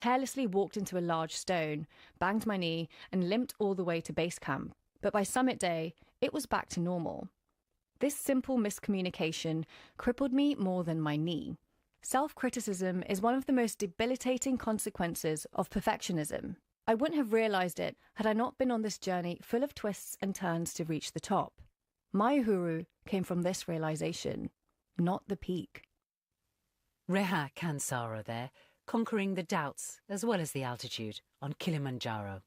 carelessly walked into a large stone, banged my knee, and limped all the way to base camp. But by summit day, it was back to normal. This simple miscommunication crippled me more than my knee. Self-criticism is one of the most debilitating consequences of perfectionism. I wouldn't have realised it had I not been on this journey full of twists and turns to reach the top. My uhuru came from this realisation, not the peak. Reha Kansara there, conquering the doubts as well as the altitude on Kilimanjaro.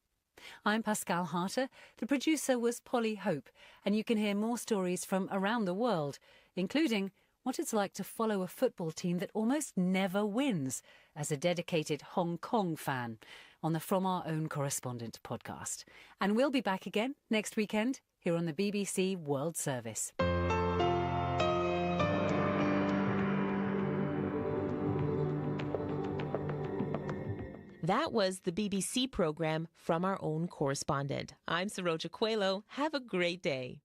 I'm Pascal Harter, the producer was Polly Hope, and you can hear more stories from around the world, including what it's like to follow a football team that almost never wins as a dedicated Hong Kong fan on the From Our Own Correspondent podcast. And we'll be back again next weekend here on the BBC World Service. That was the BBC program From Our Own Correspondent. I'm Saroja Coelho. Have a great day.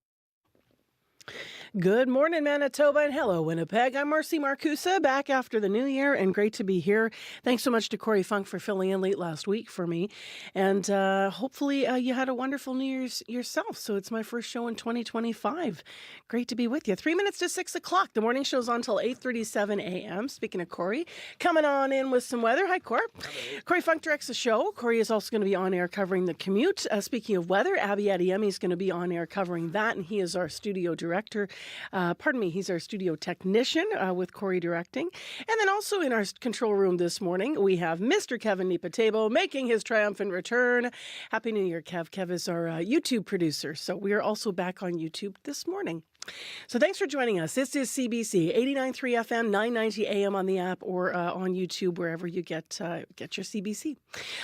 Good morning, Manitoba, and hello, Winnipeg. I'm Marcy Marcusa, back after the new year, and great to be here. Thanks so much to Corey Funk for filling in late last week for me. And hopefully you had a wonderful New Year's yourself. So it's my first show in 2025. Great to be with you. 3 minutes to 6 o'clock. The morning show's on until 8:37 a.m. Speaking of Corey, coming on in with some weather. Hi, Corey. Corey Funk directs the show. Corey is also going to be on air covering the commute. Speaking of weather, Abby Adeyemi is going to be on air covering that, and he is our studio director. He's our studio technician with Corey directing. And then also in our control room this morning, we have Mr. Kevin Nipatebo making his triumphant return. Happy New Year, Kev. Kev is our YouTube producer. So we are also back on YouTube this morning. So thanks for joining us. This is CBC 89.3 FM, 990 AM on the app or on YouTube, wherever you get your CBC.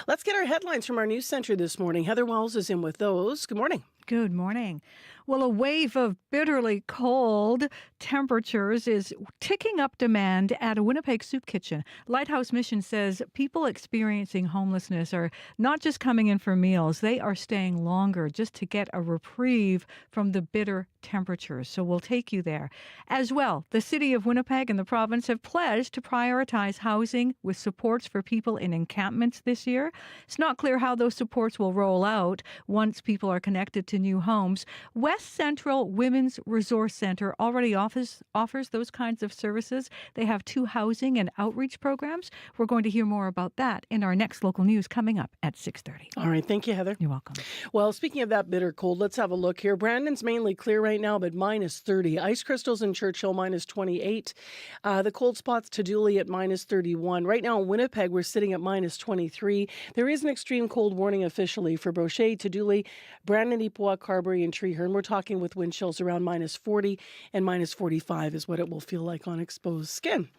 Let's get our headlines from our news center this morning. Heather Wells is in with those. Good morning. Good morning. Well, a wave of bitterly cold temperatures is ticking up demand at a Winnipeg soup kitchen. Lighthouse Mission says people experiencing homelessness are not just coming in for meals, they are staying longer just to get a reprieve from the bitter temperatures. So we'll take you there. As well, the city of Winnipeg and the province have pledged to prioritize housing with supports for people in encampments this year. It's not clear how those supports will roll out once people are connected to new homes. West Central Women's Resource Centre already offers those kinds of services. They have 2 housing and outreach programs. We're going to hear more about that in our next local news coming up at 6:30. All right. Thank you, Heather. You're welcome. Well, speaking of that bitter cold, let's have a look here. Brandon's mainly clear right now, but minus 30. Ice Crystals in Churchill, minus 28. The cold spots to Jubilee at minus 31. Right now in Winnipeg, we're sitting at minus 23. There is an extreme cold warning officially for Brochet, Tuduli, Brandon, Ipoa, Carberry, and Treeherne. We're talking with wind chills around minus 40 and minus 45 is what it will feel like on exposed skin.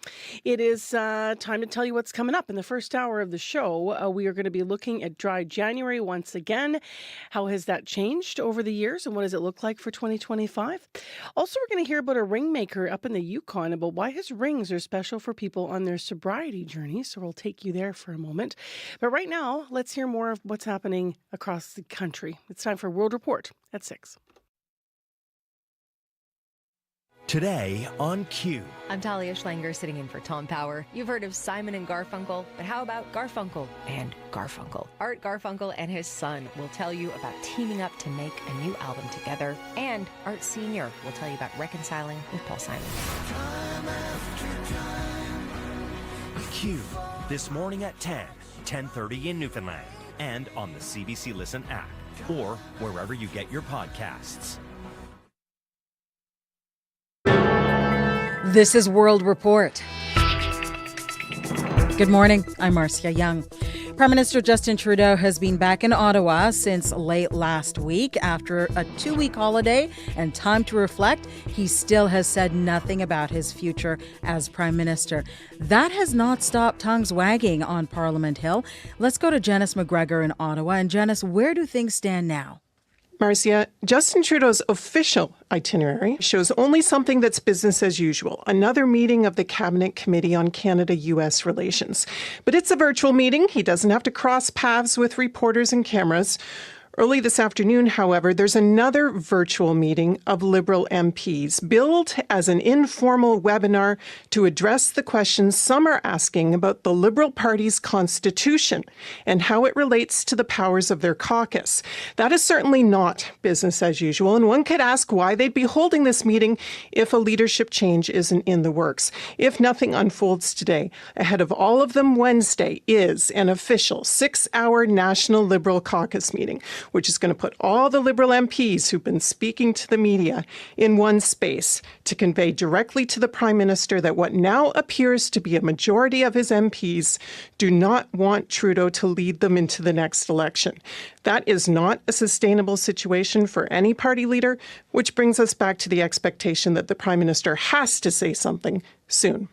It is time to tell you what's coming up. In the first hour of the show, we are going to be looking at dry January once again. How has that changed over the years, and what does it look like for 2025? Also, we're going to hear about a ring maker up in the Yukon, about why his rings are special for people on their sobriety journey. So we'll take you there for a moment. But right now, let's hear more of what's happening across the country. It's time for World Report at 6. Today on Q. I'm Talia Schlanger sitting in for Tom Power. You've heard of Simon and Garfunkel, but how about Garfunkel and Garfunkel? Art Garfunkel and his son will tell you about teaming up to make a new album together, and Art Sr. will tell you about reconciling with Paul Simon. Q. This morning at 10:30 in Newfoundland, and on the CBC Listen app, or wherever you get your podcasts. This is World Report. Good morning. I'm Marcia Young. Prime Minister Justin Trudeau has been back in Ottawa since late last week. After a 2-week holiday and time to reflect, he still has said nothing about his future as Prime Minister. That has not stopped tongues wagging on Parliament Hill. Let's go to Janice McGregor in Ottawa. And Janice, where do things stand now? Marcia, Justin Trudeau's official itinerary shows only something that's business as usual, another meeting of the Cabinet Committee on Canada-U.S. Relations. But it's a virtual meeting. He doesn't have to cross paths with reporters and cameras. Early this afternoon, however, there's another virtual meeting of Liberal MPs, billed as an informal webinar to address the questions some are asking about the Liberal Party's constitution and how it relates to the powers of their caucus. That is certainly not business as usual, and one could ask why they'd be holding this meeting if a leadership change isn't in the works. If nothing unfolds today, ahead of all of them, Wednesday is an official 6-hour National Liberal Caucus meeting, which is going to put all the Liberal MPs who've been speaking to the media in one space to convey directly to the Prime Minister that what now appears to be a majority of his MPs do not want Trudeau to lead them into the next election. That is not a sustainable situation for any party leader, which brings us back to the expectation that the Prime Minister has to say something soon.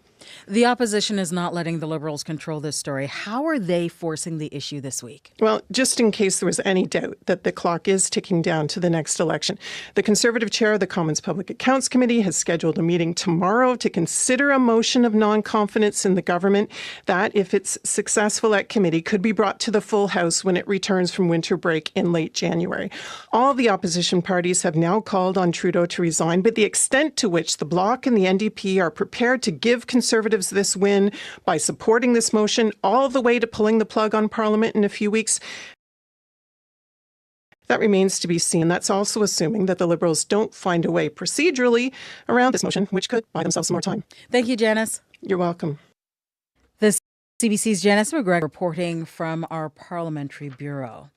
The opposition is not letting the Liberals control this story. How are they forcing the issue this week? Well, just in case there was any doubt that the clock is ticking down to the next election, the Conservative chair of the Commons Public Accounts Committee has scheduled a meeting tomorrow to consider a motion of non-confidence in the government that, if it's successful at committee, could be brought to the full House when it returns from winter break in late January. All the opposition parties have now called on Trudeau to resign, but the extent to which the Bloc and the NDP are prepared to give Conservatives this win by supporting this motion all the way to pulling the plug on Parliament in a few weeks, that remains to be seen. That's also assuming that the Liberals don't find a way procedurally around this motion, which could buy themselves some more time. Thank you, Janice. You're welcome. This CBC's Janice McGregor reporting from our Parliamentary Bureau.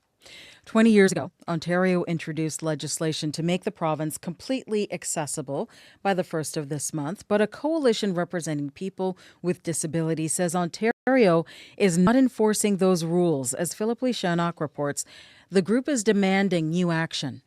20 years ago, Ontario introduced legislation to make the province completely accessible by the 1st of this month, but a coalition representing people with disabilities says Ontario is not enforcing those rules. As Philip Lee Shannock reports, the group is demanding new action.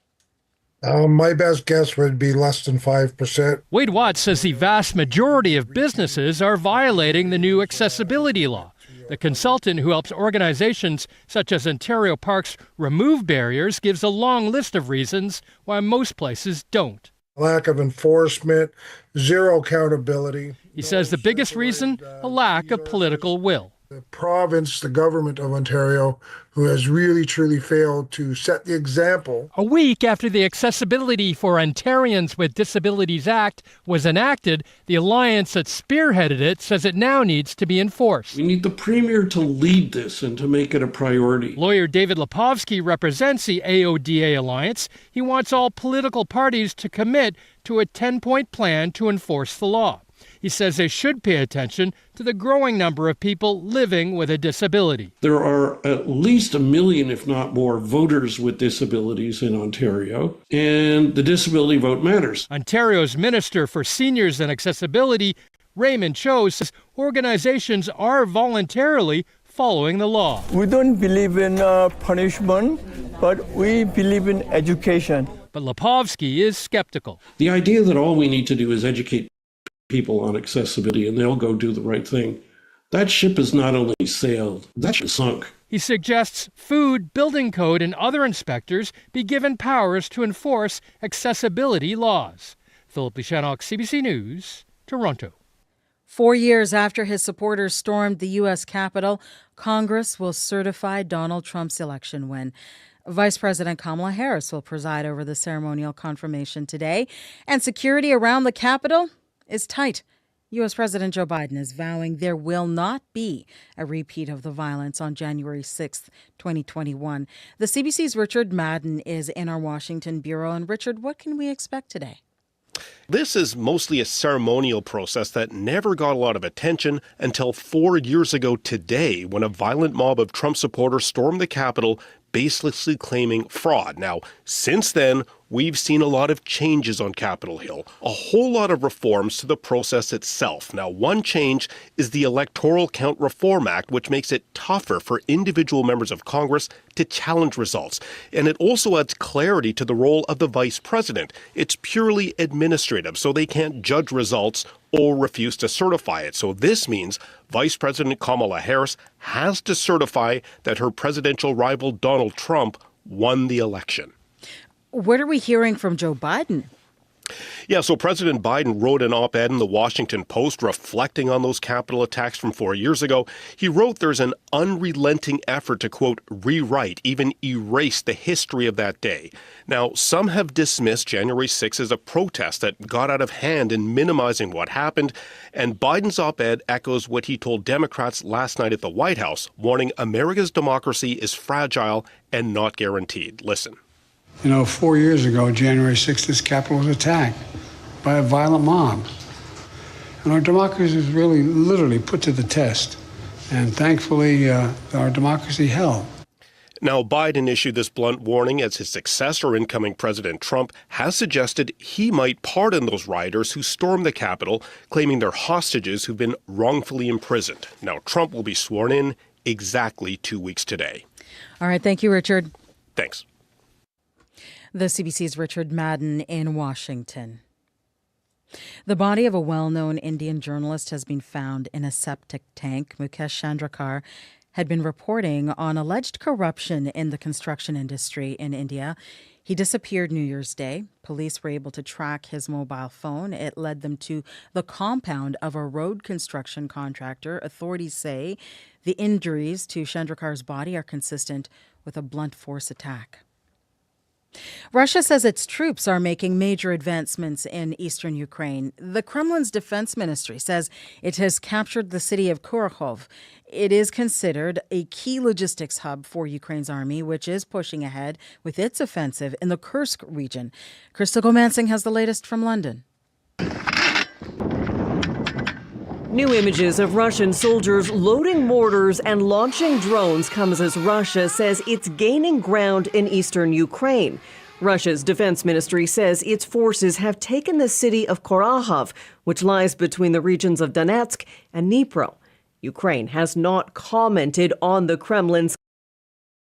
My best guess would be less than 5%. Wade Watts says the vast majority of businesses are violating the new accessibility law. The consultant who helps organizations such as Ontario Parks remove barriers gives a long list of reasons why most places don't. Lack of enforcement, zero accountability. He says the biggest reason, a lack of political will. The province, the government of Ontario, who has really truly failed to set the example. A week after the Accessibility for Ontarians with Disabilities Act was enacted, the alliance that spearheaded it says it now needs to be enforced. We need the Premier to lead this and to make it a priority. Lawyer David Lepofsky represents the AODA alliance. He wants all political parties to commit to a 10-point plan to enforce the law. He says they should pay attention to the growing number of people living with a disability. There are at least 1 million, if not more, voters with disabilities in Ontario, and the disability vote matters. Ontario's Minister for Seniors and Accessibility, Raymond Cho, says organizations are voluntarily following the law. We don't believe in punishment, but we believe in education. But Lepofsky is skeptical. The idea that all we need to do is educate people on accessibility and they'll go do the right thing, that ship has not only sailed, that ship sunk. He suggests food, building code, and other inspectors be given powers to enforce accessibility laws. Philip Lee Shannock, CBC News, Toronto. 4 years after his supporters stormed the U.S. Capitol, Congress will certify Donald Trump's election win. Vice President Kamala Harris will preside over the ceremonial confirmation today, and security around the Capitol is tight. U.S. President Joe Biden is vowing there will not be a repeat of the violence on January 6th, 2021. The CBC's Richard Madden is in our Washington bureau. And Richard, what can we expect today? This is mostly a ceremonial process that never got a lot of attention until 4 years ago today, when a violent mob of Trump supporters stormed the Capitol, baselessly claiming fraud. Now, since then, we've seen a lot of changes on Capitol Hill, a whole lot of reforms to the process itself. Now, one change is the Electoral Count Reform Act, which makes it tougher for individual members of Congress to challenge results. And it also adds clarity to the role of the vice president. It's purely administrative, so they can't judge results or refuse to certify it. So this means Vice President Kamala Harris has to certify that her presidential rival Donald Trump won the election. What are we hearing from Joe Biden? Yeah, so President Biden wrote an op-ed in the Washington Post reflecting on those Capitol attacks from 4 years ago. He wrote there's an unrelenting effort to, quote, rewrite, even erase the history of that day. Now, some have dismissed January 6th as a protest that got out of hand in minimizing what happened, and Biden's op-ed echoes what he told Democrats last night at the White House, warning America's democracy is fragile and not guaranteed. Listen. 4 years ago, January 6th, this Capitol was attacked by a violent mob. And our democracy was really literally put to the test. And thankfully, our democracy held. Now, Biden issued this blunt warning as his successor, incoming President Trump, has suggested he might pardon those rioters who stormed the Capitol, claiming they're hostages who've been wrongfully imprisoned. Now, Trump will be sworn in exactly 2 weeks today. All right. Thank you, Richard. Thanks. The CBC's Richard Madden in Washington. The body of a well-known Indian journalist has been found in a septic tank. Mukesh Chandrakar had been reporting on alleged corruption in the construction industry in India. He disappeared New Year's Day. Police were able to track his mobile phone. It led them to the compound of a road construction contractor. Authorities say the injuries to Chandrakar's body are consistent with a blunt force attack. Russia says its troops are making major advancements in eastern Ukraine. The Kremlin's defense ministry says it has captured the city of Kurakhov. It is considered a key logistics hub for Ukraine's army, which is pushing ahead with its offensive in the Kursk region. Crystal Gomansing has the latest from London. New images of Russian soldiers loading mortars and launching drones comes as Russia says it's gaining ground in eastern Ukraine. Russia's defense ministry says its forces have taken the city of Kurakhov, which lies between the regions of Donetsk and Dnipro. Ukraine has not commented on the Kremlin's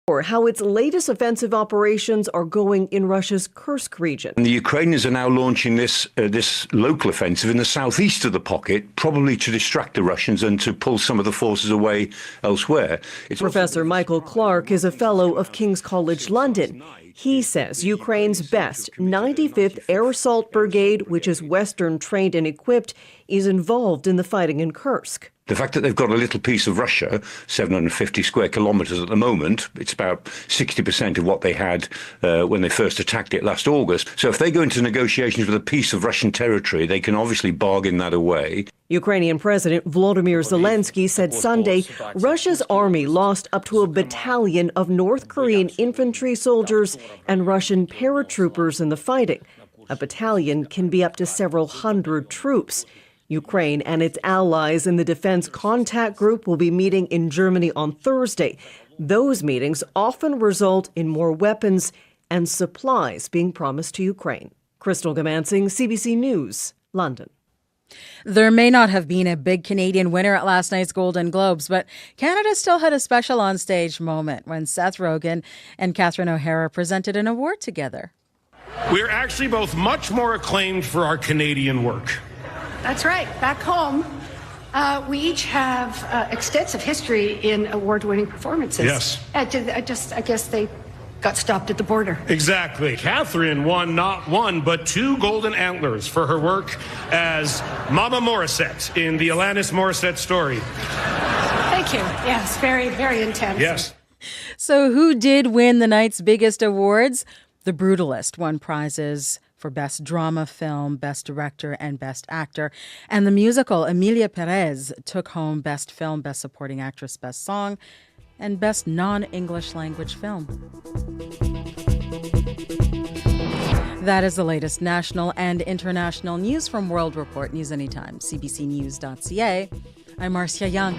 or how its latest offensive operations are going in Russia's Kursk region. The Ukrainians are now launching this local offensive in the southeast of the pocket, probably to distract the Russians and to pull some of the forces away elsewhere. Professor Michael Clark is a fellow of King's College London. He says Ukraine's best 95th Air Assault Brigade, which is Western trained and equipped, is involved in the fighting in Kursk. The fact that they've got a little piece of Russia, 750 square kilometres at the moment, it's about 60% of what they had when they first attacked it last August. So if they go into negotiations with a piece of Russian territory, they can obviously bargain that away. Ukrainian President Volodymyr Zelensky said Sunday Russia's army lost up to a battalion of North Korean infantry soldiers and Russian paratroopers in the fighting. A battalion can be up to several hundred troops. Ukraine and its allies in the Defense Contact Group will be meeting in Germany on Thursday. Those meetings often result in more weapons and supplies being promised to Ukraine. Crystal Gomansing, CBC News, London. There may not have been a big Canadian winner at last night's Golden Globes, but Canada still had a special onstage moment when Seth Rogen and Catherine O'Hara presented an award together. We're actually both much more acclaimed for our Canadian work. That's right. Back home, we each have extensive history in award-winning performances. Yes. I guess they got stopped at the border. Exactly. Catherine won not one, but 2 golden antlers for her work as Mama Morissette in the Alanis Morissette story. Thank you. Yes, very, very intense. Yes. So who did win the night's biggest awards? The Brutalist won prizes for Best Drama Film, Best Director, and Best Actor. And the musical Emilia Perez took home Best Film, Best Supporting Actress, Best Song, and Best Non-English Language Film. That is the latest national and international news from World Report News Anytime, cbcnews.ca. I'm Marcia Young.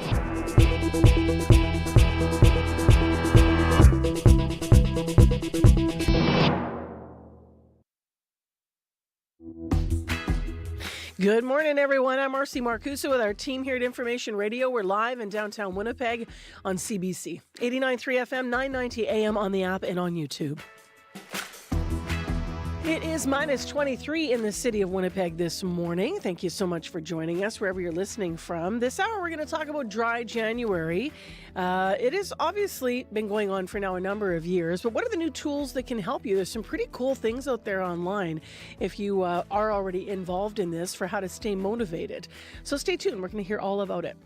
Good morning, everyone. I'm Marcy Marcusa with our team here at Information Radio. We're live in downtown Winnipeg on CBC. 89.3 FM, 990 AM on the app and on YouTube. It is minus 23 in the city of Winnipeg this morning. Thank you so much for joining us wherever you're listening from. This hour, we're going to talk about dry January. It has obviously been going on for now a number of years, but what are the new tools that can help you? There's some pretty cool things out there online if you are already involved in this for how to stay motivated. So stay tuned. We're going to hear all about it.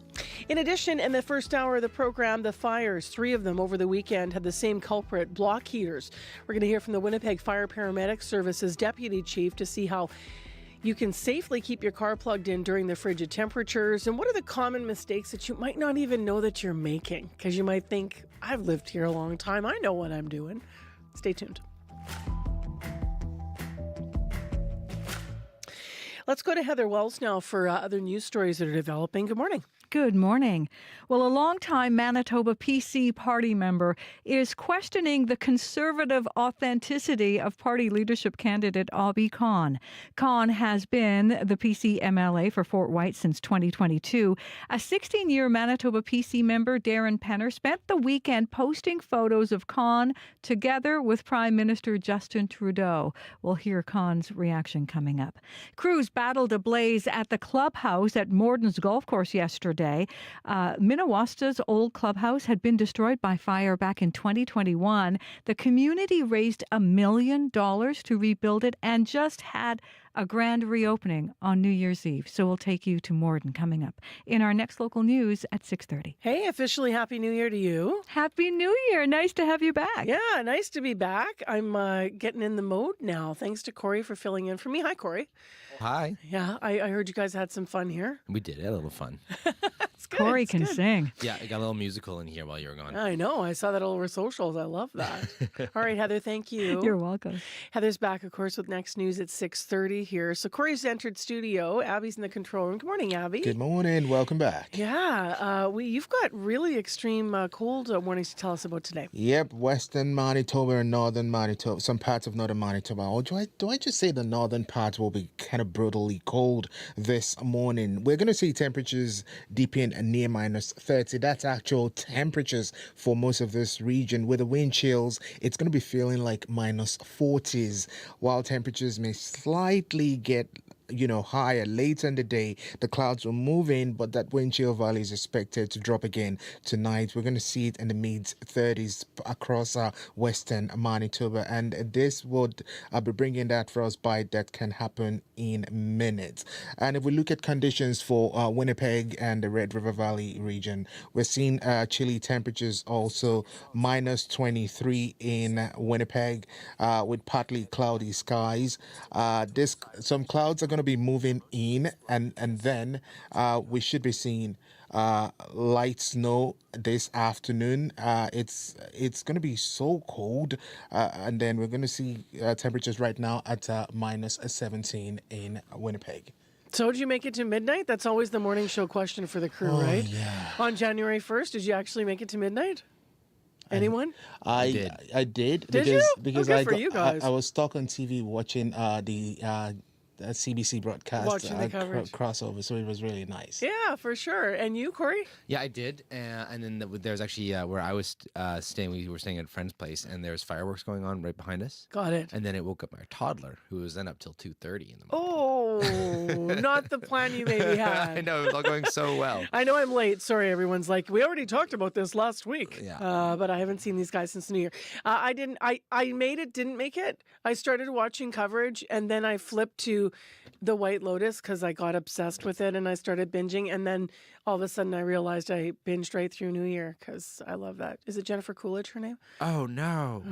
In addition, in the first hour of the program, the fires, 3 of them over the weekend, had the same culprit, block heaters. We're going to hear from the Winnipeg Fire Paramedic Services Deputy Chief to see how you can safely keep your car plugged in during the frigid temperatures, and what are the common mistakes that you might not even know that you're making, because you might think, I've lived here a long time, I know what I'm doing. Stay tuned. Let's go to Heather Wells now for other news stories that are developing. Good morning. Good morning. Well, a longtime Manitoba PC party member is questioning the conservative authenticity of party leadership candidate Abhi Khan. Khan has been the PC MLA for Fort White since 2022. A 16-year Manitoba PC member, Darren Penner, spent the weekend posting photos of Khan together with Prime Minister Justin Trudeau. We'll hear Khan's reaction coming up. Crews battled a blaze at the clubhouse at Morden's Golf Course yesterday. Minnewasta's old clubhouse had been destroyed by fire back in 2021. The community raised $1 million to rebuild it and just had a grand reopening on New Year's Eve. So we'll take you to Morden coming up in our next local news at 6:30. Hey, officially Happy New Year to you. Happy New Year. Nice to have you back. Yeah, nice to be back. I'm getting in the mode now. Thanks to Corey for filling in for me. Hi, Corey. Hi. Yeah, I heard you guys had some fun here. We did. Had a little fun. Corey can sing. Yeah, I got a little musical in here while you were gone. I know. I saw that all over socials. I love that. All right, Heather, thank you. You're welcome. Heather's back, of course, with next news at 6:30 here. So Corey's entered studio. Abby's in the control room. Good morning, Abby. Good morning. Welcome back. Yeah, you've got really extreme cold warnings to tell us about today. Yep, Western Manitoba and Northern Manitoba, some parts of Northern Manitoba. Or do I just say the northern part will be kind of brutally cold this morning? We're going to see temperatures deeping near minus 30. That's actual temperatures for most of this region. With the wind chills, it's going to be feeling like minus 40s, while temperatures may slightly get higher later in the day. The clouds will move in, but that wind chill valley is expected to drop again tonight. We're going to see it in the mid-30s across Western Manitoba, and this would be bringing that frostbite that can happen in minutes. And if we look at conditions for Winnipeg and the Red River Valley region, we're seeing chilly temperatures also, minus 23 in Winnipeg with partly cloudy skies. Some clouds are going to be moving in, and then we should be seeing light snow this afternoon. It's going to be so cold, and then we're going to see temperatures right now at minus 17 in Winnipeg. So did you make it to midnight? That's always the morning show question for the crew, right? Yeah. On January 1st, did you actually make it to midnight? Anyone? I did. Did because good for you guys. I was stuck on TV watching the CBC broadcast Watching the coverage. crossover, so it was really nice. Yeah, for sure. And you, Corey? Yeah, I did. And then there's actually where I was staying. We were staying at a friend's place, and there's fireworks going on right behind us. Got it. And then it woke up my toddler, who was then up till 2:30 in the morning. Oh, not the plan you maybe had. I know, it was all going so well. I know I'm late. Sorry, everyone's like, we already talked about this last week. Yeah. But I haven't seen these guys since the New Year. I didn't make it. I started watching coverage, and then I flipped to The White Lotus because I got obsessed with it, and I started binging, and then all of a sudden I realized I binged right through New Year because I love that. Is it Jennifer Coolidge, her name? Oh, no.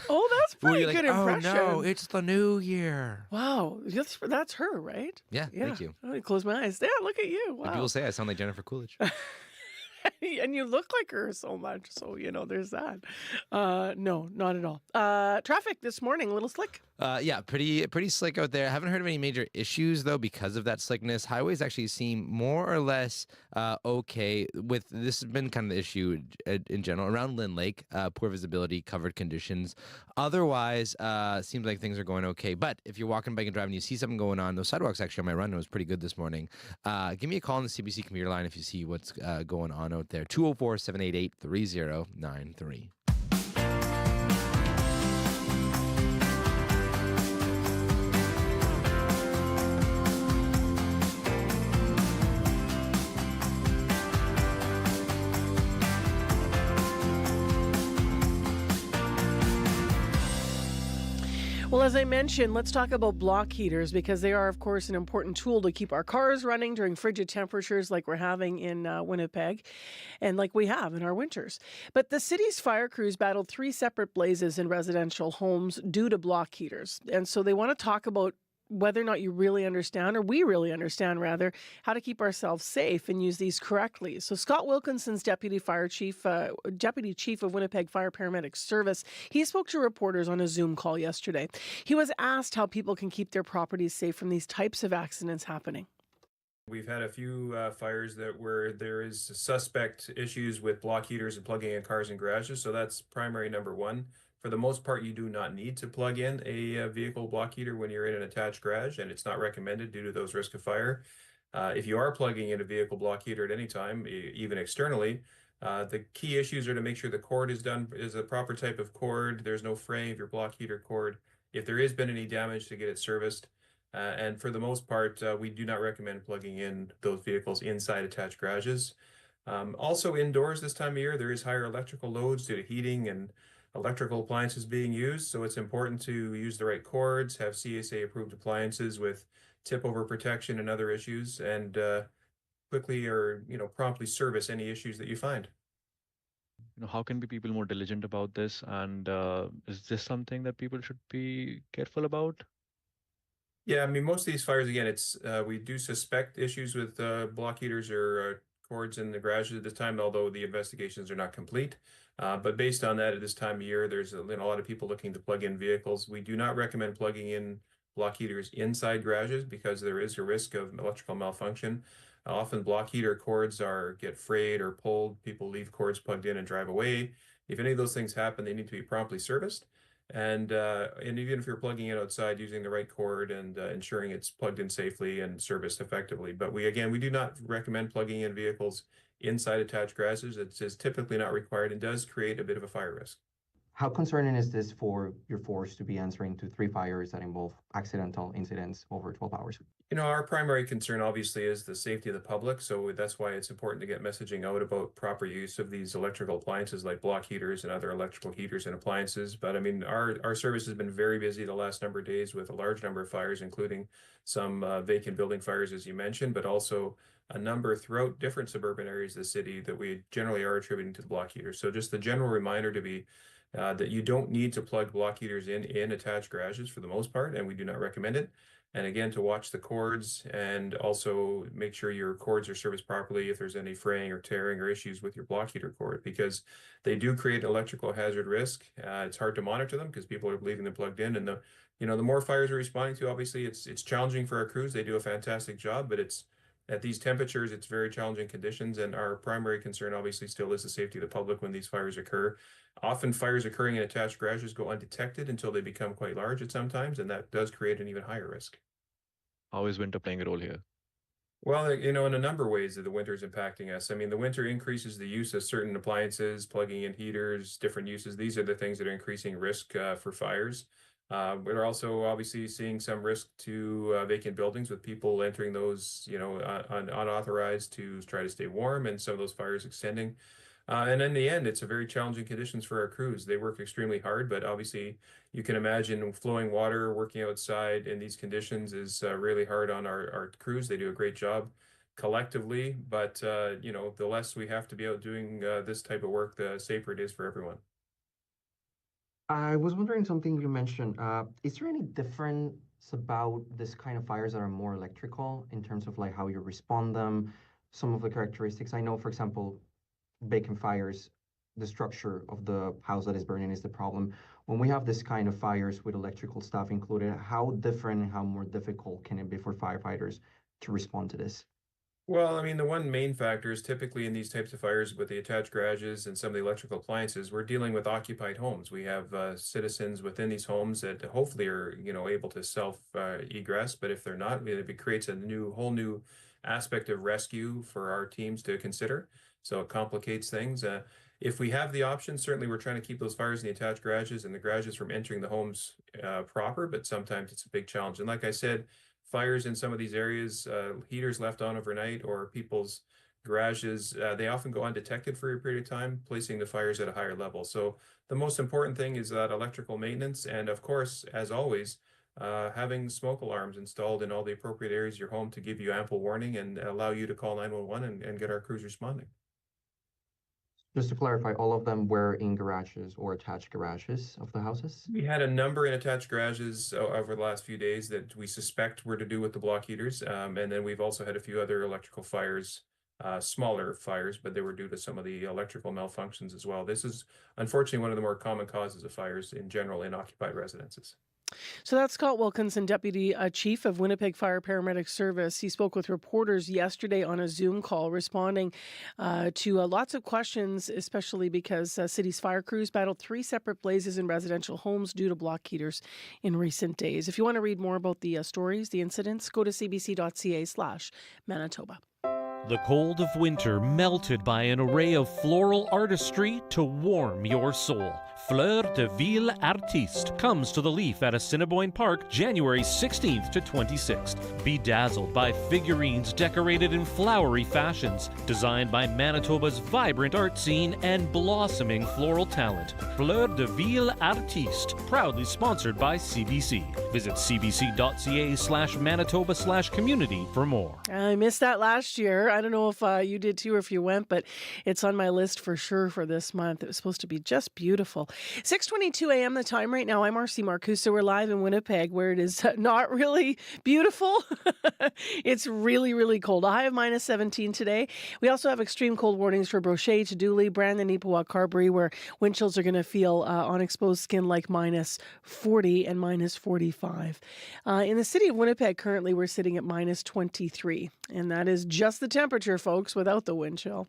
Oh, that's pretty good impression. Oh, no, it's the new year. Wow. That's her, right? Yeah, thank you. Let me close my eyes. Yeah, look at you. Wow. People say I sound like Jennifer Coolidge. And you look like her so much. So, there's that. No, not at all. Traffic this morning, a little slick. Yeah, pretty slick out there. I haven't heard of any major issues, though, because of that slickness. Highways actually seem more or less okay. This has been kind of the issue in general. Around Lynn Lake, poor visibility, covered conditions. Otherwise, seems like things are going okay. But if you're walking, bike, and driving, you see something going on. Those sidewalks actually on my run was pretty good this morning. Give me a call on the CBC commuter line if you see what's going on out there. 204-788-3093. Well, as I mentioned, let's talk about block heaters because they are, of course, an important tool to keep our cars running during frigid temperatures like we're having in Winnipeg and like we have in our winters. But the city's fire crews battled 3 separate blazes in residential homes due to block heaters. And so they want to talk about whether or not you really understand, or we really understand rather, how to keep ourselves safe and use these correctly. So Scott Wilkinson's deputy chief of Winnipeg Fire Paramedic Service, he spoke to reporters on a Zoom call yesterday. He was asked how people can keep their properties safe from these types of accidents happening. We've had a few fires where there is suspect issues with block heaters and plugging in cars and garages. So that's primary number one. For the most part, you do not need to plug in a vehicle block heater when you're in an attached garage, and it's not recommended due to those risks of fire. If you are plugging in a vehicle block heater at any time, even externally, the key issues are to make sure the cord is a proper type of cord. There's no fraying of your block heater cord. If there has been any damage, to get it serviced. And for the most part, we do not recommend plugging in those vehicles inside attached garages. Also indoors this time of year, there is higher electrical loads due to heating and electrical appliances being used. So it's important to use the right cords, have CSA approved appliances with tip over protection and other issues, and quickly or promptly service any issues that you find. How can people be more diligent about this? And is this something that people should be careful about? Yeah, I mean, most of these fires, again, we do suspect issues with block heaters or cords in the garages at this time, although the investigations are not complete. But based on that, at this time of year, there's a lot of people looking to plug in vehicles. We do not recommend plugging in block heaters inside garages because there is a risk of electrical malfunction. Often block heater cords get frayed or pulled. People leave cords plugged in and drive away. If any of those things happen, they need to be promptly serviced. And even if you're plugging it outside, using the right cord and ensuring it's plugged in safely and serviced effectively. But we do not recommend plugging in vehicles inside attached garages. It's typically not required and does create a bit of a fire risk. How concerning is this for your force to be answering to 3 fires that involve accidental incidents over 12 hours? Our primary concern obviously is the safety of the public. So that's why it's important to get messaging out about proper use of these electrical appliances like block heaters and other electrical heaters and appliances. But I mean, our service has been very busy the last number of days with a large number of fires, including some vacant building fires, as you mentioned, but also a number throughout different suburban areas of the city that we generally are attributing to the block heaters. So just the general reminder to be that you don't need to plug block heaters in attached garages for the most part, and we do not recommend it. And again, to watch the cords and also make sure your cords are serviced properly if there's any fraying or tearing or issues with your block heater cord, because they do create electrical hazard risk. It's hard to monitor them because people are leaving them plugged in. And the more fires we're responding to, obviously it's challenging for our crews. They do a fantastic job, but at these temperatures, it's very challenging conditions. And our primary concern obviously still is the safety of the public when these fires occur. Often fires occurring in attached garages go undetected until they become quite large at some times, and that does create an even higher risk. How is winter playing a role here? Well, in a number of ways that the winter is impacting us. I mean, the winter increases the use of certain appliances, plugging in heaters, different uses. These are the things that are increasing risk for fires. We're also obviously seeing some risk to vacant buildings with people entering those, unauthorized to try to stay warm, and some of those fires extending. And in the end, it's a very challenging conditions for our crews. They work extremely hard, but obviously you can imagine flowing water, working outside in these conditions is really hard on our crews. They do a great job collectively, but the less we have to be out doing this type of work, the safer it is for everyone. I was wondering something you mentioned. Is there any difference about this kind of fires that are more electrical in terms of like how you respond them, some of the characteristics? I know, for example, vacant fires, the structure of the house that is burning is the problem. When we have this kind of fires with electrical stuff included, how different and how more difficult can it be for firefighters to respond to this? Well, I mean, the one main factor is typically in these types of fires with the attached garages and some of the electrical appliances, we're dealing with occupied homes. We have citizens within these homes that hopefully are, able to self-egress, but if they're not, it creates a whole new aspect of rescue for our teams to consider. So it complicates things. If we have the option, certainly we're trying to keep those fires in the attached garages and the garages from entering the homes proper, but sometimes it's a big challenge. And like I said, fires in some of these areas, heaters left on overnight or people's garages, they often go undetected for a period of time, placing the fires at a higher level. So the most important thing is that electrical maintenance, and of course, as always, having smoke alarms installed in all the appropriate areas of your home to give you ample warning and allow you to call 911 and get our crews responding. Just to clarify, all of them were in garages or attached garages of the houses? We had a number in attached garages over the last few days that we suspect were to do with the block heaters. And then we've also had a few other electrical fires, smaller fires, but they were due to some of the electrical malfunctions as well. This is unfortunately one of the more common causes of fires in general in occupied residences. So that's Scott Wilkinson, Deputy Chief of Winnipeg Fire Paramedic Service. He spoke with reporters yesterday on a Zoom call, responding to lots of questions, especially because city's fire crews battled 3 separate blazes in residential homes due to block heaters in recent days. If you want to read more about the stories, the incidents, go to cbc.ca/Manitoba. The cold of winter melted by an array of floral artistry to warm your soul. Fleur de Ville Artiste comes to the Leaf at Assiniboine Park January 16th to 26th. Be dazzled by figurines decorated in flowery fashions, designed by Manitoba's vibrant art scene and blossoming floral talent. Fleur de Ville Artiste, proudly sponsored by CBC. Visit cbc.ca/Manitoba/community for more. I missed that last year. I don't know if you did too or if you went, but it's on my list for sure for this month. It was supposed to be just beautiful. 6:22 a.m. the time right now. I'm Marcy Marcusa. We're live in Winnipeg, where it is not really beautiful. It's really, really cold. A high of -17 today. We also have extreme cold warnings for Brochet, Jubilee, Brandon, Neepawa, Carberry, where wind chills are going to feel on exposed skin like -40 and -45. In the city of Winnipeg, currently we're sitting at -23, and that is just the temperature, folks, without the wind chill.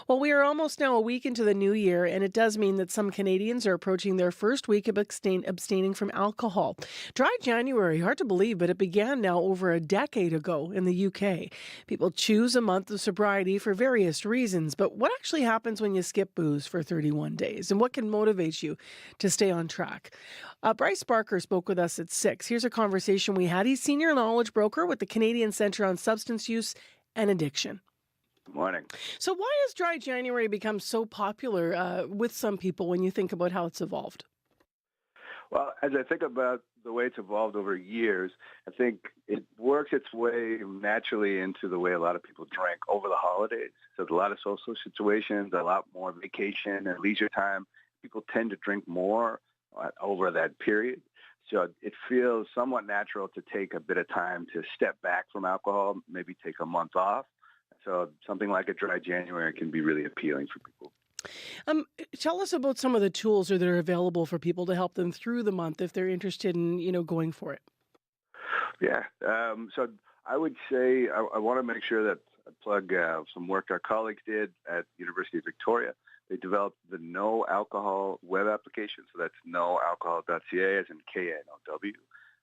Well, we are almost now a week into the new year, and it does mean that some Canadians are approaching their first week of abstaining from alcohol. Dry January, hard to believe, but it began now over a decade ago in the UK. People choose a month of sobriety for various reasons, but what actually happens when you skip booze for 31 days, and what can motivate you to stay on track? Bryce Barker spoke with us at 6. Here's a conversation we had. He's Senior Knowledge Broker with the Canadian Centre on Substance Use and Addiction. Morning. So why has Dry January become so popular with some people when you think about how it's evolved? Well, as I think about the way it's evolved over years, I think it works its way naturally into the way a lot of people drink over the holidays. So there's a lot of social situations, a lot more vacation and leisure time. People tend to drink more over that period. So it feels somewhat natural to take a bit of time to step back from alcohol, maybe take a month off. So something like a Dry January can be really appealing for people. Tell us about some of the tools that are available for people to help them through the month if they're interested in, going for it. Yeah. So I would say I want to make sure that I plug some work our colleagues did at University of Victoria. They developed the No Alcohol web application. So that's noalcohol.ca as in KNOW.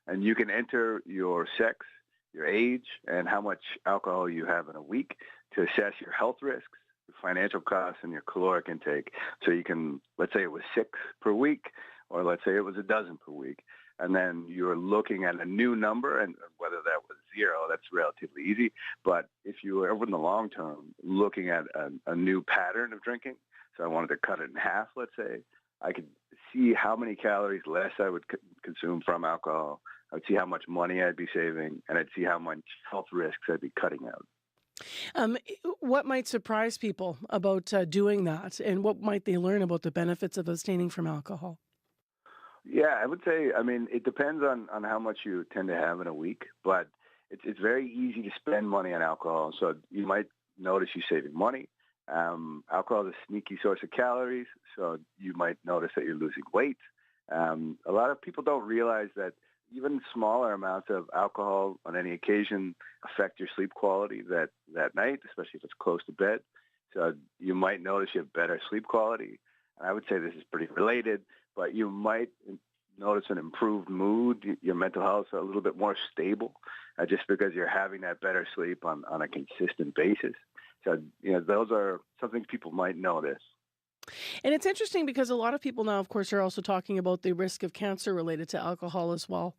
And you can enter your sex, your age, and how much alcohol you have in a week to assess your health risks, your financial costs, and your caloric intake. So you can, let's say it was 6 per week, or let's say it was a dozen per week. And then you're looking at a new number, and whether that was 0, that's relatively easy. But if you were over in the long term looking at a new pattern of drinking, so I wanted to cut it in half, let's say, I could see how many calories less I would consume from alcohol. I would see how much money I'd be saving, and I'd see how much health risks I'd be cutting out. What might surprise people about doing that, and what might they learn about the benefits of abstaining from alcohol? Yeah, I would say, it depends on how much you tend to have in a week, but it's very easy to spend money on alcohol. So you might notice you're saving money. Alcohol is a sneaky source of calories, so you might notice that you're losing weight. A lot of people don't realize that even smaller amounts of alcohol on any occasion affect your sleep quality that night, especially if it's close to bed. So you might notice you have better sleep quality. And I would say this is pretty related, but you might notice an improved mood. Your mental health is a little bit more stable just because you're having that better sleep on a consistent basis. So, those are something people might notice. And it's interesting because a lot of people now, of course, are also talking about the risk of cancer related to alcohol as well.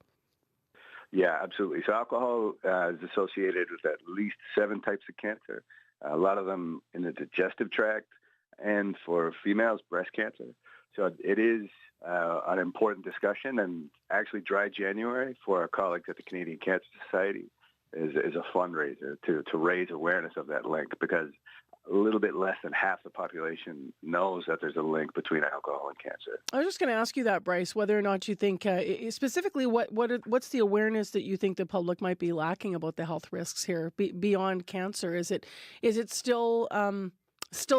Yeah, absolutely. So alcohol is associated with at least 7 types of cancer. a lot of them in the digestive tract, and for females, breast cancer. So it is an important discussion, and actually Dry January for our colleagues at the Canadian Cancer Society is a fundraiser to raise awareness of that link, because a little bit less than half the population knows that there's a link between alcohol and cancer. I was just going to ask you that, Bryce, whether or not you think, specifically, what's the awareness that you think the public might be lacking about the health risks here beyond cancer? Is it still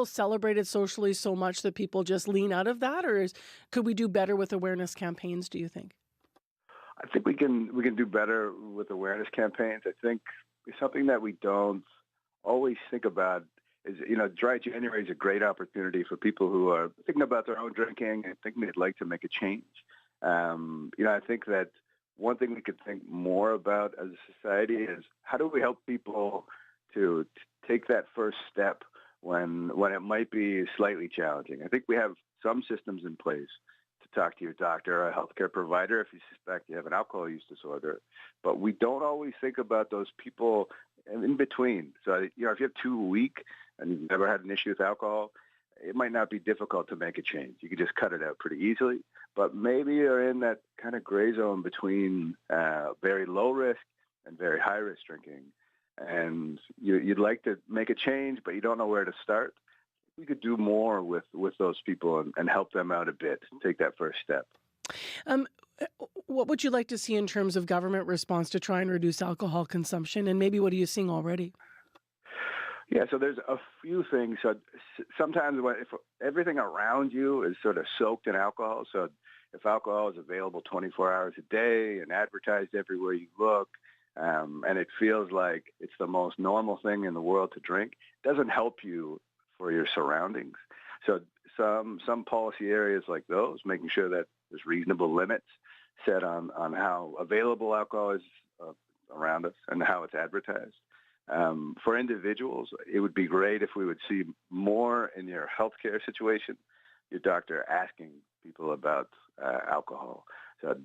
celebrated socially so much that people just lean out of that, or could we do better with awareness campaigns, do you think? I think we can do better with awareness campaigns. I think something that we don't always think about is, Dry January is a great opportunity for people who are thinking about their own drinking and thinking they'd like to make a change. I think that one thing we could think more about as a society is how do we help people to take that first step when it might be slightly challenging. I think we have some systems in place to talk to your doctor or a healthcare provider if you suspect you have an alcohol use disorder, but we don't always think about those people in between. So, if you have 2 week and you've never had an issue with alcohol, it might not be difficult to make a change. You can just cut it out pretty easily, but maybe you're in that kind of gray zone between very low risk and very high risk drinking, and you'd like to make a change, but you don't know where to start. We could do more with those people and help them out a bit, take that first step. What would you like to see in terms of government response to try and reduce alcohol consumption, and maybe what are you seeing already? Yeah, so there's a few things. So sometimes if everything around you is sort of soaked in alcohol, so if alcohol is available 24 hours a day and advertised everywhere you look, and it feels like it's the most normal thing in the world to drink, it doesn't help you for your surroundings. So some policy areas like those, making sure that there's reasonable limits set on how available alcohol is around us and how it's advertised. For individuals, it would be great if we would see more in your healthcare situation, your doctor asking people about alcohol. So,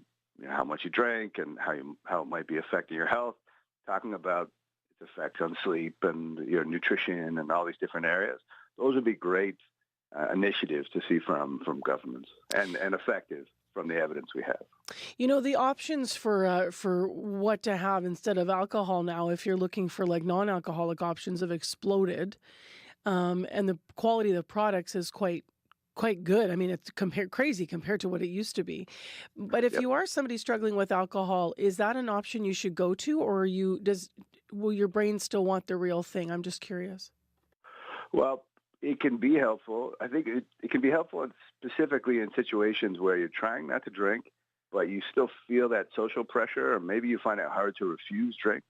how much you drink and how it might be affecting your health, talking about its effects on sleep and your nutrition and all these different areas. Those would be great initiatives to see from governments and effective from the evidence we have. The options for what to have instead of alcohol now, if you're looking for like non-alcoholic options, have exploded, and the quality of the products is quite good. I mean, it's crazy compared to what it used to be. But if you are somebody struggling with alcohol, is that an option you should go to, or will your brain still want the real thing? I'm just curious. Well, it can be helpful. I think it can be helpful specifically in situations where you're trying not to drink, but you still feel that social pressure, or maybe you find it hard to refuse drinks.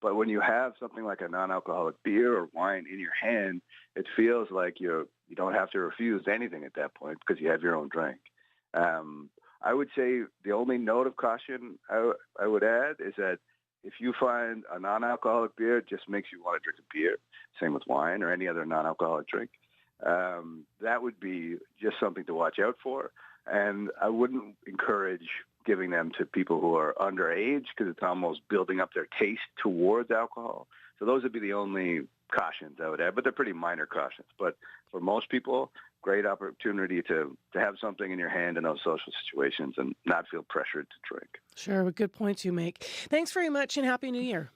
But when you have something like a non-alcoholic beer or wine in your hand, it feels like you don't have to refuse anything at that point because you have your own drink. I would say the only note of caution I would add is that if you find a non-alcoholic beer, it just makes you want to drink a beer. Same with wine or any other non-alcoholic drink. That would be just something to watch out for. And I wouldn't encourage giving them to people who are underage because it's almost building up their taste towards alcohol. So those would be the only cautions I would add, but they're pretty minor cautions. But for most people, great opportunity to have something in your hand in those social situations and not feel pressured to drink. Sure, good points you make. Thanks very much and Happy New Year.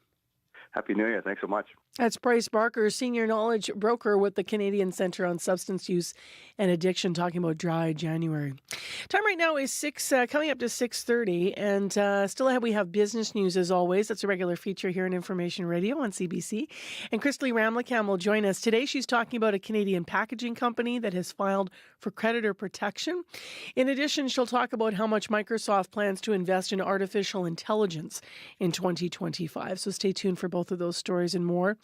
Happy New Year. Thanks so much. That's Bryce Barker, Senior Knowledge Broker with the Canadian Centre on Substance Use and Addiction, talking about Dry January. Time right now is coming up to 6:30, and still ahead we have business news as always. That's a regular feature here in Information Radio on CBC. And Christy Ramlicam will join us today. She's talking about a Canadian packaging company that has filed for creditor protection. In addition, she'll talk about how much Microsoft plans to invest in artificial intelligence in 2025. So stay tuned for both of those stories and more.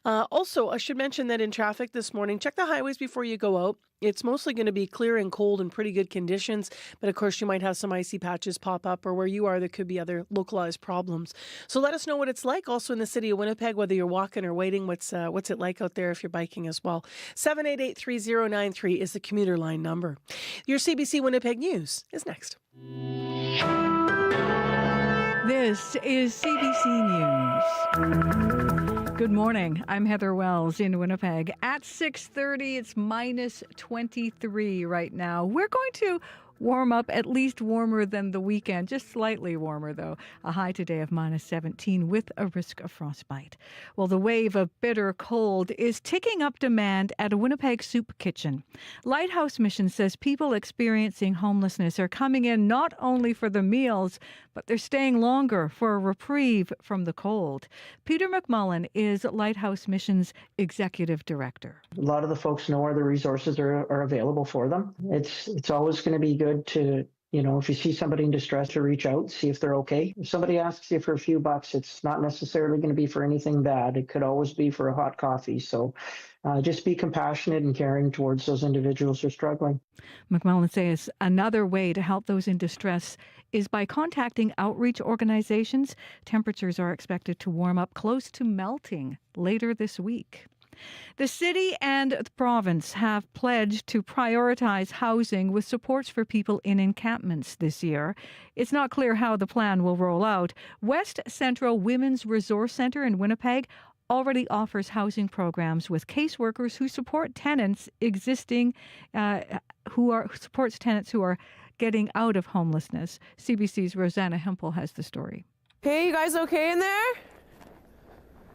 Also, I should mention that in traffic this morning, check the highways before you go out. It's mostly going to be clear and cold and pretty good conditions, but of course you might have some icy patches pop up, or where you are there could be other localized problems. So let us know what it's like also in the city of Winnipeg, whether you're walking or waiting. What's it like out there if you're biking as well? 788-3093 is the commuter line number. Your CBC Winnipeg News is next. This is CBC News. Good morning. I'm Heather Wells in Winnipeg. At 6:30, it's minus 23 right now. We're going to warm up, at least warmer than the weekend, just slightly warmer though. A high today of minus 17 with a risk of frostbite. Well, the wave of bitter cold is ticking up demand at a Winnipeg soup kitchen. Lighthouse Mission says people experiencing homelessness are coming in not only for the meals, but they're staying longer for a reprieve from the cold. Peter McMullen is Lighthouse Mission's executive director. A lot of the folks know where the resources are available for them. It's always going to be good to, if you see somebody in distress, to reach out, see if they're okay. If somebody asks you for a few bucks, it's not necessarily going to be for anything bad. It could always be for a hot coffee. So just be compassionate and caring towards those individuals who are struggling. McMullen says another way to help those in distress is by contacting outreach organizations. Temperatures are expected to warm up close to melting later this week. The city and the province have pledged to prioritize housing with supports for people in encampments this year. It's not clear how the plan will roll out. West Central Women's Resource Centre in Winnipeg already offers housing programs with caseworkers who support tenants supports tenants who are getting out of homelessness. CBC's Rosanna Hempel has the story. Hey, you guys okay in there?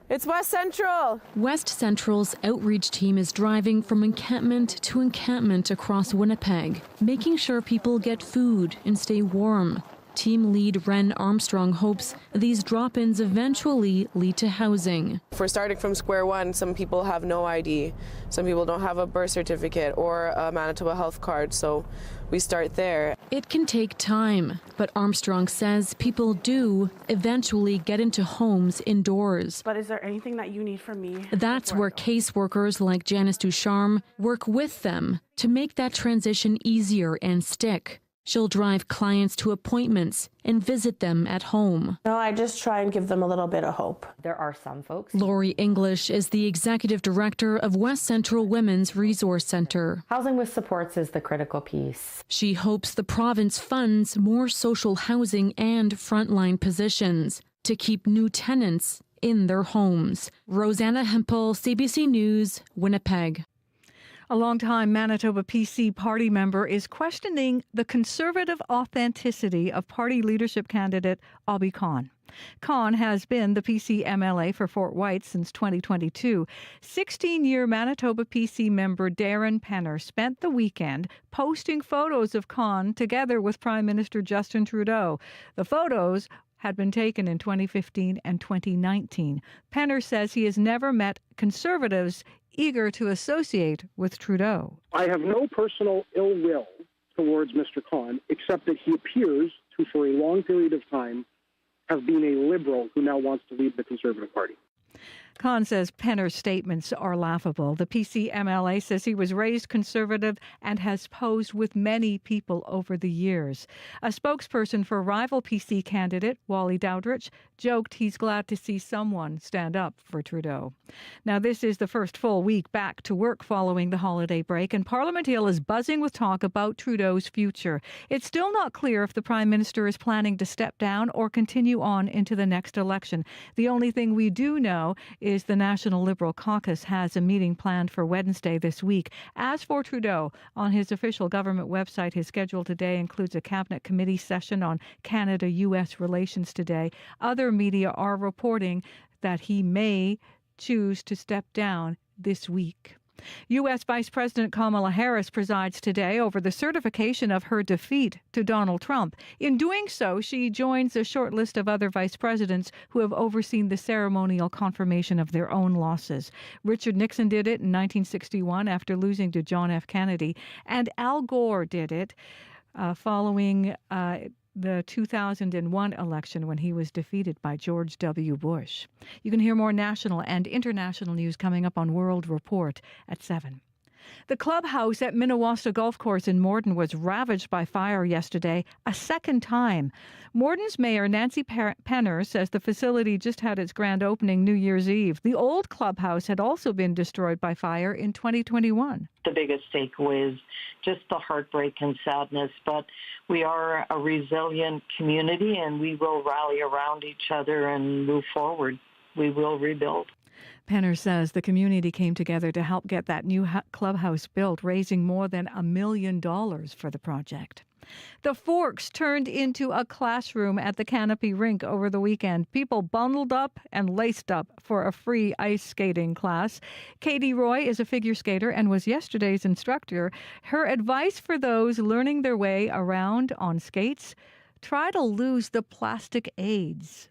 It's West Central. West Central's outreach team is driving from encampment to encampment across Winnipeg, making sure people get food and stay warm. Team lead Ren Armstrong hopes these drop-ins eventually lead to housing. If we're starting from square one, some people have no ID. Some people don't have a birth certificate or a Manitoba health card, so we start there. It can take time, but Armstrong says people do eventually get into homes indoors. But is there anything that you need from me? That's where caseworkers like Janice Ducharme work with them to make that transition easier and stick. She'll drive clients to appointments and visit them at home. No, I just try and give them a little bit of hope. There are some folks. Lori English is the executive director of West Central Women's Resource Centre. Housing with supports is the critical piece. She hopes the province funds more social housing and frontline positions to keep new tenants in their homes. Rosanna Hempel, CBC News, Winnipeg. A longtime Manitoba PC party member is questioning the conservative authenticity of party leadership candidate Obby Khan. Khan has been the PC MLA for Fort White since 2022. 16-year Manitoba PC member Darren Penner spent the weekend posting photos of Khan together with Prime Minister Justin Trudeau. The photos had been taken in 2015 and 2019. Penner says he has never met conservatives eager to associate with Trudeau. I have no personal ill will towards Mr. Khan, except that he appears to, for a long period of time, have been a liberal who now wants to lead the Conservative Party. Khan says Penner's statements are laughable. The PC MLA says he was raised conservative and has posed with many people over the years. A spokesperson for rival PC candidate Wally Dowdrich joked he's glad to see someone stand up for Trudeau. Now, this is the first full week back to work following the holiday break, and Parliament Hill is buzzing with talk about Trudeau's future. It's still not clear if the Prime Minister is planning to step down or continue on into the next election. The only thing we do know is the National Liberal Caucus has a meeting planned for Wednesday this week. As for Trudeau, on his official government website, his schedule today includes a cabinet committee session on Canada-U.S. relations today. Other media are reporting that he may choose to step down this week. U.S. Vice President Kamala Harris presides today over the certification of her defeat to Donald Trump. In doing so, she joins a short list of other vice presidents who have overseen the ceremonial confirmation of their own losses. Richard Nixon did it in 1961 after losing to John F. Kennedy, and Al Gore did it following the 2001 election when he was defeated by George W. Bush. You can hear more national and international news coming up on World Report at 7. The clubhouse at Minnewasta Golf Course in Morden was ravaged by fire yesterday, a second time. Morden's mayor, Nancy Penner, says the facility just had its grand opening New Year's Eve. The old clubhouse had also been destroyed by fire in 2021. The biggest takeaway is just the heartbreak and sadness, but we are a resilient community and we will rally around each other and move forward. We will rebuild. Penner says the community came together to help get that new clubhouse built, raising more than $1 million for the project. The Forks turned into a classroom at the Canopy Rink over the weekend. People bundled up and laced up for a free ice skating class. Katie Roy is a figure skater and was yesterday's instructor. Her advice for those learning their way around on skates: try to lose the plastic aids.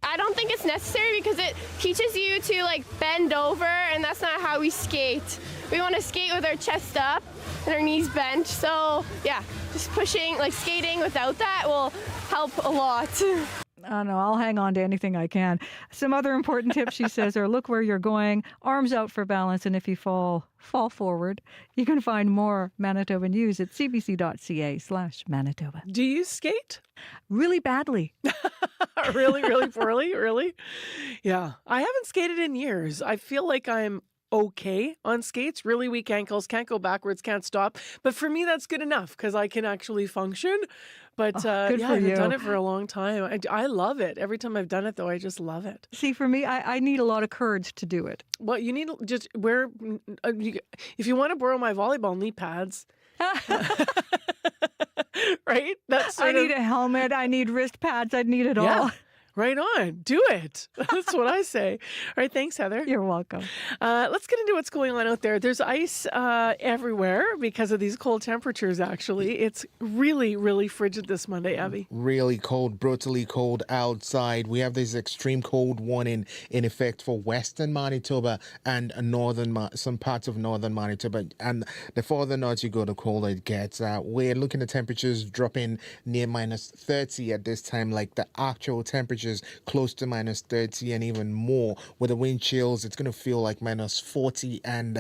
I don't think it's necessary because it teaches you to bend over, and that's not how we skate. We want to skate with our chest up and our knees bent. So yeah, just pushing, skating without that will help a lot. Oh, no, I'll hang on to anything I can. Some other important tips, she says, are look where you're going, arms out for balance, and if you fall forward. You can find more Manitoba news at cbc.ca/Manitoba. Do you skate? Really badly. Really, really poorly? Really? Yeah. I haven't skated in years. I feel like I'm okay on skates. Really weak ankles, can't go backwards, can't stop. But for me, that's good enough because I can actually function. But good yeah, for I've you. done it for a long time. I love it. Every time I've done it, though, I just love it. See, for me, I need a lot of courage to do it. Well, you need to just wear, if you want to borrow my volleyball knee pads. Right? I need a helmet. I need wrist pads. I need it all. Right on. Do it. That's what I say. All right. Thanks, Heather. You're welcome. Let's get into what's going on out there. There's ice everywhere because of these cold temperatures, actually. It's really, really frigid this Monday, Abby. Really cold, brutally cold outside. We have this extreme cold warning in effect for western Manitoba and some parts of northern Manitoba. And the further north you go, the colder it gets. We're looking at temperatures dropping near minus 30 at this time, like the actual temperature close to minus 30 and even more. With the wind chills, it's going to feel like minus 40 and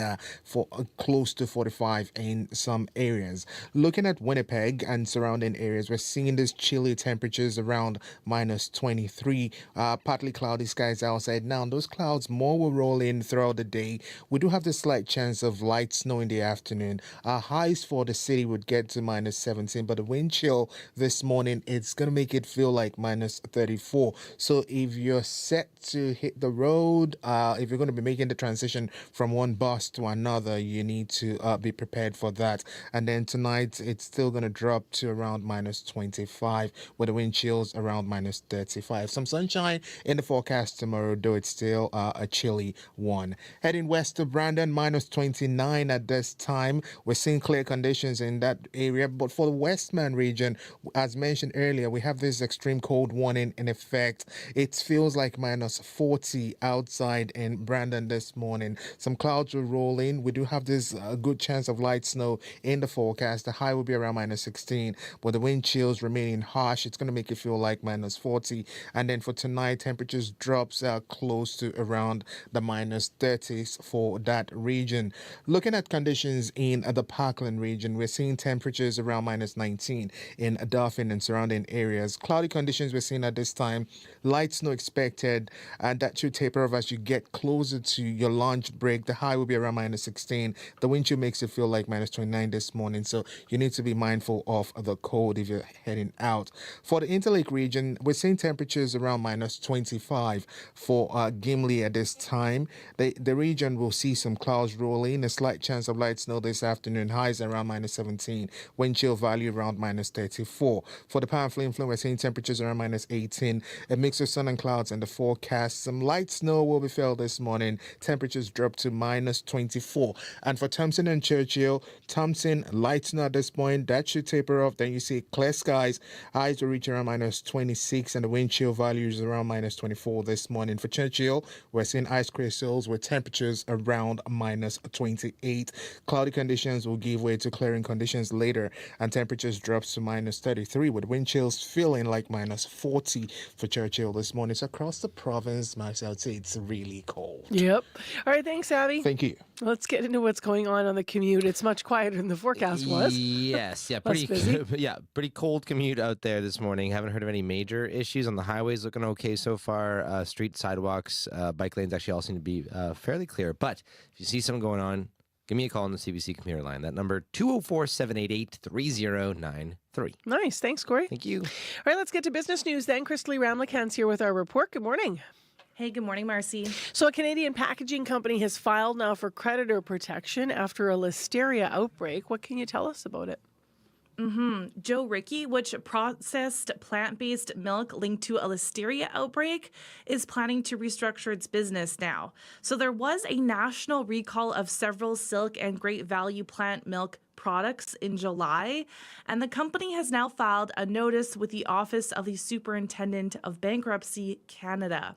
close to 45 in some areas. Looking at Winnipeg and surrounding areas, we're seeing these chilly temperatures around minus 23. Partly cloudy skies outside. Now, those clouds more will roll in throughout the day. We do have the slight chance of light snow in the afternoon. Our highs for the city would get to minus 17, but the wind chill this morning, it's going to make it feel like minus 34. So if you're set to hit the road, if you're going to be making the transition from one bus to another, you need to be prepared for that. And then tonight, it's still going to drop to around minus 25, with the wind chills around minus 35. Some sunshine in the forecast tomorrow, though it's still a chilly one. Heading west to Brandon, minus 29 at this time. We're seeing clear conditions in that area. But for the Westman region, as mentioned earlier, we have this extreme cold warning in effect. It feels like minus 40 outside in Brandon this morning. Some clouds will roll in. We do have this good chance of light snow in the forecast. The high will be around minus 16, but the wind chills remaining harsh. It's going to make it feel like minus 40. And then for tonight, temperatures drops close to around the minus 30s for that region. Looking at conditions in the Parkland region, we're seeing temperatures around minus 19 in Dauphin and surrounding areas. Cloudy conditions we're seeing at this time. Light snow expected, and that should taper off as you get closer to your lunch break. The high will be around minus 16. The wind chill makes it feel like minus 29 this morning, so you need to be mindful of the cold if you're heading out. For the Interlake region, we're seeing temperatures around minus 25 for Gimli at this time. The region will see some clouds roll in, a slight chance of light snow this afternoon. Highs around minus 17. Wind chill value around minus 34. For the Pamphlet Influence, we're seeing temperatures around minus 18. A mix of sun and clouds in the forecast. Some light snow will be felt this morning. Temperatures drop to minus 24. And for Thompson and Churchill, Thompson, light snow at this point. That should taper off. Then you see clear skies. Highs will reach around minus 26, and the wind chill value is around minus 24 this morning. For Churchill, we're seeing ice crystals with temperatures around minus 28. Cloudy conditions will give way to clearing conditions later, and temperatures drops to minus 33, with wind chills feeling like minus 40 for Churchill this morning. So across the province, I would say it's really cold. Yep. All right. Thanks, Abby. Thank you. Let's get into what's going on the commute. It's much quieter than the forecast was. Yes. Yeah. Less busy. Pretty cold commute out there this morning. Haven't heard of any major issues on the highways. Looking okay so far. Street sidewalks, bike lanes actually all seem to be fairly clear. But if you see something going on, give me a call on the CBC computer line. That number, 204-788-3093. Nice. Thanks, Corey. Thank you. All right, let's get to business news then. Christley Ramlichan's here with our report. Good morning. Hey, good morning, Marcy. So a Canadian packaging company has filed now for creditor protection after a listeria outbreak. What can you tell us about it? Joe Ricky, which processed plant-based milk linked to a listeria outbreak, is planning to restructure its business now. So there was a national recall of several Silk and Great Value plant milk products in July, and the company has now filed a notice with the Office of the Superintendent of Bankruptcy Canada.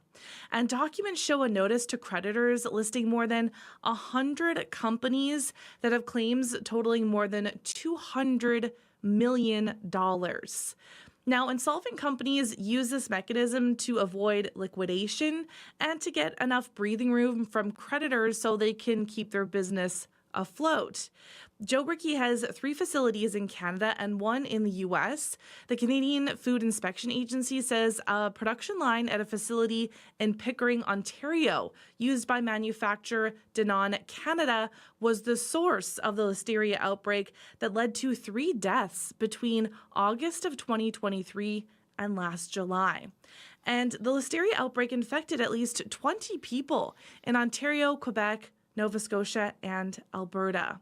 And documents show a notice to creditors listing more than 100 companies that have claims totaling more than $200 million. Now, insolvent companies use this mechanism to avoid liquidation and to get enough breathing room from creditors so they can keep their business afloat. Joe Ricky has 3 facilities in Canada and 1 in the U.S. The Canadian Food Inspection Agency says a production line at a facility in Pickering, Ontario, used by manufacturer Danone Canada, was the source of the listeria outbreak that led to 3 deaths between August of 2023 and last July. And the listeria outbreak infected at least 20 people in Ontario, Quebec, Nova Scotia, and Alberta.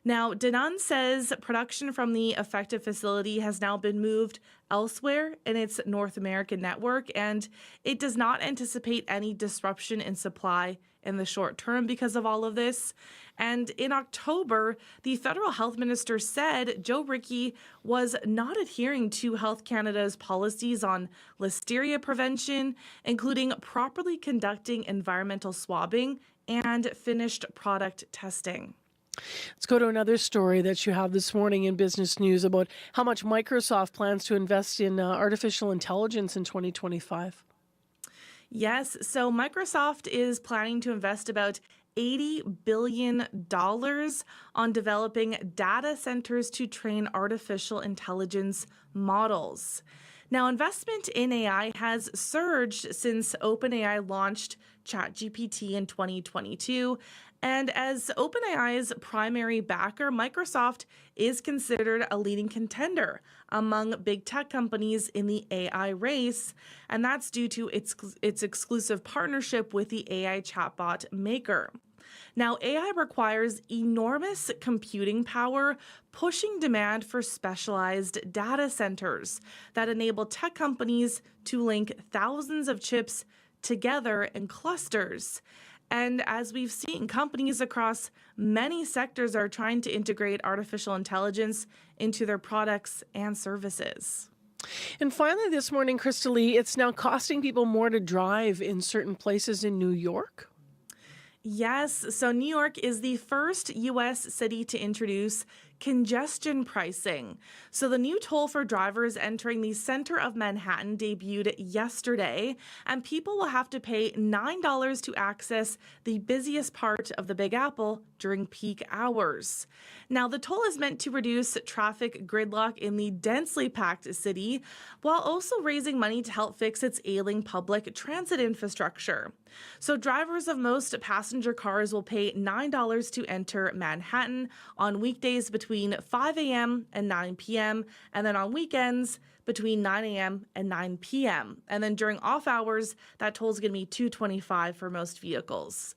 Now, Danone says production from the affected facility has now been moved elsewhere in its North American network, and it does not anticipate any disruption in supply in the short term because of all of this. And in October, the federal health minister said Joe Ricky was not adhering to Health Canada's policies on listeria prevention, including properly conducting environmental swabbing and finished product testing. Let's go to another story that you have this morning in Business News about how much Microsoft plans to invest in artificial intelligence in 2025. Yes, so Microsoft is planning to invest about $80 billion on developing data centers to train artificial intelligence models. Now, investment in AI has surged since OpenAI launched ChatGPT in 2022. And as OpenAI's primary backer, Microsoft is considered a leading contender among big tech companies in the AI race. And that's due to its exclusive partnership with the AI chatbot maker. Now, AI requires enormous computing power, pushing demand for specialized data centers that enable tech companies to link thousands of chips together in clusters. And as we've seen, companies across many sectors are trying to integrate artificial intelligence into their products and services. And finally this morning, Krista Lee, it's now costing people more to drive in certain places in New York. Yes, so New York is the first U.S. city to introduce congestion pricing. So the new toll for drivers entering the center of Manhattan debuted yesterday, and people will have to pay $9 to access the busiest part of the Big Apple during peak hours. Now, the toll is meant to reduce traffic gridlock in the densely packed city, while also raising money to help fix its ailing public transit infrastructure. So drivers of most passenger cars will pay $9 to enter Manhattan on weekdays between 5 a.m. and 9 p.m., and then on weekends between 9 a.m. and 9 p.m. And then during off hours, that toll is going to be $2.25 for most vehicles.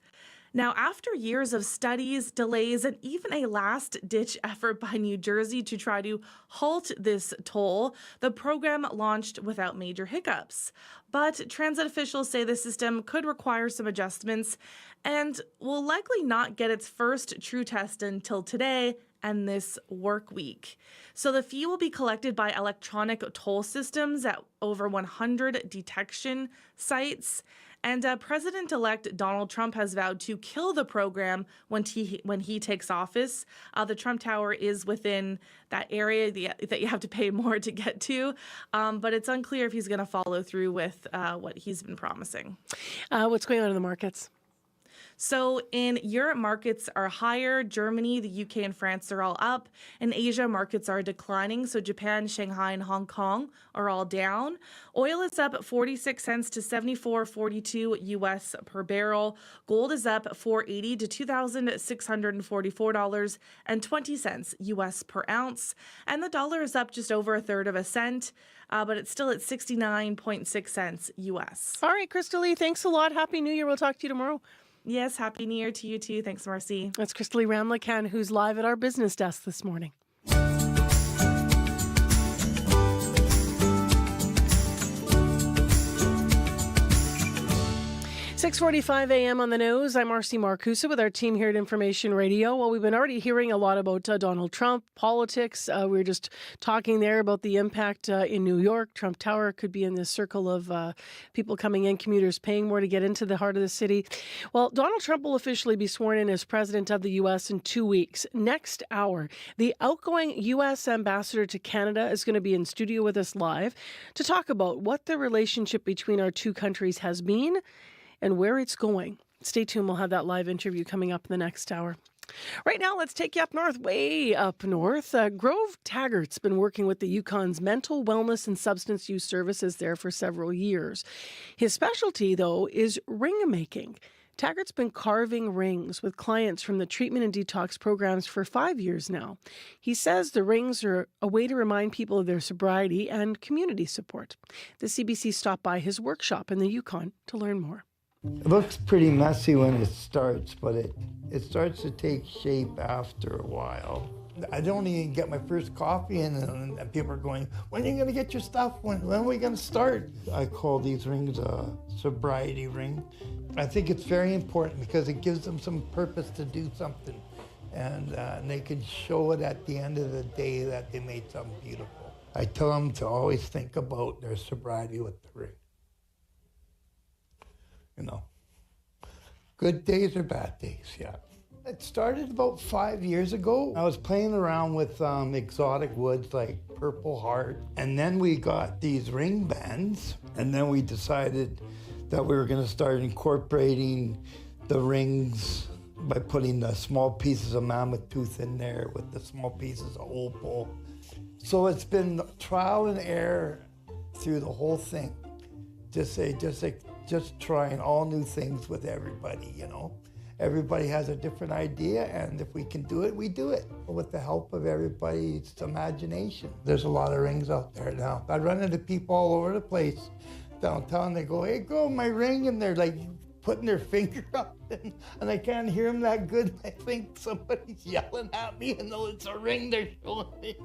Now, after years of studies, delays, and even a last-ditch effort by New Jersey to try to halt this toll, the program launched without major hiccups. But transit officials say the system could require some adjustments and will likely not get its first true test until today and this work week. So the fee will be collected by electronic toll systems at over 100 detection sites. And President-elect Donald Trump has vowed to kill the program when he takes office. The Trump Tower is within that area that you have to pay more to get to, but it's unclear if he's going to follow through with what he's been promising. What's going on in the markets? So in Europe, markets are higher. Germany, the UK, and France are all up. In Asia, markets are declining. So Japan, Shanghai, and Hong Kong are all down. Oil is up 46 cents to 74.42 US per barrel. Gold is up 480 to $2,644.20 US per ounce. And the dollar is up just over a third of a cent. But it's still at 69.6 cents US. All right, Crystal Lee, thanks a lot. Happy New Year. We'll talk to you tomorrow. Yes, Happy New Year to you too. Thanks, Marcy. That's Crystal Lee Ramlichan, who's live at our business desk this morning. 6:45 a.m. on the nose. I'm Marcy Marcusa with our team here at Information Radio. Well, we've been already hearing a lot about Donald Trump, politics. We were just talking there about the impact in New York. Trump Tower could be in this circle of people coming in, commuters paying more to get into the heart of the city. Well, Donald Trump will officially be sworn in as president of the U.S. in 2 weeks. Next hour, the outgoing U.S. ambassador to Canada is going to be in studio with us live to talk about what the relationship between our two countries has been and where it's going. Stay tuned. We'll have that live interview coming up in the next hour. Right now, let's take you up north, way up north. Grove Taggart's been working with the Yukon's mental wellness and substance use services there for several years. His specialty, though, is ring making. Taggart's been carving rings with clients from the treatment and detox programs for 5 years now. He says the rings are a way to remind people of their sobriety and community support. The CBC stopped by his workshop in the Yukon to learn more. It looks pretty messy when it starts, but it starts to take shape after a while. I don't even get my first coffee and people are going, when are you going to get your stuff? When are we going to start? I call these rings a sobriety ring. I think it's very important because it gives them some purpose to do something. And they can show it at the end of the day that they made something beautiful. I tell them to always think about their sobriety with the ring. You know, good days or bad days, yeah. It started about 5 years ago. I was playing around with exotic woods like Purple Heart, and then we got these ring bands, and then we decided that we were going to start incorporating the rings by putting the small pieces of mammoth tooth in there with the small pieces of opal. So it's been trial and error through the whole thing. Just trying all new things with everybody, you know. Everybody has a different idea, and if we can do it, we do it. With the help of everybody's imagination. There's a lot of rings out there now. I run into people all over the place downtown. They go, hey, girl, my ring, and they're like putting their finger up, and I can't hear them that good. I think somebody's yelling at me, and though it's a ring they're showing me.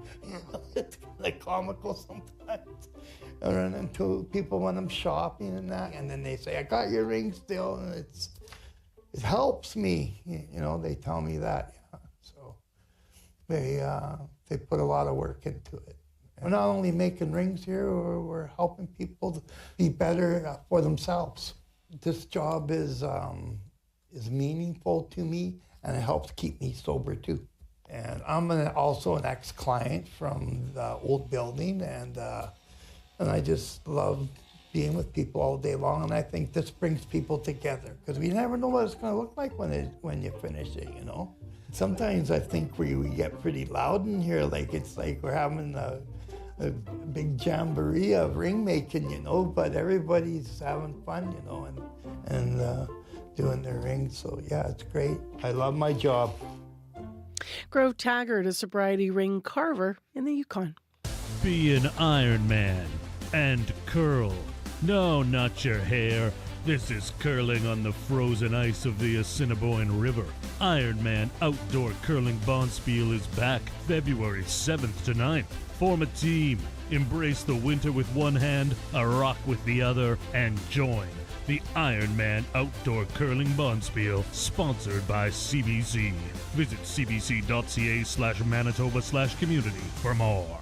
It's kind of comical sometimes. I run into people when I'm shopping and that, and then they say, I got your ring still, and it helps me. You know, they tell me that. Yeah. So they put a lot of work into it. We're not only making rings here, we're helping people to be better for themselves. This job is meaningful to me, and it helps keep me sober too. And I'm also an ex-client from the old building, and I just love being with people all day long, and I think this brings people together because we never know what it's going to look like when you finish it, you know. Sometimes I think we get pretty loud in here, like it's like we're having a big jamboree of ring making, you know, but everybody's having fun, you know, and doing their rings. So yeah, it's great. I love my job. Grove Taggart, a sobriety ring carver in the Yukon. Be an Iron Man and curl. No, not your hair. This is curling on the frozen ice of the Assiniboine River. Ironman Outdoor Curling Bonspiel is back February 7th to 9th. Form a team, embrace the winter with one hand, a rock with the other, and join the Ironman Outdoor Curling Bonspiel, sponsored by CBC. Visit cbc.ca/Manitoba/community for more.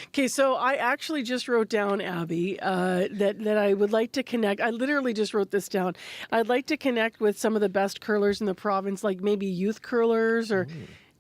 Okay, so I actually just wrote down, Abby, that I would like to connect. I literally just wrote this down. I'd like to connect with some of the best curlers in the province, like maybe youth curlers, or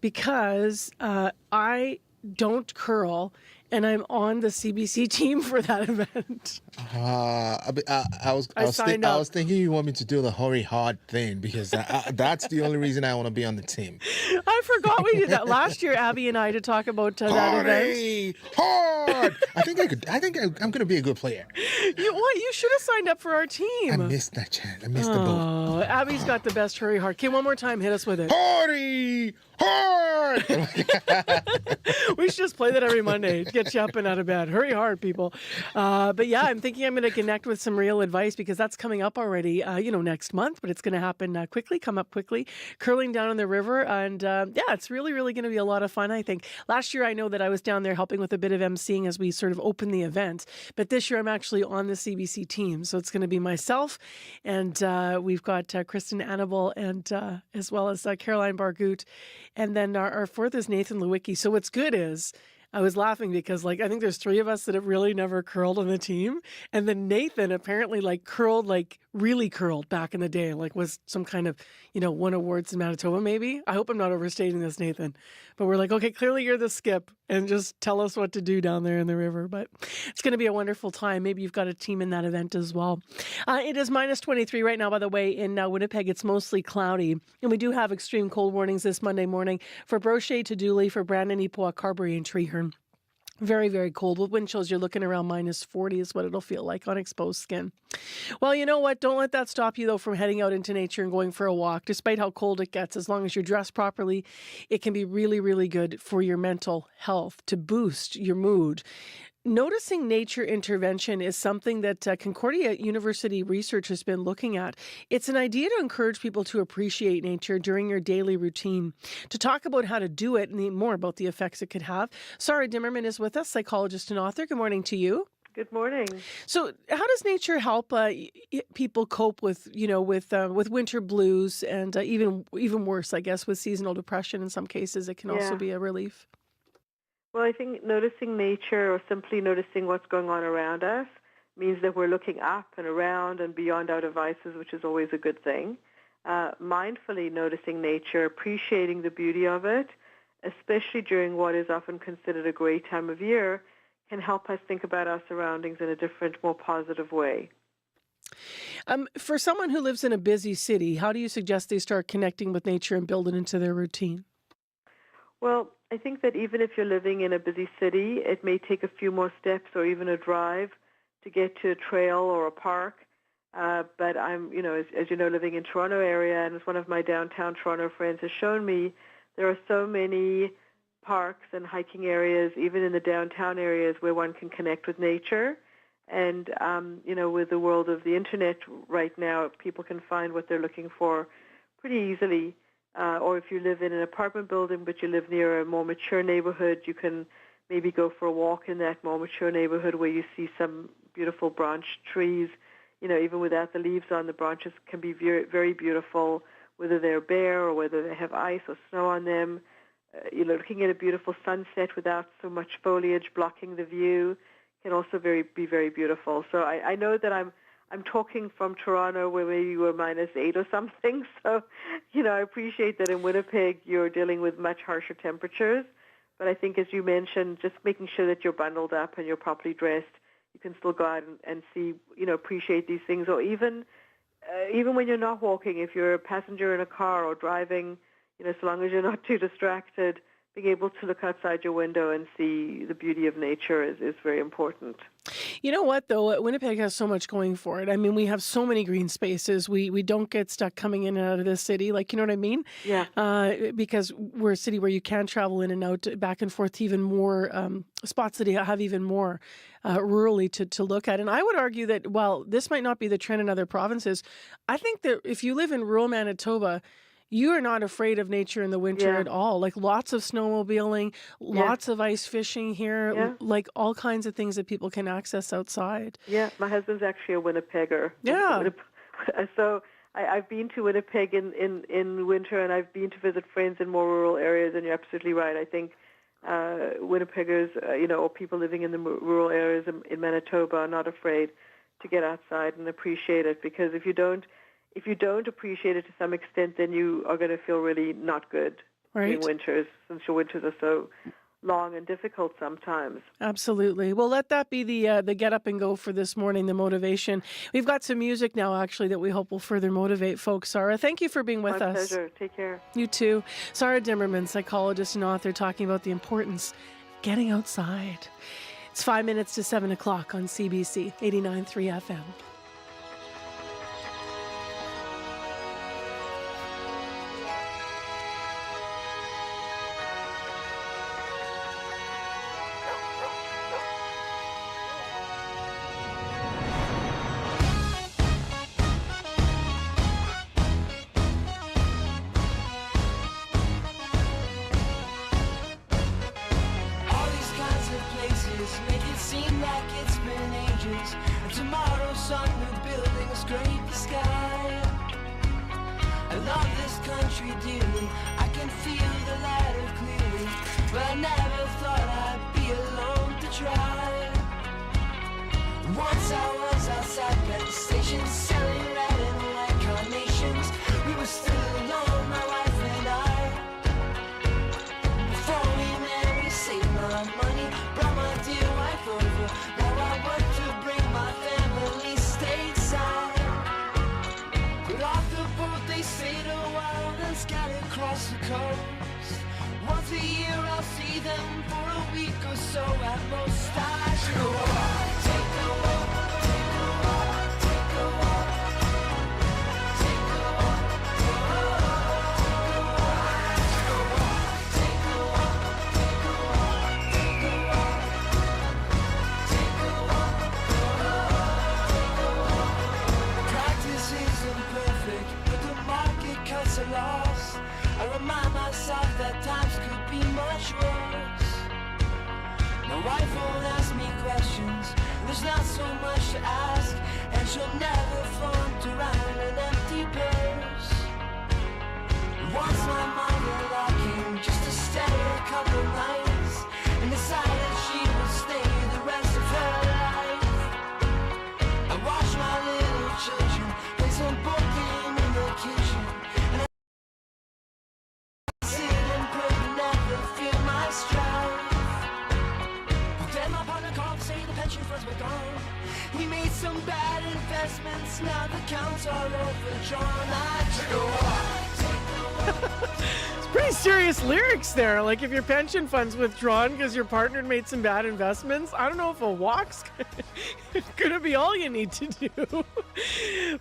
because I don't curl, and I'm on the CBC team for that event. I signed up. was thinking you want me to do the hurry hard thing because that's the only reason I want to be on the team. I forgot we did that last year, Abby and I, to talk about that event. Hard! I think I'm going to be a good player. You should have signed up for our team. I missed that chance. I missed the boat. Abby's got the best hurry hard. Okay, one more time. Hit us with it. Hurry hard! We should just play that every Monday. Get you up and out of bed. Hurry hard, people. But yeah, I'm thinking I'm going to connect with some real advice because that's coming up already, next month, but it's going to happen quickly, come up quickly. Curling down in the river. And it's really, really going to be a lot of fun, I think. Last year, I know that I was down there helping with a bit of emceeing as we sort of open the event. But this year, I'm actually on the CBC team. So it's going to be myself, and we've got Kristen Annabelle, and as well as Caroline Bargoot. And then our fourth is Nathan Lewicki. So what's good is, I was laughing because I think there's three of us that have really never curled on the team. And then Nathan apparently curled, really curled back in the day, was some kind of, won awards in Manitoba maybe. I hope I'm not overstating this, Nathan. But we're okay, clearly you're the skip and just tell us what to do down there in the river. But it's going to be a wonderful time. Maybe you've got a team in that event as well. It is minus 23 right now, by the way, in Winnipeg. It's mostly cloudy. And we do have extreme cold warnings this Monday morning for Brochet to Dooley, for Brandon, Ipoh, Carberry, and Treehorn. Very, very cold. With wind chills, you're looking around minus 40 is what it'll feel like on exposed skin. Well, you know what? Don't let that stop you, though, from heading out into nature and going for a walk. Despite how cold it gets, as long as you're dressed properly, it can be really, really good for your mental health, to boost your mood. Noticing nature intervention is something that Concordia University research has been looking at. It's an idea to encourage people to appreciate nature during your daily routine. To talk about how to do it and more about the effects it could have, Sarah Dimmerman is with us, psychologist and author. Good morning to you. Good morning. So, how does nature help people cope with winter blues and even worse, I guess, with seasonal depression? In some cases, it can also be a relief. Well, I think noticing nature or simply noticing what's going on around us means that we're looking up and around and beyond our devices, which is always a good thing. Mindfully noticing nature, appreciating the beauty of it, especially during what is often considered a great time of year, can help us think about our surroundings in a different, more positive way. For someone who lives in a busy city, how do you suggest they start connecting with nature and build it into their routine? Well, I think that even if you're living in a busy city, it may take a few more steps or even a drive to get to a trail or a park. But I'm, as you know, living in Toronto area, and as one of my downtown Toronto friends has shown me, there are so many parks and hiking areas, even in the downtown areas, where one can connect with nature. And, with the world of the internet right now, people can find what they're looking for pretty easily. Or if you live in an apartment building but you live near a more mature neighborhood, you can maybe go for a walk in that more mature neighborhood where you see some beautiful branched trees. Even without the leaves on, the branches can be very, very beautiful, whether they're bare or whether they have ice or snow on them. Looking at a beautiful sunset without so much foliage blocking the view can also be very beautiful. So I know that I'm talking from Toronto where maybe we're -8 or something. So, I appreciate that in Winnipeg you're dealing with much harsher temperatures. But I think, as you mentioned, just making sure that you're bundled up and you're properly dressed, you can still go out and see, appreciate these things. Or even when you're not walking, if you're a passenger in a car or driving, so long as you're not too distracted, being able to look outside your window and see the beauty of nature is very important. You know what, though? Winnipeg has so much going for it. I mean, we have so many green spaces. We don't get stuck coming in and out of this city. You know what I mean? Yeah. Because we're a city where you can travel in and out, back and forth to even more spots that have even more rurally to look at. And I would argue that while this might not be the trend in other provinces, I think that if you live in rural Manitoba, you are not afraid of nature in the winter at all. Lots of snowmobiling, lots of ice fishing here, all kinds of things that people can access outside. Yeah, my husband's actually a Winnipegger. Yeah. So I've been to Winnipeg in winter, and I've been to visit friends in more rural areas, and you're absolutely right. I think Winnipeggers, or people living in the rural areas in Manitoba are not afraid to get outside and appreciate it, because if you don't appreciate it to some extent, then you are going to feel really not good right. during winters, since your winters are so long and difficult sometimes. Absolutely. Well, let that be the get up and go for this morning, the motivation. We've got some music now, actually, that we hope will further motivate folks. Sarah, thank you for being with My us. pleasure. Take care. You too. Sarah Dimmerman, psychologist and author, talking about the importance of getting outside. It's 5 minutes to 7 o'clock on CBC 89.3 FM. Serious lyrics there. Like, if your pension fund's withdrawn because your partner made some bad investments, I don't know if a walk's gonna be all you need to do.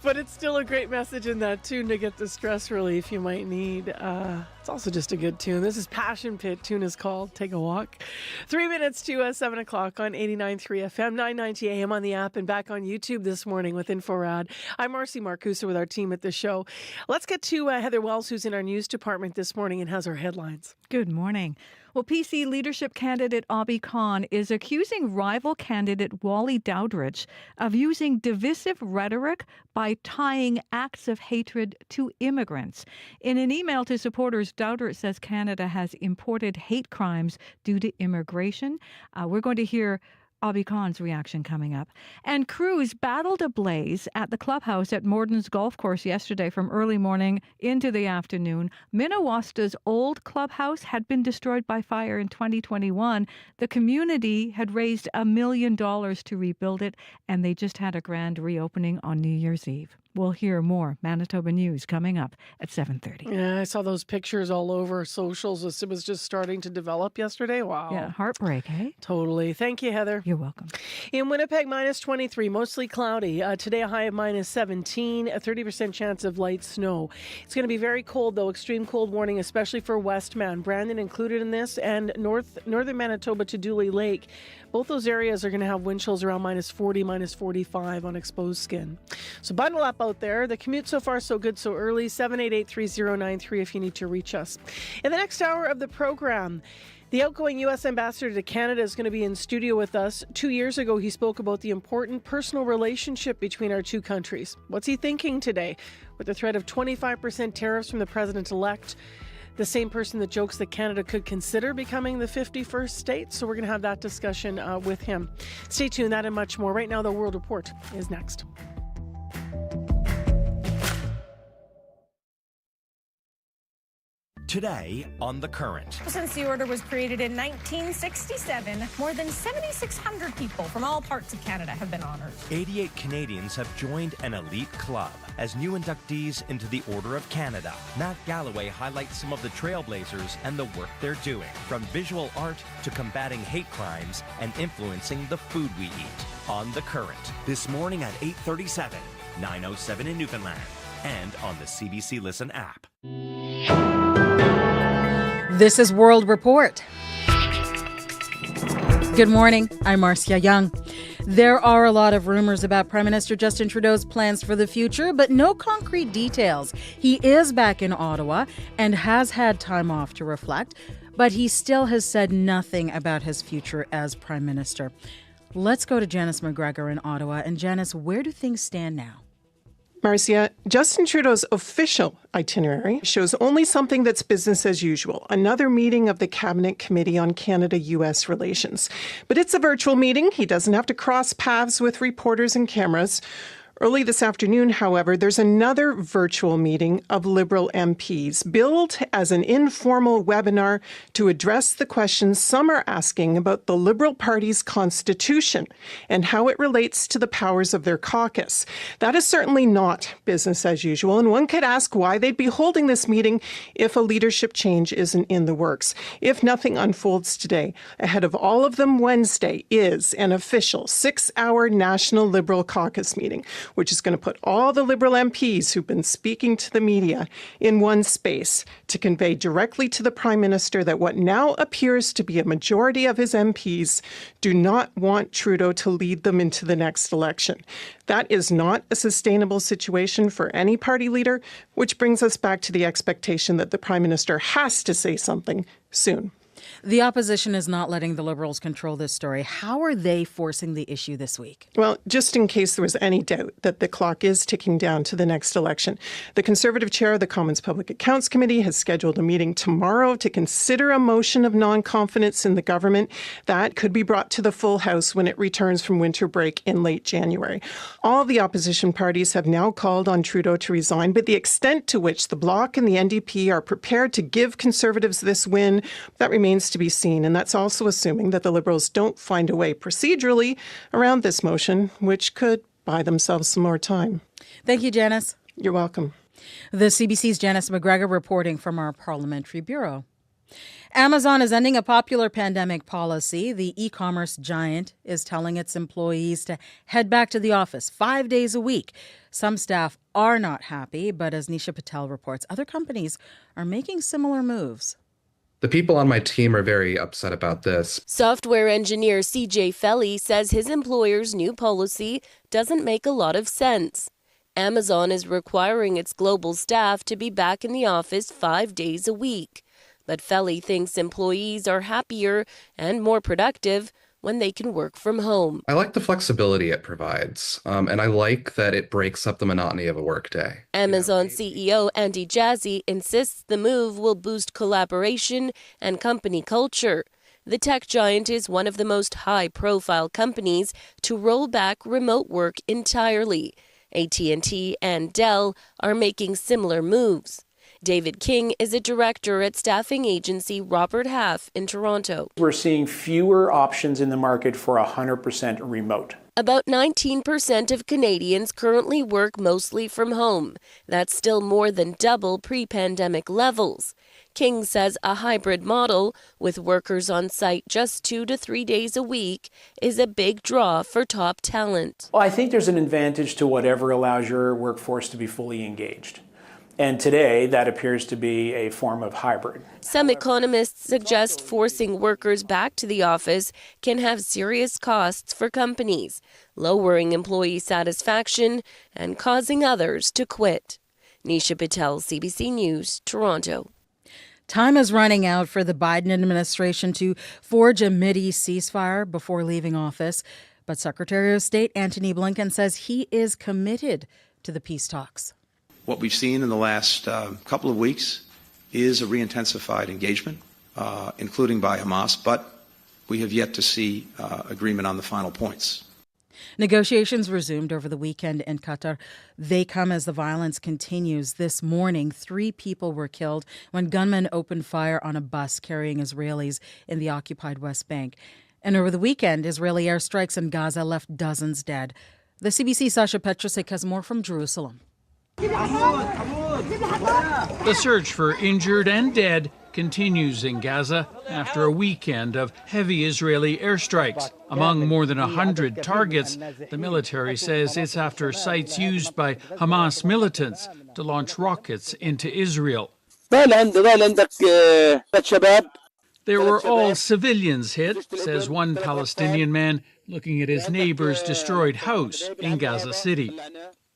But it's still a great message in that tune to get the stress relief you might need. It's also just a good tune. This is Passion Pit. Tune is called Take a Walk. 3 minutes to 7 o'clock on 89.3 FM, 990 AM on the app, and back on YouTube this morning with InfoRad. I'm Marcy Marcusa with our team at the show. Let's get to Heather Wells, who's in our news department this morning and has our headlines. Good morning. Well, PC leadership candidate Abi Khan is accusing rival candidate Wally Dowdrich of using divisive rhetoric by tying acts of hatred to immigrants. In an email to supporters, Dowdrich says Canada has imported hate crimes due to immigration. We're going to hear Abi Khan's reaction coming up. And crews battled ablaze at the clubhouse at Morden's Golf Course yesterday from early morning into the afternoon. Minnewasta's old clubhouse had been destroyed by fire in 2021. The community had raised $1 million to rebuild it, and they just had a grand reopening on New Year's Eve. We'll hear more Manitoba news coming up at 7:30. Yeah, I saw those pictures all over socials as it was just starting to develop yesterday. Wow. Yeah, heartbreak, hey? Totally. Thank you, Heather. You're welcome. In Winnipeg, minus 23, mostly cloudy. Today, a high of minus 17, a 30% chance of light snow. It's going to be very cold, though. Extreme cold warning, especially for Westman. Brandon included in this, and northern Manitoba to Dooley Lake. Both those areas are going to have wind chills around minus 40, minus 45 on exposed skin. So bundle up out there. The commute so far so good so early. 788-3093 if you need to reach us. In the next hour of the program, the outgoing U.S. ambassador to Canada is going to be in studio with us. 2 years ago, he spoke about the important personal relationship between our two countries. What's he thinking today? With the threat of 25% tariffs from the president-elect, the same person that jokes that Canada could consider becoming the 51st state. So we're going to have that discussion with him. Stay tuned, that and much more. Right now, the World Report is next. Today on The Current. Since the order was created in 1967, more than 7,600 people from all parts of Canada have been honored. 88 Canadians have joined an elite club as new inductees into the Order of Canada. Matt Galloway highlights some of the trailblazers and the work they're doing, from visual art to combating hate crimes and influencing the food we eat. On The Current, this morning at 8:37, 9:07 in Newfoundland, and on the CBC Listen app. This is World Report. Good morning. I'm Marcia Young. There are a lot of rumors about Prime Minister Justin Trudeau's plans for the future, but no concrete details. He is back in Ottawa and has had time off to reflect, but he still has said nothing about his future as Prime Minister. Let's go to Janice McGregor in Ottawa. And Janice, where do things stand now? Marcia, Justin Trudeau's official itinerary shows only something that's business as usual, another meeting of the Cabinet Committee on Canada-U.S. Relations. But it's a virtual meeting. He doesn't have to cross paths with reporters and cameras. Early this afternoon, however, there's another virtual meeting of Liberal MPs, billed as an informal webinar to address the questions some are asking about the Liberal Party's constitution and how it relates to the powers of their caucus. That is certainly not business as usual, and one could ask why they'd be holding this meeting if a leadership change isn't in the works. If nothing unfolds today, ahead of all of them, Wednesday is an official 6-hour National Liberal Caucus meeting, which is going to put all the Liberal MPs who've been speaking to the media in one space to convey directly to the Prime Minister that what now appears to be a majority of his MPs do not want Trudeau to lead them into the next election. That is not a sustainable situation for any party leader, which brings us back to the expectation that the Prime Minister has to say something soon. The opposition is not letting the Liberals control this story. How are they forcing the issue this week? Well, just in case there was any doubt that the clock is ticking down to the next election, the Conservative chair of the Commons Public Accounts Committee has scheduled a meeting tomorrow to consider a motion of non-confidence in the government that could be brought to the full House when it returns from winter break in late January. All the opposition parties have now called on Trudeau to resign, but the extent to which the Bloc and the NDP are prepared to give Conservatives this win, that remains to be seen, and that's also assuming that the Liberals don't find a way procedurally around this motion, which could buy themselves some more time. Thank you, Janice. You're welcome. The CBC's Janice McGregor reporting from our Parliamentary Bureau. Amazon is ending a popular pandemic policy. The e-commerce giant is telling its employees to head back to the office 5 days a week. Some staff are not happy, but as Nisha Patel reports, other companies are making similar moves. The people on my team are very upset about this. Software engineer CJ Felly says his employer's new policy doesn't make a lot of sense. Amazon is requiring its global staff to be back in the office 5 days a week. But Felly thinks employees are happier and more productive when they can work from home. I like the flexibility it provides, and I like that it breaks up the monotony of a workday. Amazon CEO Andy Jassy insists the move will boost collaboration and company culture. The tech giant is one of the most high-profile companies to roll back remote work entirely. AT&T and Dell are making similar moves. David King is a director at staffing agency Robert Half in Toronto. We're seeing fewer options in the market for 100% remote. About 19% of Canadians currently work mostly from home. That's still more than double pre-pandemic levels. King says a hybrid model, with workers on site just 2 to 3 days a week, is a big draw for top talent. Well, I think there's an advantage to whatever allows your workforce to be fully engaged. And today, that appears to be a form of hybrid. Some economists suggest forcing workers back to the office can have serious costs for companies, lowering employee satisfaction and causing others to quit. Nisha Patel, CBC News, Toronto. Time is running out for the Biden administration to forge a Mideast ceasefire before leaving office. But Secretary of State Antony Blinken says he is committed to the peace talks. What we've seen in the last couple of weeks is a re-intensified engagement, including by Hamas, but we have yet to see agreement on the final points. Negotiations resumed over the weekend in Qatar. They come as the violence continues. This morning, 3 people were killed when gunmen opened fire on a bus carrying Israelis in the occupied West Bank. And over the weekend, Israeli airstrikes in Gaza left dozens dead. The CBC Sasha Petrusik has more from Jerusalem. The search for injured and dead continues in Gaza after a weekend of heavy Israeli airstrikes. Among more than 100 targets, the military says it's after sites used by Hamas militants to launch rockets into Israel. There were all civilians hit, says one Palestinian man looking at his neighbor's destroyed house in Gaza City.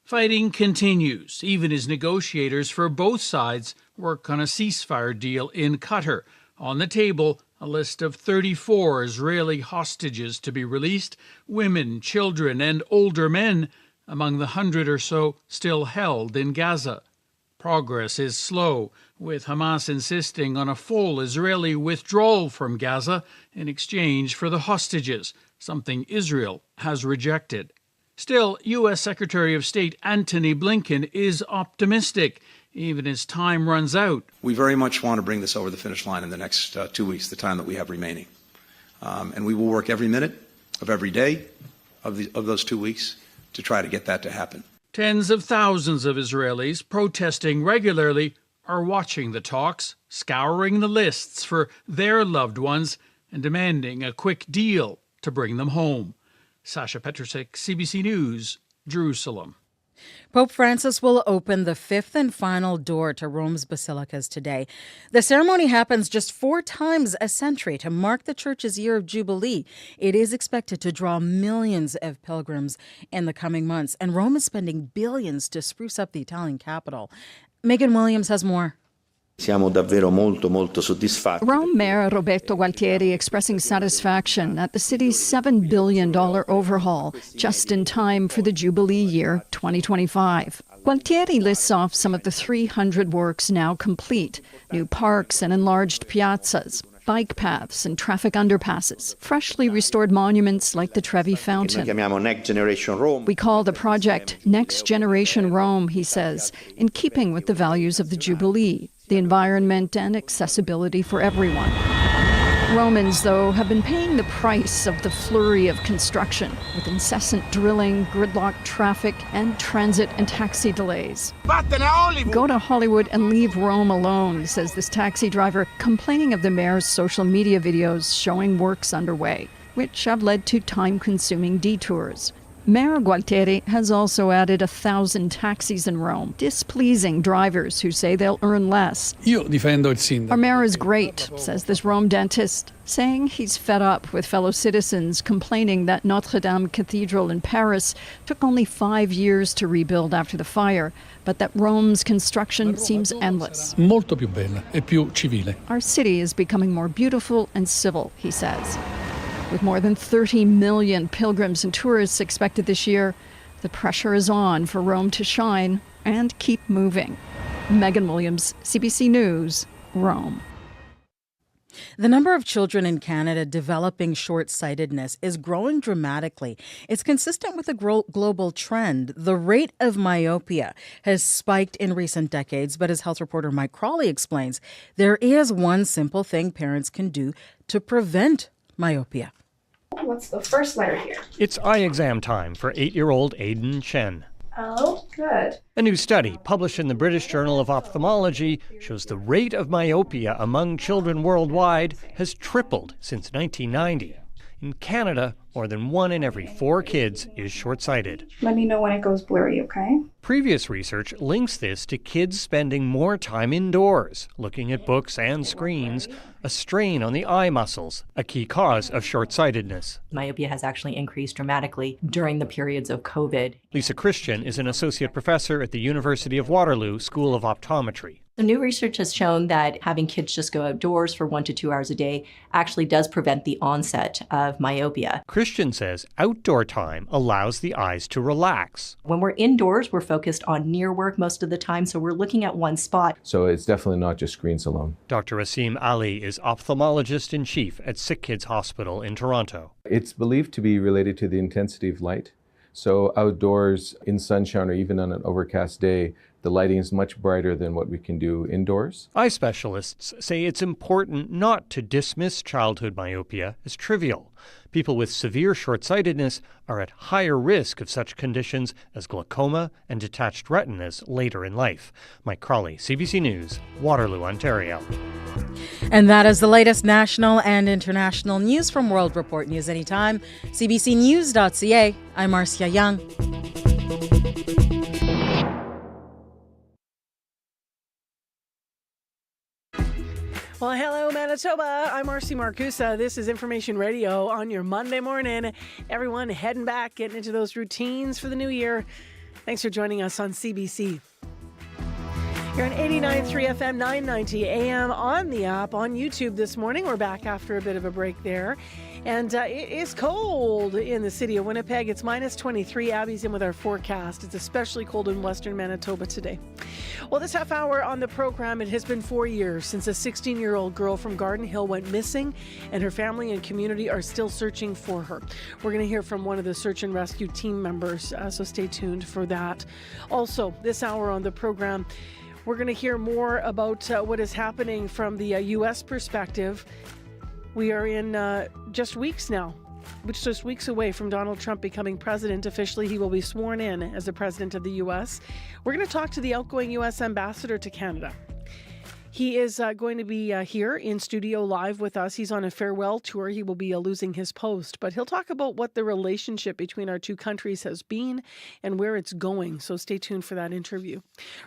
Fighting continues, even as negotiators for both sides work on a ceasefire deal in Qatar. On the table, a list of 34 Israeli hostages to be released, women, children, and older men among the 100 or so still held in Gaza. Progress is slow, with Hamas insisting on a full Israeli withdrawal from Gaza in exchange for the hostages, something Israel has rejected. Still, U.S. Secretary of State Antony Blinken is optimistic, even as time runs out. We very much want to bring this over the finish line in the next 2 weeks, the time that we have remaining. And we will work every minute of every day of those 2 weeks to try to get that to happen. Tens of thousands of Israelis protesting regularly are watching the talks, scouring the lists for their loved ones, and demanding a quick deal to bring them home. Sasha Petrusik, CBC News, Jerusalem. Pope Francis will open the 5th and final door to Rome's basilicas today. The ceremony happens just 4 times a century to mark the church's year of Jubilee. It is expected to draw millions of pilgrims in the coming months, and Rome is spending billions to spruce up the Italian capital. Megan Williams has more. Siamo davvero molto soddisfatti. Rome Mayor Roberto Gualtieri expressing satisfaction at the city's $7 billion overhaul, just in time for the Jubilee year 2025. Gualtieri lists off some of the 300 works now complete: new parks and enlarged piazzas, bike paths and traffic underpasses, freshly restored monuments like the Trevi Fountain. We call the project Next Generation Rome, he says, in keeping with the values of the Jubilee, the environment and accessibility for everyone. Romans, though, have been paying the price of the flurry of construction, with incessant drilling, gridlocked traffic, and transit and taxi delays. Go to Hollywood and leave Rome alone, says this taxi driver, complaining of the mayor's social media videos showing works underway, which have led to time-consuming detours. Mayor Gualtieri has also added 1,000 taxis in Rome, displeasing drivers who say they'll earn less. Our mayor is great, says this Rome dentist, saying he's fed up with fellow citizens complaining that Notre Dame Cathedral in Paris took only 5 years to rebuild after the fire, but that Rome's construction seems endless. Our city is becoming more beautiful and civil, he says. With more than 30 million pilgrims and tourists expected this year, the pressure is on for Rome to shine and keep moving. Megan Williams, CBC News, Rome. The number of children in Canada developing short-sightedness is growing dramatically. It's consistent with a global trend. The rate of myopia has spiked in recent decades, but as health reporter Mike Crawley explains, there is one simple thing parents can do to prevent myopia. What's the first letter here? It's eye exam time for 8-year-old Aiden Chen. Oh, good. A new study published in the British Journal of Ophthalmology shows the rate of myopia among children worldwide has tripled since 1990. In Canada, more than 1 in every 4 kids is short-sighted. Let me know when it goes blurry, okay? Previous research links this to kids spending more time indoors, looking at books and screens, a strain on the eye muscles, a key cause of short-sightedness. Myopia has actually increased dramatically during the periods of COVID. Lisa Christian is an associate professor at the University of Waterloo School of Optometry. The new research has shown that having kids just go outdoors for 1 to 2 hours a day actually does prevent the onset of myopia. Christian says outdoor time allows the eyes to relax. When we're indoors, we're focused on near work most of the time, so we're looking at one spot. So it's definitely not just screens alone. Dr. Asim Ali is ophthalmologist in chief at Sick Kids Hospital in Toronto. It's believed to be related to the intensity of light. So outdoors in sunshine or even on an overcast day, the lighting is much brighter than what we can do indoors. Eye specialists say it's important not to dismiss childhood myopia as trivial. People with severe short-sightedness are at higher risk of such conditions as glaucoma and detached retinas later in life. Mike Crawley, CBC News, Waterloo, Ontario. And that is the latest national and international news from World Report News Anytime. CBCNews.ca. I'm Marcia Young. Well, hello, Manitoba. I'm Marcy Marcusa. This is Information Radio on your Monday morning. Everyone heading back, getting into those routines for the new year. Thanks for joining us on CBC. You're on 89.3 FM, 990 AM, on the app, on YouTube this morning. We're back after a bit of a break there. And it is cold in the city of Winnipeg. It's minus 23. Abby's in with our forecast. It's especially cold in western Manitoba today. Well, this half hour on the program, it has been 4 years since a 16-year-old girl from Garden Hill went missing, and her family and community are still searching for her. We're going to hear from one of the search and rescue team members, so stay tuned for that. Also, this hour on the program, we're going to hear more about what is happening from the U.S. perspective. We are in just weeks now, just weeks away from Donald Trump becoming president. Officially, he will be sworn in as the president of the U.S. We're going to talk to the outgoing U.S. ambassador to Canada. He is going to be here in studio live with us. He's on a farewell tour. He will be losing his post, but he'll talk about what the relationship between our two countries has been and where it's going. So stay tuned for that interview.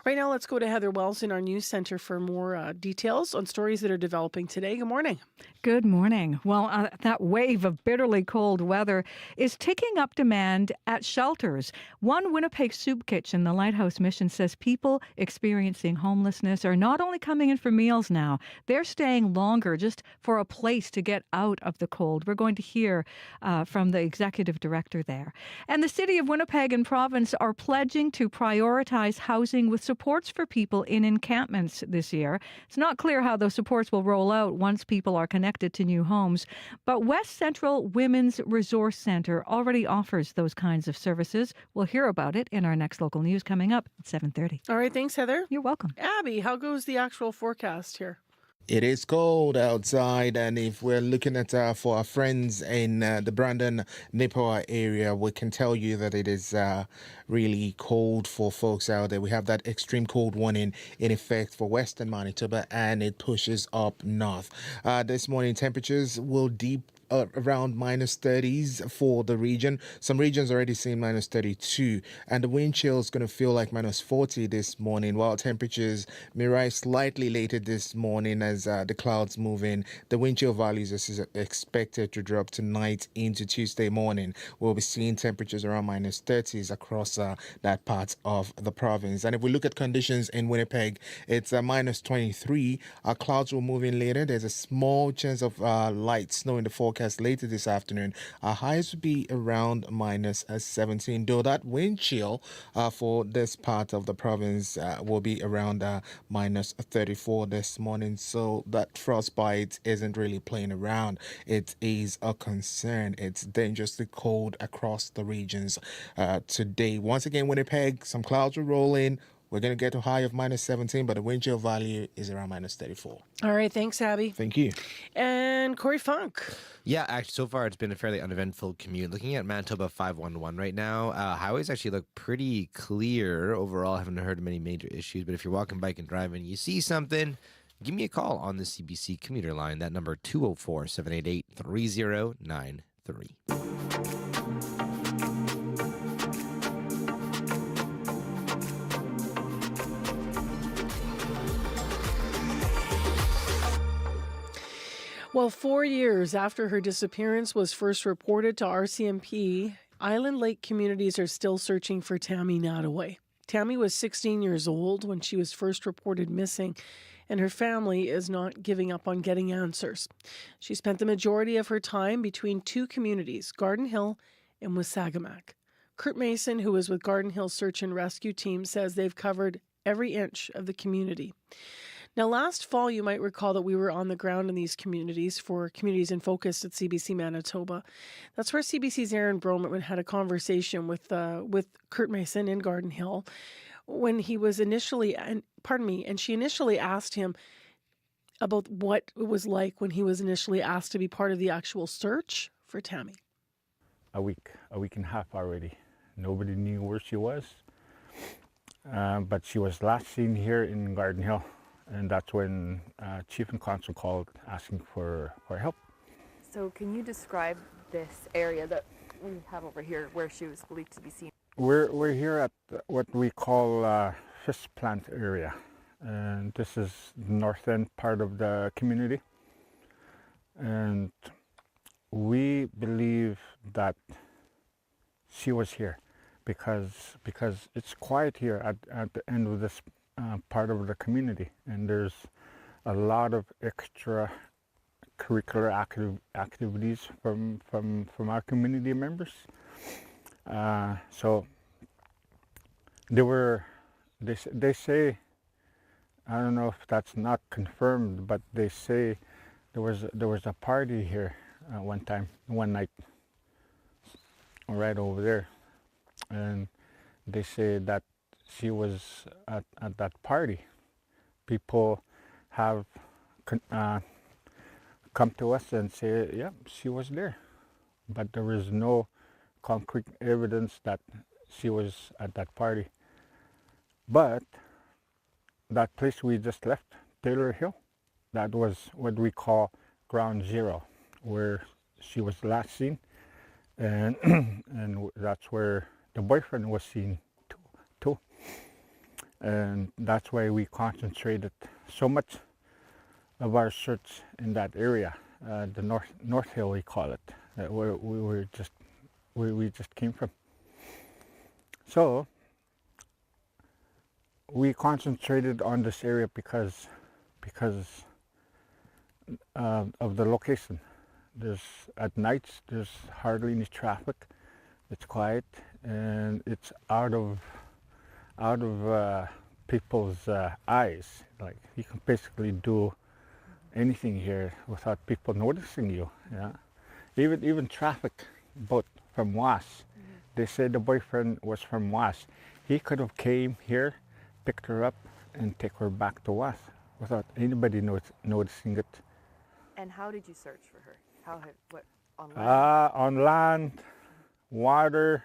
Right now, let's go to Heather Wells in our news center for more details on stories that are developing today. Good morning. Good morning. Well, that wave of bitterly cold weather is ticking up demand at shelters. One Winnipeg soup kitchen, the Lighthouse Mission, says people experiencing homelessness are not only coming in for meals now, they're staying longer just for a place to get out of the cold. We're going to hear from the executive director there. And the city of Winnipeg and province are pledging to prioritize housing with supports for people in encampments this year. It's not clear how those supports will roll out once people are connected to new homes, but West Central Women's Resource Centre already offers those kinds of services. We'll hear about it in our next local news coming up at 7:30. All right, thanks, Heather. You're welcome. Abby, how goes the actual forecast here? It is cold outside, and if we're looking at for our friends in the Brandon Nipawin area, we can tell you that it is really cold for folks out there. We have that extreme cold warning in effect for western Manitoba, and it pushes up north. This morning, temperatures will dip around minus 30s for the region. Some regions already seeing minus 32, and the wind chill is going to feel like minus 40 this morning, while temperatures may rise slightly later this morning as the clouds move in. The wind chill values is expected to drop tonight into Tuesday morning. We'll be seeing temperatures around minus 30s across that part of the province. And if we look at conditions in Winnipeg, it's minus 23. Our clouds will move in later. There's a small chance of light snow in the forecast later this afternoon. Our highs will be around minus 17, though that wind chill for this part of the province will be around minus 34 this morning. So that frostbite isn't really playing around. It is a concern. It's dangerously cold across the regions today. Once again, Winnipeg, some clouds will roll in. We're going to get to a high of minus 17, but the wind chill value is around minus 34. All right, thanks, Abby. Thank you. And Corey Funk. Yeah, actually, so far it's been a fairly uneventful commute. Looking at Manitoba 511 right now, highways actually look pretty clear overall. I haven't heard of many major issues, but if you're walking, biking, driving, you see something, give me a call on the CBC commuter line. That number 204-788-3093. Well, 4 years after her disappearance was first reported to RCMP, Island Lake communities are still searching for Tammy Nottoway. Tammy was 16 years old when she was first reported missing, and her family is not giving up on getting answers. She spent the majority of her time between two communities, Garden Hill and Wasagamak. Kurt Mason, who was with Garden Hill Search and Rescue Team, says they've covered every inch of the community. Now, last fall, you might recall that we were on the ground in these communities for Communities in Focus at CBC Manitoba. That's where CBC's Aaron Broman had a conversation with Kurt Mason in Garden Hill when he was initially, and she initially asked him about what it was like when he was initially asked to be part of the actual search for Tammy. A week and a half already. Nobody knew where she was, but she was last seen here in Garden Hill. And that's when Chief and Consul called asking for help. So can you describe this area that we have over here where she was believed to be seen? We're here at what we call fish plant area. And this is the north end part of the community. And we believe that she was here because it's quiet here at the end of this part of the community, and there's a lot of extra curricular activities from our community members. So they say, I don't know if that's not confirmed, but they say there was a party here one night right over there, and they say that she was at that party. People have come to us and say, yeah, she was there. But there is no concrete evidence that she was at that party. But that place we just left, Taylor Hill, that was what we call ground zero, where she was last seen. And, and that's where the boyfriend was seen too. And that's why we concentrated so much of our search in that area, the North Hill we call it, where we just came from. So we concentrated on this area because of the location. At nights there's hardly any traffic. It's quiet and it's out of people's eyes. Like you can basically do anything here without people noticing you. Yeah, even traffic, boat from Was. They said the boyfriend was from Was. He could have came here, picked her up, and take her back to Was without anybody noticing it. And how did you search for her? On land? On land, water,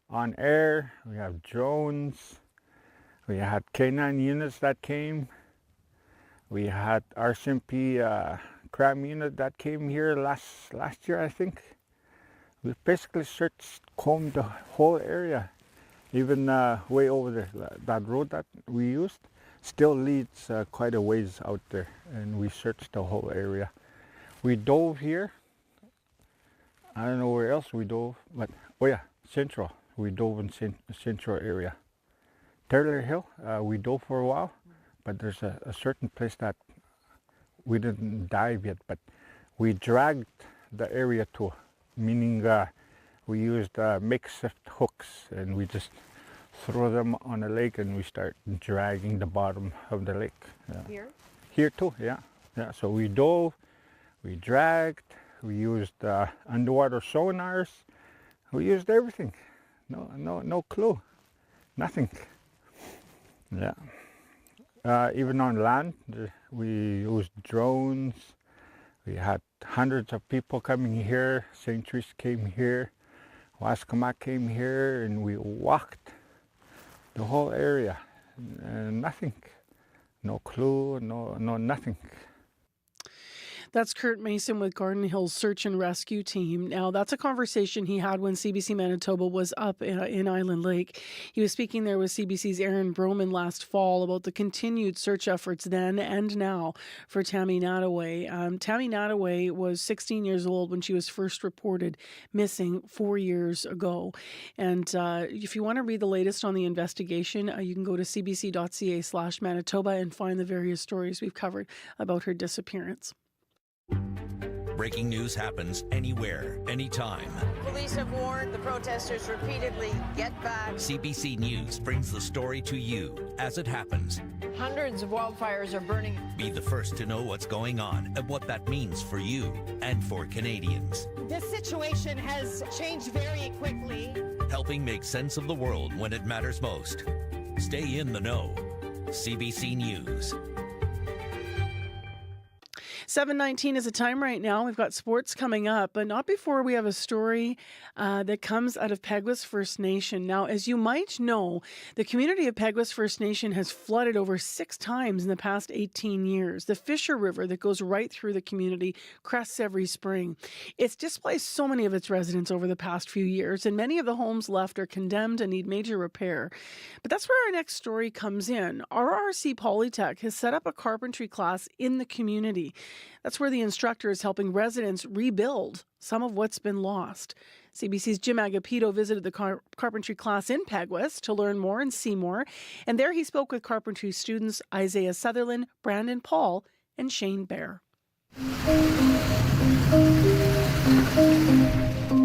on air. We have drones. We had K9 units that came. We had RCMP crime unit that came here last year, I think. We basically combed the whole area. Even way over there, that road that we used still leads quite a ways out there, and we searched the whole area. We dove here. I don't know where else we dove, but oh yeah, Central. We dove in Central area. Taylor Hill, we dove for a while, but there's a certain place that we didn't dive yet, but we dragged the area to, meaning we used makeshift hooks and we just throw them on the lake and we start dragging the bottom of the lake. Here? Here too, yeah. So we dove, we dragged, we used underwater sonars, we used everything. No clue, nothing. Yeah. Even on land, we used drones. We had hundreds of people coming here. St. Therese came here. Waskamak came here, and we walked the whole area. Nothing. No clue, no nothing. That's Kurt Mason with Garden Hill's Search and Rescue Team. Now, that's a conversation he had when CBC Manitoba was up in Island Lake. He was speaking there with CBC's Aaron Broman last fall about the continued search efforts then and now for Tammy Nottoway. Tammy Nottoway was 16 years old when she was first reported missing 4 years ago. And if you want to read the latest on the investigation, you can go to cbc.ca/Manitoba and find the various stories we've covered about her disappearance. Breaking news happens anywhere, anytime. Police have warned the protesters repeatedly, get back. CBC News brings the story to you as it happens. Hundreds of wildfires are burning. Be the first to know what's going on and what that means for you and for Canadians. This situation has changed very quickly. Helping make sense of the world when it matters most. Stay in the know. CBC News. 7:19 is the time right now. We've got sports coming up, but not before we have a story that comes out of Peguis First Nation. Now, as you might know, the community of Peguis First Nation has flooded over 6 times in the past 18 years. The Fisher River that goes right through the community crests every spring. It's displaced so many of its residents over the past few years, and many of the homes left are condemned and need major repair. But that's where our next story comes in. RRC Polytech has set up a carpentry class in the community. That's where the instructor is helping residents rebuild some of what's been lost. CBC's Jim Agapito visited the carpentry class in Peguis to learn more and see more. And there he spoke with carpentry students Isaiah Sutherland, Brandon Paul, and Shane Bear.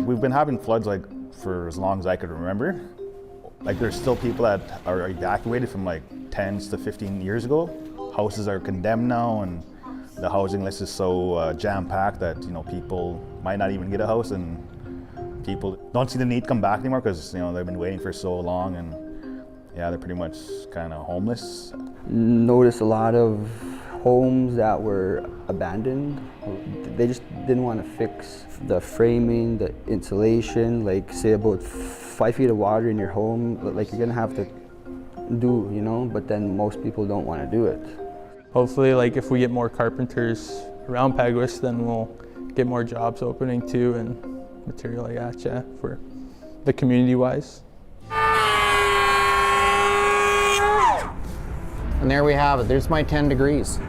We've been having floods for as long as I could remember. There's still people that are evacuated from 10 to 15 years ago. Houses are condemned now, and the housing list is so jam-packed that people might not even get a house, and people don't see the need to come back anymore because they've been waiting for so long, and they're pretty much kind of homeless. Noticed a lot of homes that were abandoned. They just didn't want to fix the framing, the insulation, say about 5 feet of water in your home, you're gonna have to do, but then most people don't want to do it. Hopefully, if we get more carpenters around Peguis, then we'll get more jobs opening too, and material like that, for the community-wise. And there we have it. There's my 10 degrees.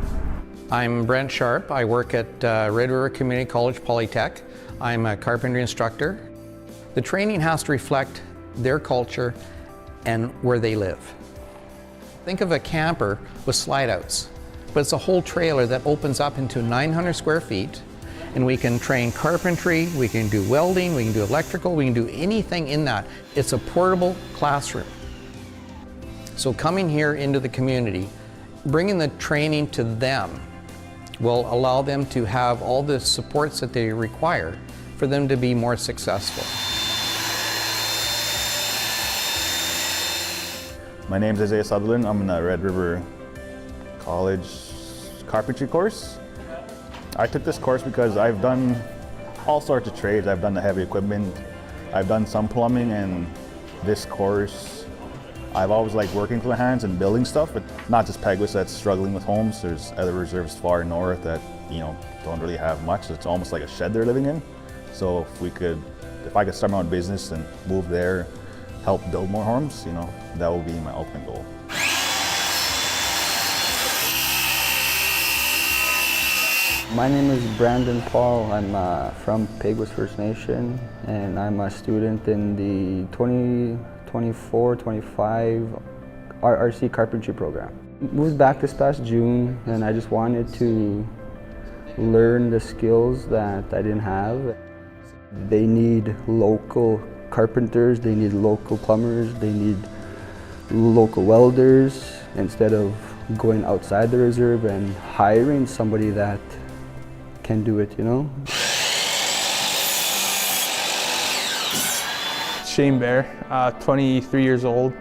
I'm Brent Sharp. I work at Red River Community College Polytech. I'm a carpentry instructor. The training has to reflect their culture and where they live. Think of a camper with slide-outs. But it's a whole trailer that opens up into 900 square feet, and we can train carpentry, we can do welding, we can do electrical, we can do anything in that. It's a portable classroom. So coming here into the community, bringing the training to them will allow them to have all the supports that they require for them to be more successful. My name is Isaiah Sutherland. I'm in the Red River College carpentry course. I took this course because I've done all sorts of trades. I've done the heavy equipment, I've done some plumbing, and this course, I've always liked working with my hands and building stuff, but not just Peguis that's struggling with homes. There's other reserves far north that don't really have much. It's almost like a shed they're living in. So if I could start my own business and move there, help build more homes, that will be my ultimate goal. My name is Brandon Paul. I'm from Peguis First Nation, and I'm a student in the 2024-25 RRC carpentry program. Moved back this past June, and I just wanted to learn the skills that I didn't have. They need local carpenters, they need local plumbers, they need local welders, instead of going outside the reserve and hiring somebody that can do it, Shane Bear, 23 years old,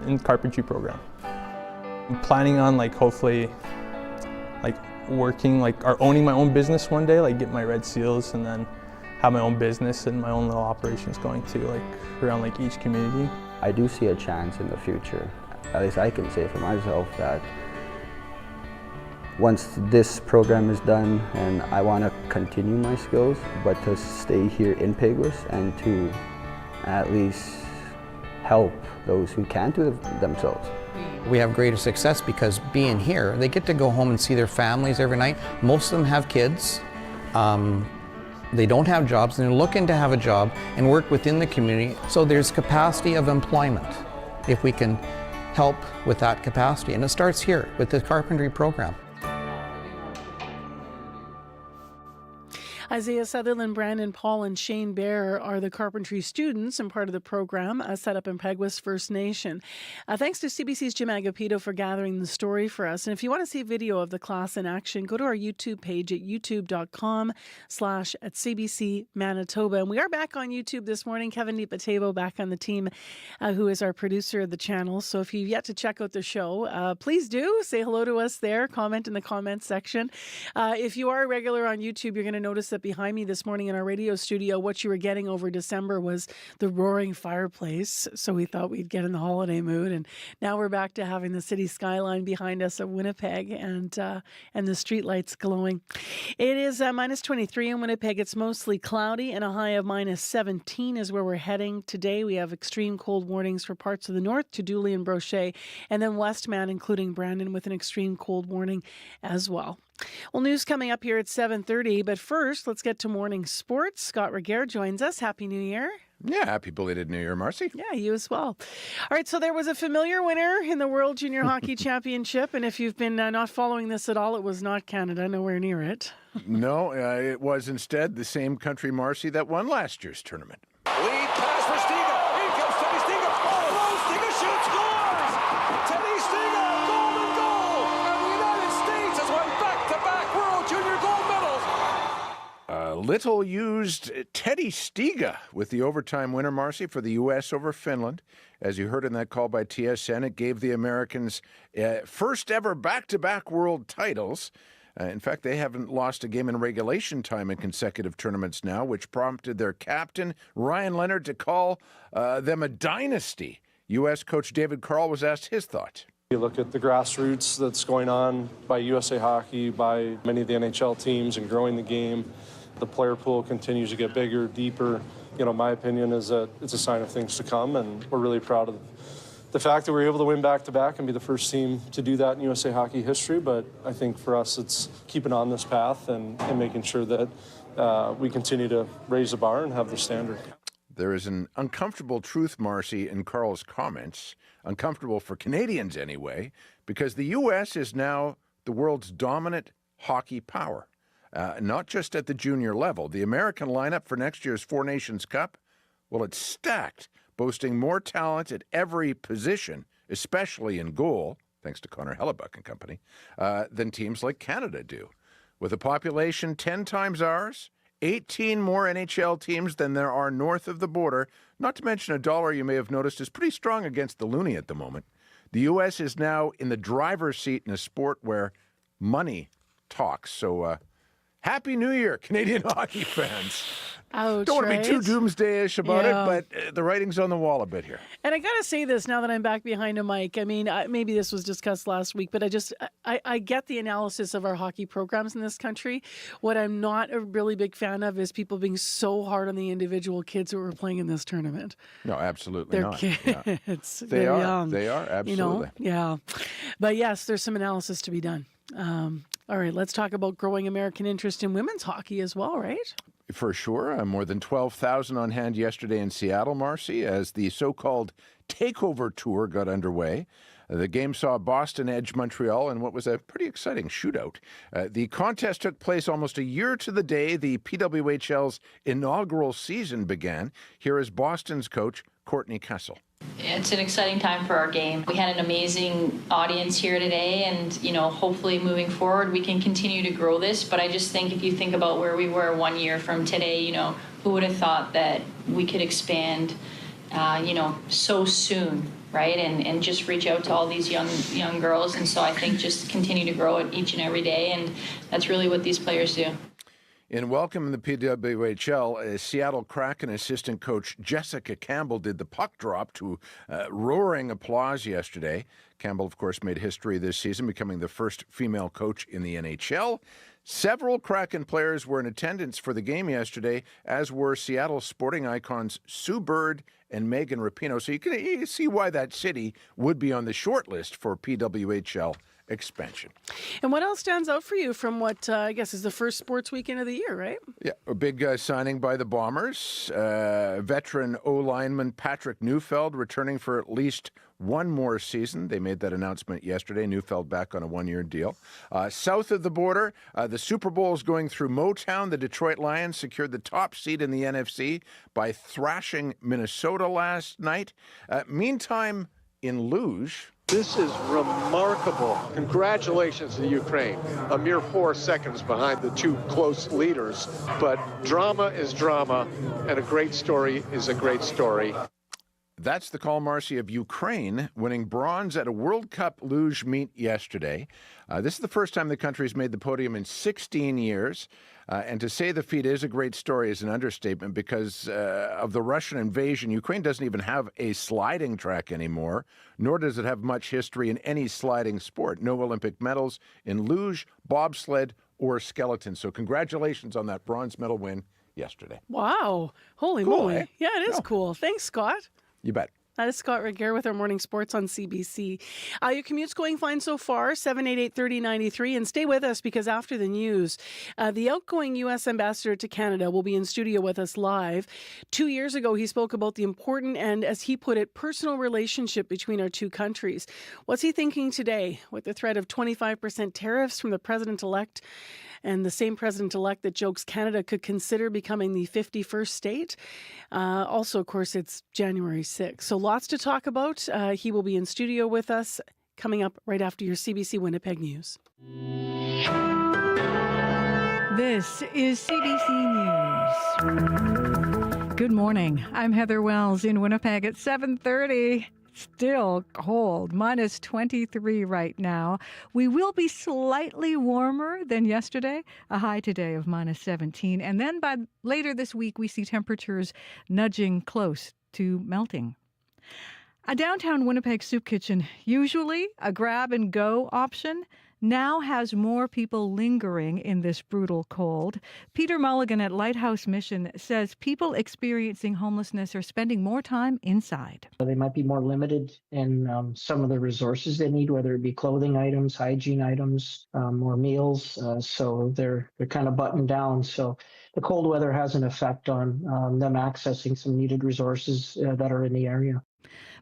in the carpentry program. I'm planning on hopefully working or owning my own business one day, get my red seals and then have my own business and my own little operations going to around each community. I do see a chance in the future. At least I can say for myself that once this program is done, and I want to continue my skills, but to stay here in Peguis and to at least help those who can't do it themselves. We have greater success because being here, they get to go home and see their families every night. Most of them have kids. They don't have jobs, and they're looking to have a job and work within the community. So there's capacity of employment if we can help with that capacity. And it starts here with the carpentry program. Isaiah Sutherland, Brandon Paul, and Shane Bear are the carpentry students and part of the program set up in Peguis First Nation. Thanks to CBC's Jim Agapito for gathering the story for us. And if you want to see a video of the class in action, go to our YouTube page at youtube.com/@CBC Manitoba. And we are back on YouTube this morning. Kevin DiPatebo back on the team, who is our producer of the channel. So if you've yet to check out the show, please do say hello to us there. Comment in the comments section. If you are a regular on YouTube, you're going to notice that behind me this morning in our radio studio, what you were getting over December was the roaring fireplace. So we thought we'd get in the holiday mood. And now we're back to having the city skyline behind us at Winnipeg and the streetlights glowing. It is minus 23 in Winnipeg. It's mostly cloudy, and a high of minus 17 is where we're heading today. We have extreme cold warnings for parts of the north, to Dooley and Brochet, and then Westman, including Brandon, with an extreme cold warning as well. Well, news coming up here at 7:30, but first, let's get to morning sports. Scott Reguer joins us. Happy New Year. Yeah, happy belated New Year, Marcy. Yeah, you as well. All right, so there was a familiar winner in the World Junior Hockey Championship, and if you've been not following this at all, it was not Canada, nowhere near it. No, it was instead the same country, Marcy, that won last year's tournament. Lead pass for Stiga. Here comes Teddy Stiga. Oh, Stiga shoots, scores! Teddy Stiga, golden goal! And the United States has won back-to-back World Junior gold medals. Little used Teddy Stiga with the overtime winner, Marcy, for the U.S. over Finland. As you heard in that call by TSN, it gave the Americans first ever back-to-back world titles. In fact, they haven't lost a game in regulation time in consecutive tournaments now, which prompted their captain, Ryan Leonard, to call them a dynasty. U.S. coach David Carl was asked his thoughts. You look at the grassroots that's going on by USA Hockey, by many of the NHL teams, and growing the game. The player pool continues to get bigger, deeper. You know, my opinion is that it's a sign of things to come, and we're really proud of the fact that we were able to win back-to-back and be the first team to do that in USA Hockey history. But I think for us, it's keeping on this path and making sure that we continue to raise the bar and have the standard. There is an uncomfortable truth, Marcy, in Carl's comments, uncomfortable for Canadians anyway, because the U.S. is now the world's dominant hockey power, not just at the junior level. The American lineup for next year's Four Nations Cup, well, it's stacked, boasting more talent at every position, especially in goal, thanks to Connor Hellebuck and company, than teams like Canada do. With a population 10 times ours, 18 more NHL teams than there are north of the border, not to mention a dollar you may have noticed is pretty strong against the loonie at the moment. The U.S. is now in the driver's seat in a sport where money talks. So, Happy New Year, Canadian hockey fans. Ouch, Don't want to be too right? doomsday-ish about Yeah. it, but the writing's on the wall a bit here. And I got to say this now that I'm back behind a mic. I mean, maybe this was discussed last week, but I get the analysis of our hockey programs in this country. What I'm not a really big fan of is people being so hard on the individual kids who are playing in this tournament. No, absolutely They're not. kids. Yeah. They're young. They are, absolutely. You know? Yeah. But yes, there's some analysis to be done. All right, let's talk about growing American interest in women's hockey as well, right? For sure. More than 12,000 on hand yesterday in Seattle, Marcy, as the so-called takeover tour got underway. The game saw Boston edge Montreal in what was a pretty exciting shootout. The contest took place almost a year to the day the PWHL's inaugural season began. Here is Boston's coach, Courtney Kessel. It's an exciting time for our game. We had an amazing audience here today, and hopefully moving forward we can continue to grow this. But I just think if you think about where we were 1 year from today, who would have thought that we could expand, so soon, right? And just reach out to all these young girls. And so I think just continue to grow it each and every day, and that's really what these players do. In welcoming the PWHL, Seattle Kraken assistant coach Jessica Campbell did the puck drop to roaring applause yesterday. Campbell, of course, made history this season, becoming the first female coach in the NHL. Several Kraken players were in attendance for the game yesterday, as were Seattle sporting icons Sue Bird and Megan Rapinoe. So you can see why that city would be on the short list for PWHL expansion. And what else stands out for you from what I guess is the first sports weekend of the year, right? Yeah, a big signing by the Bombers. Veteran O-lineman Patrick Neufeld returning for at least one more season. They made that announcement yesterday. Neufeld back on a one-year deal. South of the border, the Super Bowl is going through Motown. The Detroit Lions secured the top seed in the NFC by thrashing Minnesota last night. Meantime, in luge... This is remarkable. Congratulations to Ukraine. A mere 4 seconds behind the two close leaders. But drama is drama, and a great story is a great story. That's the call, Marcy, of Ukraine winning bronze at a World Cup luge meet yesterday. This is the first time the country's made the podium in 16 years. And to say the feat is a great story is an understatement because of the Russian invasion. Ukraine doesn't even have a sliding track anymore, nor does it have much history in any sliding sport. No Olympic medals in luge, bobsled, or skeleton. So congratulations on that bronze medal win yesterday. Wow. Holy Cool, moly. eh? Yeah, it is Yeah. cool. Thanks, Scott. You bet. That is Scott Regehr with our morning sports on CBC. Your commute's going fine so far, 788-3093. And stay with us because after the news, the outgoing U.S. ambassador to Canada will be in studio with us live. 2 years ago, he spoke about the important and, as he put it, personal relationship between our two countries. What's he thinking today with the threat of 25% tariffs from the president-elect and the same president-elect that jokes Canada could consider becoming the 51st state? Also, of course, it's January 6th. So lots to talk about. He will be in studio with us coming up right after your CBC Winnipeg News. This is CBC News. Good morning. I'm Heather Wells in Winnipeg at 7:30. Still cold, minus 23 right now. We will be slightly warmer than yesterday, a high today of minus 17. And then by later this week, we see temperatures nudging close to melting. A downtown Winnipeg soup kitchen, usually a grab-and-go option, now has more people lingering in this brutal cold. Peter Mulligan at Lighthouse Mission says people experiencing homelessness are spending more time inside. They might be more limited in some of the resources they need, whether it be clothing items, hygiene items, or meals. So they're kind of buttoned down. So the cold weather has an effect on them accessing some needed resources that are in the area.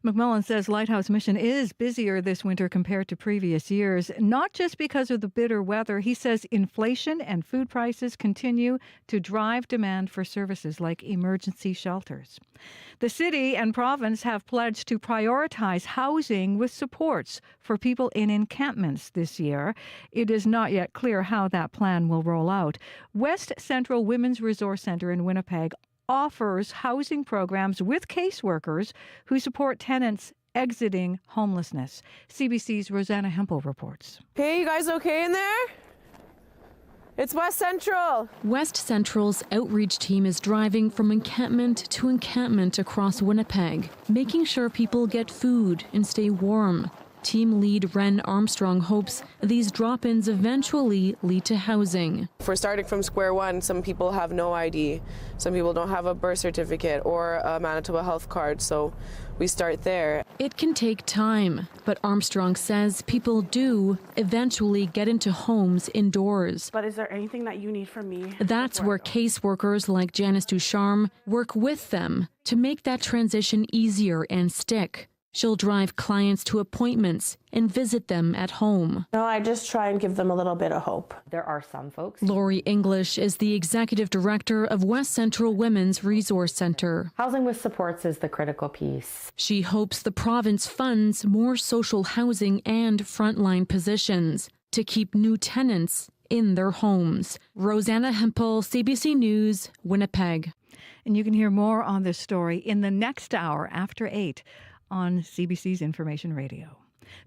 McMullen says Lighthouse Mission is busier this winter compared to previous years, not just because of the bitter weather. He says inflation and food prices continue to drive demand for services like emergency shelters. The city and province have pledged to prioritize housing with supports for people in encampments this year. It is not yet clear how that plan will roll out. West Central Women's Resource Centre in Winnipeg offers housing programs with caseworkers who support tenants exiting homelessness. CBC's Rosanna Hempel reports. Hey, you guys okay in there? It's West Central. West Central's outreach team is driving from encampment to encampment across Winnipeg, making sure people get food and stay warm. Team lead Ren Armstrong hopes these drop-ins eventually lead to housing. If we're starting from square one, some people have no ID. Some people don't have a birth certificate or a Manitoba health card, so we start there. It can take time, but Armstrong says people do eventually get into homes indoors. But is there anything that you need from me? That's where caseworkers like Janice Ducharme work with them to make that transition easier and stick. She'll drive clients to appointments and visit them at home. No, I just try and give them a little bit of hope. There are some folks. Lori English is the executive director of West Central Women's Resource Centre. Housing with supports is the critical piece. She hopes the province funds more social housing and frontline positions to keep new tenants in their homes. Rosanna Hempel, CBC News, Winnipeg. And you can hear more on this story in the next hour after 8 on CBC's Information Radio.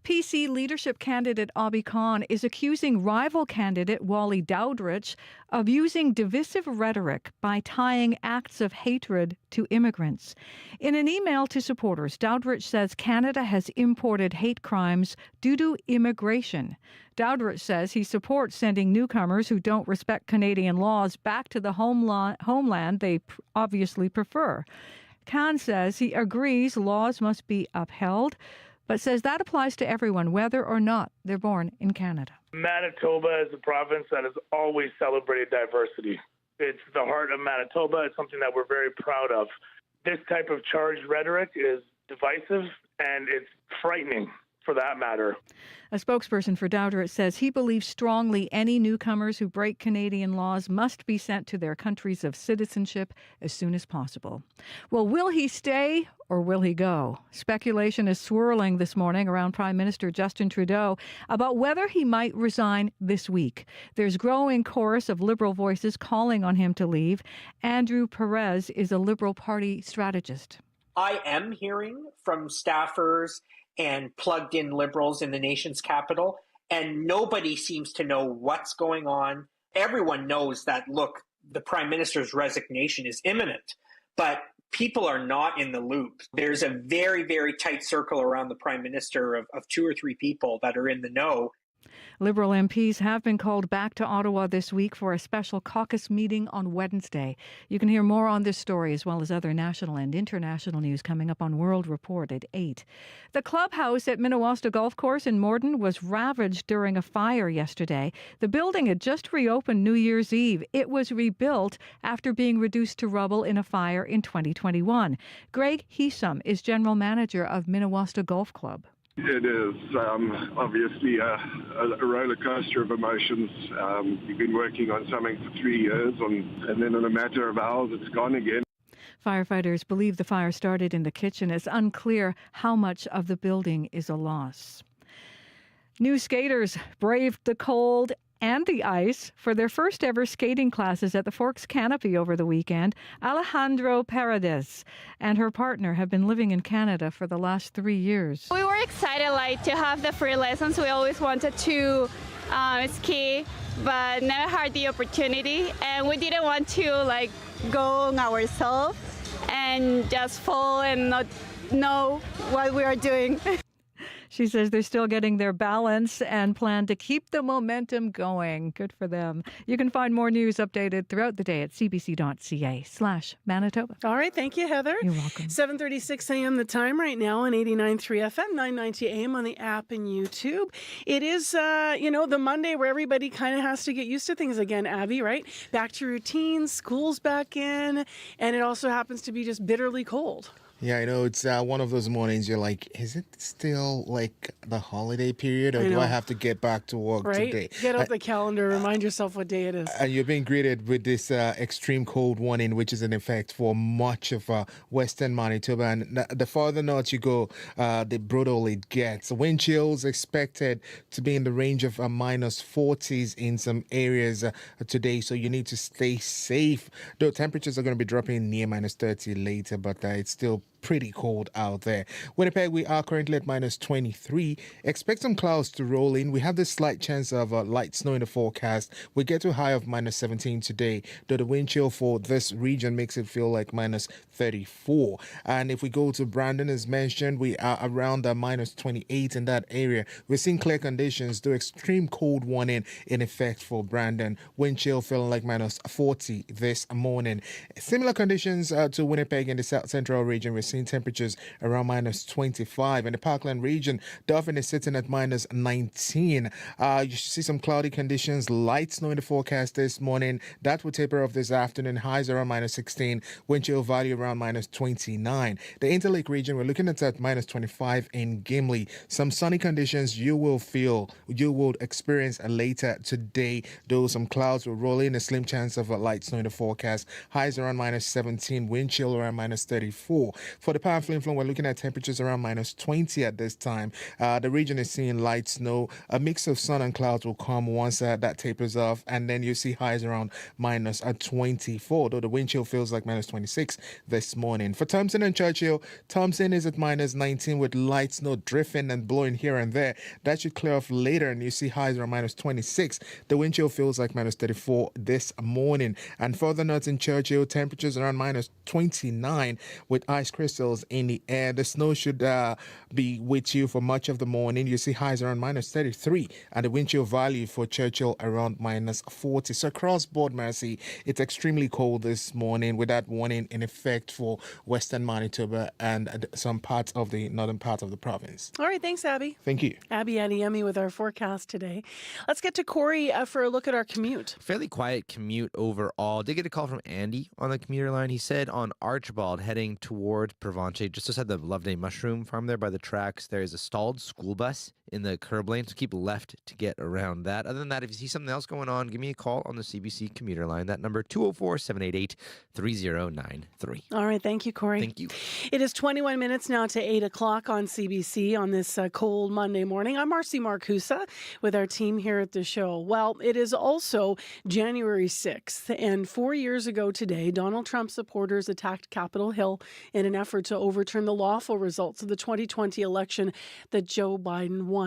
PC leadership candidate Abi Khan is accusing rival candidate Wally Dowdrich of using divisive rhetoric by tying acts of hatred to immigrants. In an email to supporters, Dowdrich says Canada has imported hate crimes due to immigration. Dowdrich says he supports sending newcomers who don't respect Canadian laws back to the homeland they obviously prefer. Khan says he agrees laws must be upheld, but says that applies to everyone, whether or not they're born in Canada. Manitoba is a province that has always celebrated diversity. It's the heart of Manitoba. It's something that we're very proud of. This type of charged rhetoric is divisive, and it's frightening for that matter. A spokesperson for Dowdrich says he believes strongly any newcomers who break Canadian laws must be sent to their countries of citizenship as soon as possible. Well, will he stay or will he go? Speculation is swirling this morning around Prime Minister Justin Trudeau about whether he might resign this week. There's growing chorus of Liberal voices calling on him to leave. Andrew Perez is a Liberal Party strategist. I am hearing from staffers and plugged-in Liberals in the nation's capital, and nobody seems to know what's going on. Everyone knows that, look, the Prime Minister's resignation is imminent, but people are not in the loop. There's a very, very tight circle around the Prime Minister of 2 or 3 people that are in the know. Liberal MPs have been called back to Ottawa this week for a special caucus meeting on Wednesday. You can hear more on this story as well as other national and international news coming up on World Report at 8. The clubhouse at Mideast Golf Course in Morden was ravaged during a fire yesterday. The building had just reopened New Year's Eve. It was rebuilt after being reduced to rubble in a fire in 2021. Greg Heesum is general manager of Mideast Golf Club. It is obviously a roller coaster of emotions. You've been working on something for 3 years, and then in a matter of hours, it's gone again. Firefighters believe the fire started in the kitchen. It's unclear how much of the building is a loss. New skaters braved the cold and the ice for their first ever skating classes at the Forks Canopy over the weekend. Alejandro Paredes and her partner have been living in Canada for the last 3 years. We were excited to have the free lessons. We always wanted to ski, but never had the opportunity, and we didn't want to go on ourselves and just fall and not know what we are doing. She says they're still getting their balance and plan to keep the momentum going. Good for them. You can find more news updated throughout the day at cbc.ca/Manitoba. All right. Thank you, Heather. You're welcome. 7:36 a.m. the time right now on 89.3 FM, 990 AM on the app and YouTube. It is, the Monday where everybody kind of has to get used to things again, Abby, right? Back to routine, school's back in, and it also happens to be just bitterly cold. Yeah, I know. It's one of those mornings you're like, is it still like the holiday period, or do I have to get back to work today? Get out the calendar, remind yourself what day it is. And you're being greeted with this extreme cold warning, which is in effect for much of western Manitoba. And the farther north you go, the brutal it gets. Wind chills expected to be in the range of minus 40s in some areas today, so you need to stay safe. Though temperatures are going to be dropping near minus 30 later, but it's still pretty cold out there. Winnipeg, we are currently at minus 23. Expect some clouds to roll in. We have this slight chance of light snow in the forecast. We get to a high of minus 17 today, though the wind chill for this region makes it feel like minus 34. And if we go to Brandon, as mentioned, we are around minus 28 in that area. We're seeing clear conditions, though extreme cold warning in effect for Brandon. Wind chill feeling like minus 40 this morning. Similar conditions to Winnipeg in the south central region. We're seeing temperatures around minus 25. In the Parkland region, Dauphin is sitting at minus 19. You should see some cloudy conditions, light snow in the forecast this morning. That will taper off this afternoon. Highs around minus 16. Wind chill value around minus 29. The Interlake region, we're looking at minus 25 in Gimli. Some sunny conditions you will experience later today, though some clouds will roll in. A slim chance of a light snow in the forecast. Highs around minus 17. Wind chill around minus 34. For the powerful influence, we're looking at temperatures around minus 20 at this time. The region is seeing light snow. A mix of sun and clouds will come once that tapers off, and then you see highs around minus 24, though the wind chill feels like minus 26 this morning. For Thompson and Churchill, Thompson is at minus 19 with light snow drifting and blowing here and there. That should clear off later, and you see highs around minus 26. The wind chill feels like minus 34 this morning. And further north in Churchill, temperatures around minus 29 with ice crystals in the air. The snow should be with you for much of the morning. You see highs around minus 33, and the wind chill value for Churchill around minus 40. So across board, Mercy, it's extremely cold this morning with that warning in effect for western Manitoba and some parts of the northern part of the province. All right, thanks, Abby. Thank you. Abby Adeyemi with our forecast today. Let's get to Corey for a look at our commute. Fairly quiet commute overall. Did get a call from Andy on the commuter line. He said on Archibald heading towards Provence, just outside the Loveday Mushroom Farm there by the tracks, there is a stalled school bus in the curb lane, so keep left to get around that. Other than that, if you see something else going on, give me a call on the CBC commuter line. That number 204-788-3093. All right, thank you, Corey. Thank you. It is 21 minutes now to 8 o'clock on CBC on this cold Monday morning. I'm Marcy Marcusa with our team here at the show. Well, it is also January 6th, and 4 years ago today, Donald Trump supporters attacked Capitol Hill in an effort to overturn the lawful results of the 2020 election that Joe Biden won.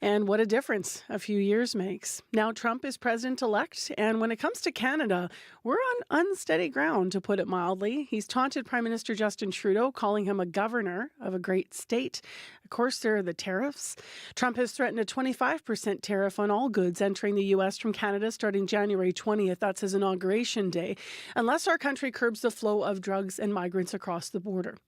And what a difference a few years makes. Now Trump is president-elect, and when it comes to Canada, we're on unsteady ground, to put it mildly. He's taunted Prime Minister Justin Trudeau, calling him a governor of a great state. Of course, there are the tariffs. Trump has threatened a 25% tariff on all goods entering the U.S. from Canada starting January 20th. That's his inauguration day, unless our country curbs the flow of drugs and migrants across the border.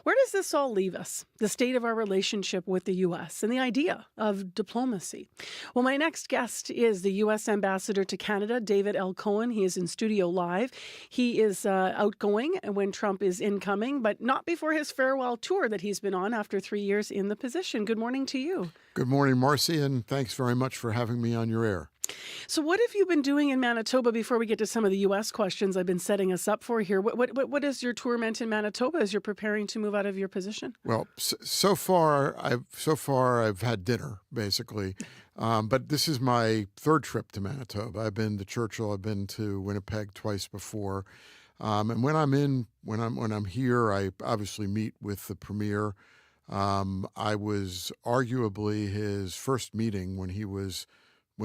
Where does this all leave us? The state of our relationship with the U.S. and the idea of diplomacy. Well, my next guest is the U.S. Ambassador to Canada, David L. Cohen. He is in studio live. He is outgoing when Trump is incoming, but not before his farewell tour that he's been on after 3 years in the position. Good morning to you. Good morning, Marcy, and thanks very much for having me on your air. So what have you been doing in Manitoba before we get to some of the U.S. questions I've been setting us up for here? What is your tour meant in Manitoba as you're preparing to move out of your position? Well, so far I've had dinner, basically. But this is my third trip to Manitoba. I've been to Churchill, I've been to Winnipeg twice before. And when I'm here, I obviously meet with the Premier. I was arguably his first meeting when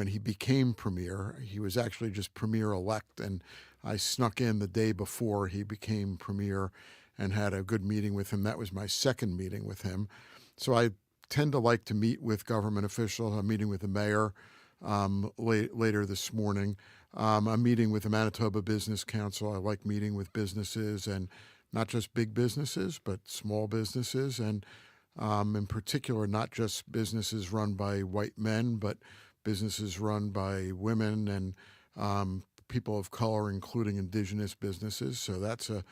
he became Premier. He was actually just Premier-elect, and I snuck in the day before he became Premier and had a good meeting with him. That was my second meeting with him. So I tend to like to meet with government officials. I'm meeting with the mayor later this morning. I'm meeting with the Manitoba Business Council. I like meeting with businesses, and not just big businesses, but small businesses, and in particular, not just businesses run by white men, but businesses run by women and people of color, including Indigenous businesses. So that's a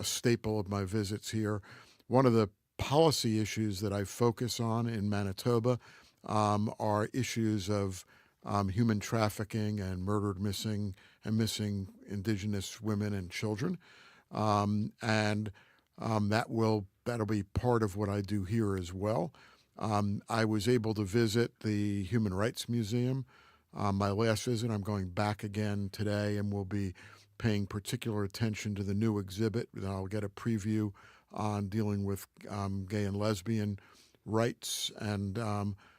staple of my visits here. One of the policy issues that I focus on in Manitoba are issues of human trafficking and missing Indigenous women and children. That'll be part of what I do here as well. I was able to visit the Human Rights Museum. My last visit, I'm going back again today, and we'll be paying particular attention to the new exhibit. And I'll get a preview on dealing with gay and lesbian rights. And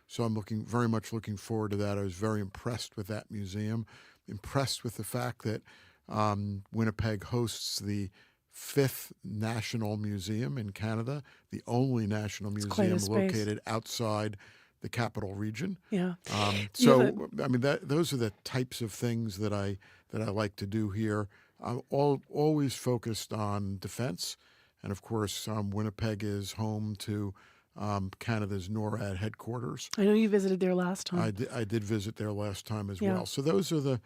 so I'm very much looking forward to that. I was very impressed with that museum, impressed with the fact that Winnipeg hosts the 5th National Museum in Canada, the only national museum located outside the capital region. Yeah. Those are the types of things that I like to do here. I'm always focused on defense, and of course, Winnipeg is home to Canada's NORAD headquarters. I know you visited there last time. I did visit there last time as well. So those are the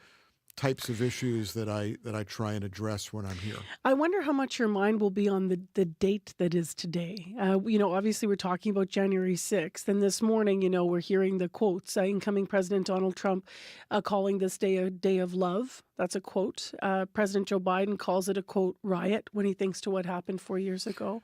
types of issues that I try and address when I'm here. I wonder how much your mind will be on the date that is today. Obviously we're talking about January 6th, and this morning, we're hearing the quotes. Incoming President Donald Trump calling this day a day of love. That's a quote. President Joe Biden calls it a, quote, riot when he thinks to what happened 4 years ago.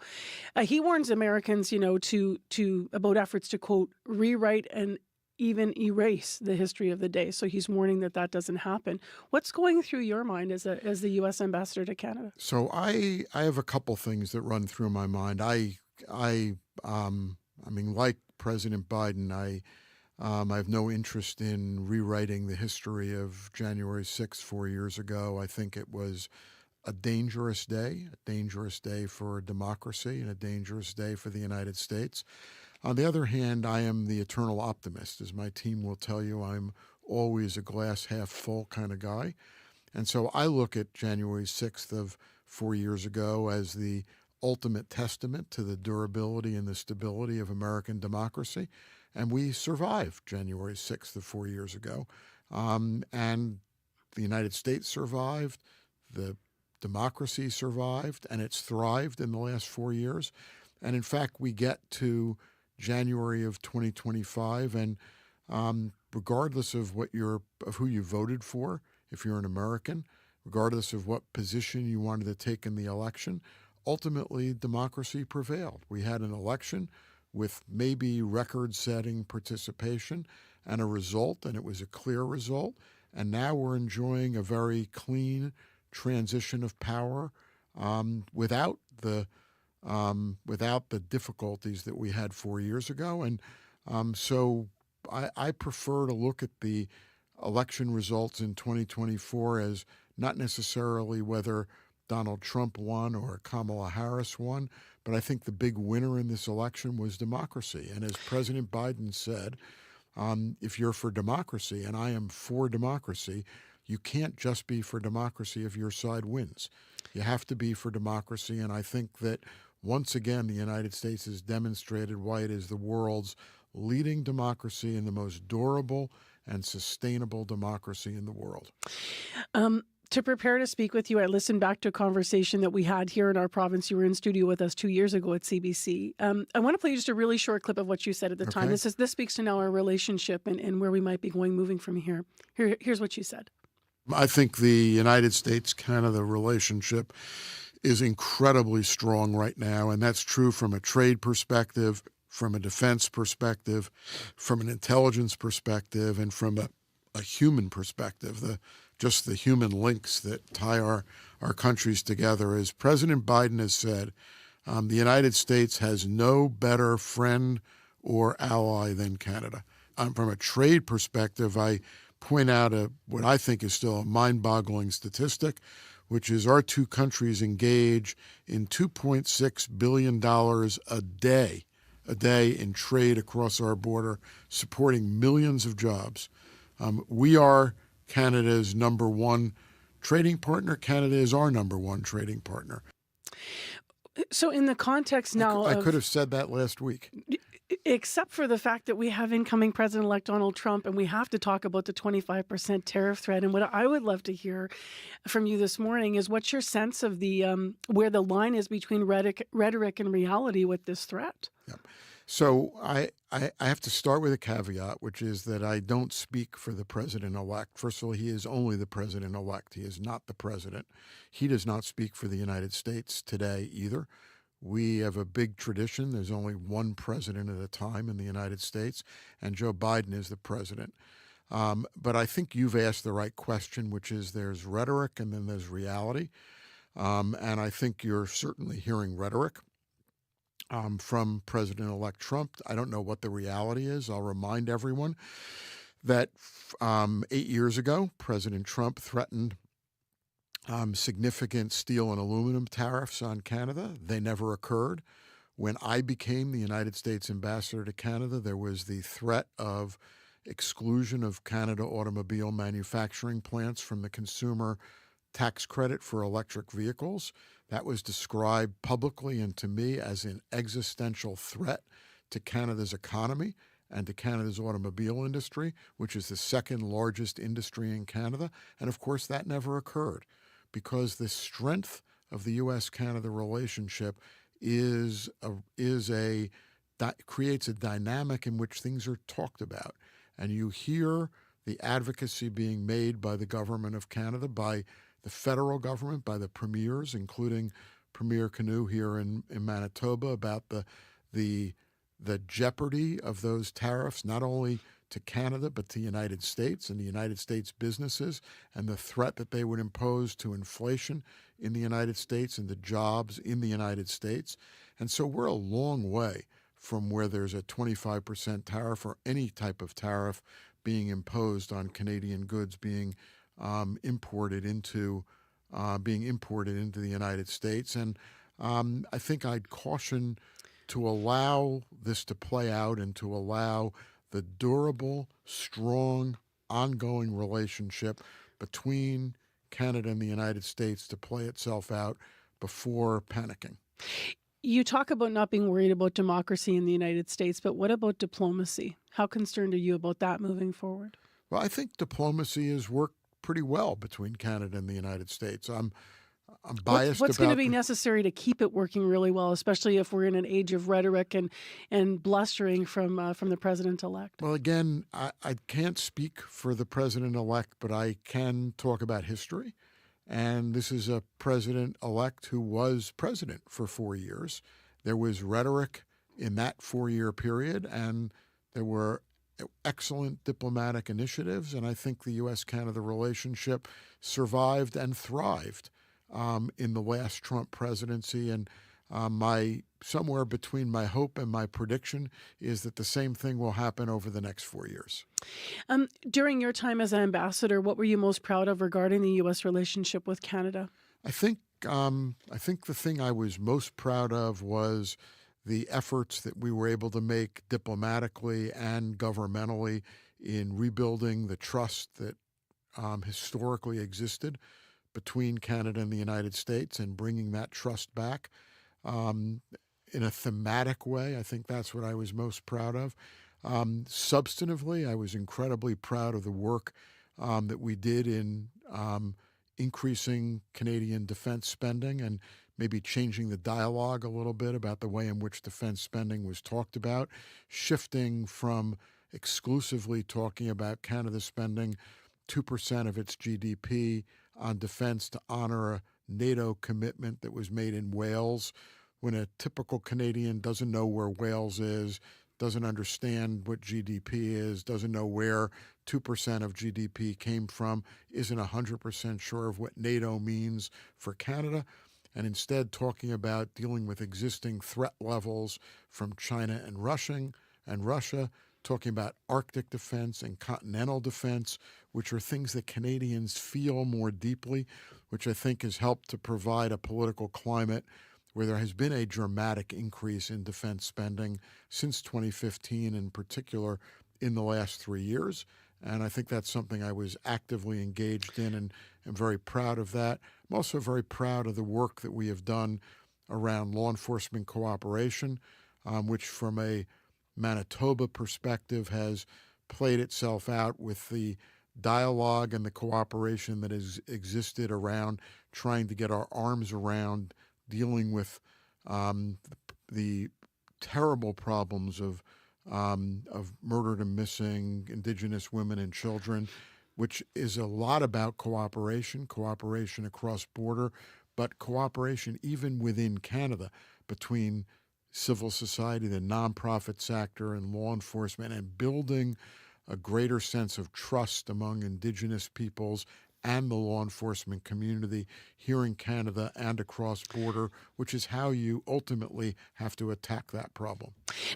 He warns Americans, to about efforts to, quote, rewrite and even erase the history of the day. So he's warning that doesn't happen. What's going through your mind as the U.S. ambassador to Canada? So I have a couple things that run through my mind. I mean, like President Biden, I have no interest in rewriting the history of January 6th 4 years ago. I think it was a dangerous day for democracy and a dangerous day for the United States. On the other hand, I am the eternal optimist. As my team will tell you, I'm always a glass half full kind of guy. And so I look at January 6th of 4 years ago as the ultimate testament to the durability and the stability of American democracy. And we survived January 6th of 4 years ago. And the United States survived, the democracy survived, and it's thrived in the last 4 years. And in fact, we get to January of 2025, and regardless of who you voted for, if you're an American, regardless of what position you wanted to take in the election, ultimately democracy prevailed. We had an election with maybe record-setting participation and a result, and it was a clear result. And now we're enjoying a very clean transition of power without the difficulties that we had 4 years ago. And so I prefer to look at the election results in 2024 as not necessarily whether Donald Trump won or Kamala Harris won, but I think the big winner in this election was democracy. And as President Biden said, if you're for democracy, and I am for democracy, you can't just be for democracy if your side wins. You have to be for democracy, and I think that once again, the United States has demonstrated why it is the world's leading democracy and the most durable and sustainable democracy in the world. To prepare to speak with you, I listened back to a conversation that we had here in our province. You were in studio with us 2 years ago at CBC. I want to play just a really short clip of what you said at the time. This speaks to now our relationship and where we might be moving from here. Here's what you said. I think the United States-Canada relationship is incredibly strong right now, and that's true from a trade perspective, from a defense perspective, from an intelligence perspective, and from a human perspective, just the human links that tie our countries together. As President Biden has said, the United States has no better friend or ally than Canada. From a trade perspective, I point out what I think is still a mind-boggling statistic, which is our two countries engage in $2.6 billion a day in trade across our border, supporting millions of jobs. We are Canada's number one trading partner. Canada is our number one trading partner. So in the context now I could have said that last week. Except for the fact that we have incoming President-elect Donald Trump, and we have to talk about the 25% tariff threat. And what I would love to hear from you this morning is what's your sense of the where the line is between rhetoric and reality with this threat? Yeah. So I have to start with a caveat, which is that I don't speak for the president-elect. First of all, he is only the president-elect. He is not the president. He does not speak for the United States today either. We have a big tradition. There's only one president at a time in the United States, and Joe Biden is the president. But I think you've asked the right question, which is there's rhetoric and then there's reality. And I think you're certainly hearing rhetoric from President-elect Trump. I don't know what the reality is. I'll remind everyone that 8 years ago, President Trump threatened significant steel and aluminum tariffs on Canada. They never occurred. When I became the United States ambassador to Canada, there was the threat of exclusion of Canada automobile manufacturing plants from the consumer tax credit for electric vehicles. That was described publicly and to me as an existential threat to Canada's economy. and to Canada's automobile industry, which is the second largest industry in Canada. And of course, that never occurred because the strength of the U.S.-Canada relationship creates a dynamic in which things are talked about. And you hear the advocacy being made by the government of Canada, by the federal government, by the premiers, including Premier Canoe here in Manitoba, about the jeopardy of those tariffs, not only to Canada, but to the United States and the United States businesses, and the threat that they would impose to inflation in the United States and to jobs in the United States. And so we're a long way from where there's a 25% tariff or any type of tariff being imposed on Canadian goods being imported into the United States. And I think I'd caution to allow this to play out and to allow the durable, strong, ongoing relationship between Canada and the United States to play itself out before panicking. You talk about not being worried about democracy in the United States, but what about diplomacy? How concerned are you about that moving forward? Well, I think diplomacy has worked pretty well between Canada and the United States. I'm biased What's about going to be necessary to keep it working really well, especially if we're in an age of rhetoric and blustering from the president-elect? Well, again, I can't speak for the president-elect, but I can talk about history. And this is a president-elect who was president for 4 years. There was rhetoric in that 4-year period, and there were excellent diplomatic initiatives. And I think the U.S.-Canada relationship survived and thrived in the last Trump presidency. And somewhere between my hope and my prediction is that the same thing will happen over the next 4 years. During your time as ambassador, what were you most proud of regarding the U.S. relationship with Canada? I think the thing I was most proud of was the efforts that we were able to make diplomatically and governmentally in rebuilding the trust that historically existed between Canada and the United States and bringing that trust back in a thematic way. I think that's what I was most proud of. Substantively, I was incredibly proud of the work that we did in increasing Canadian defense spending and maybe changing the dialogue a little bit about the way in which defense spending was talked about, shifting from exclusively talking about Canada spending 2% of its GDP on defense to honor a NATO commitment that was made in Wales, when a typical Canadian doesn't know where Wales is, doesn't understand what GDP is, doesn't know where 2% of GDP came from, isn't 100% sure of what NATO means for Canada, and instead talking about dealing with existing threat levels from China and Russia, talking about Arctic defense and continental defense, which are things that Canadians feel more deeply, which I think has helped to provide a political climate where there has been a dramatic increase in defense spending since 2015, in particular in the last 3 years. And I think that's something I was actively engaged in and am very proud of that. I'm also very proud of the work that we have done around law enforcement cooperation, which from a Manitoba perspective has played itself out with the dialogue and the cooperation that has existed around trying to get our arms around dealing with the terrible problems of murdered and missing Indigenous women and children, which is a lot about cooperation across border, but cooperation even within Canada between civil society, the nonprofit sector, and law enforcement, and building a greater sense of trust among Indigenous peoples and the law enforcement community here in Canada and across border, which is how you ultimately have to attack that problem.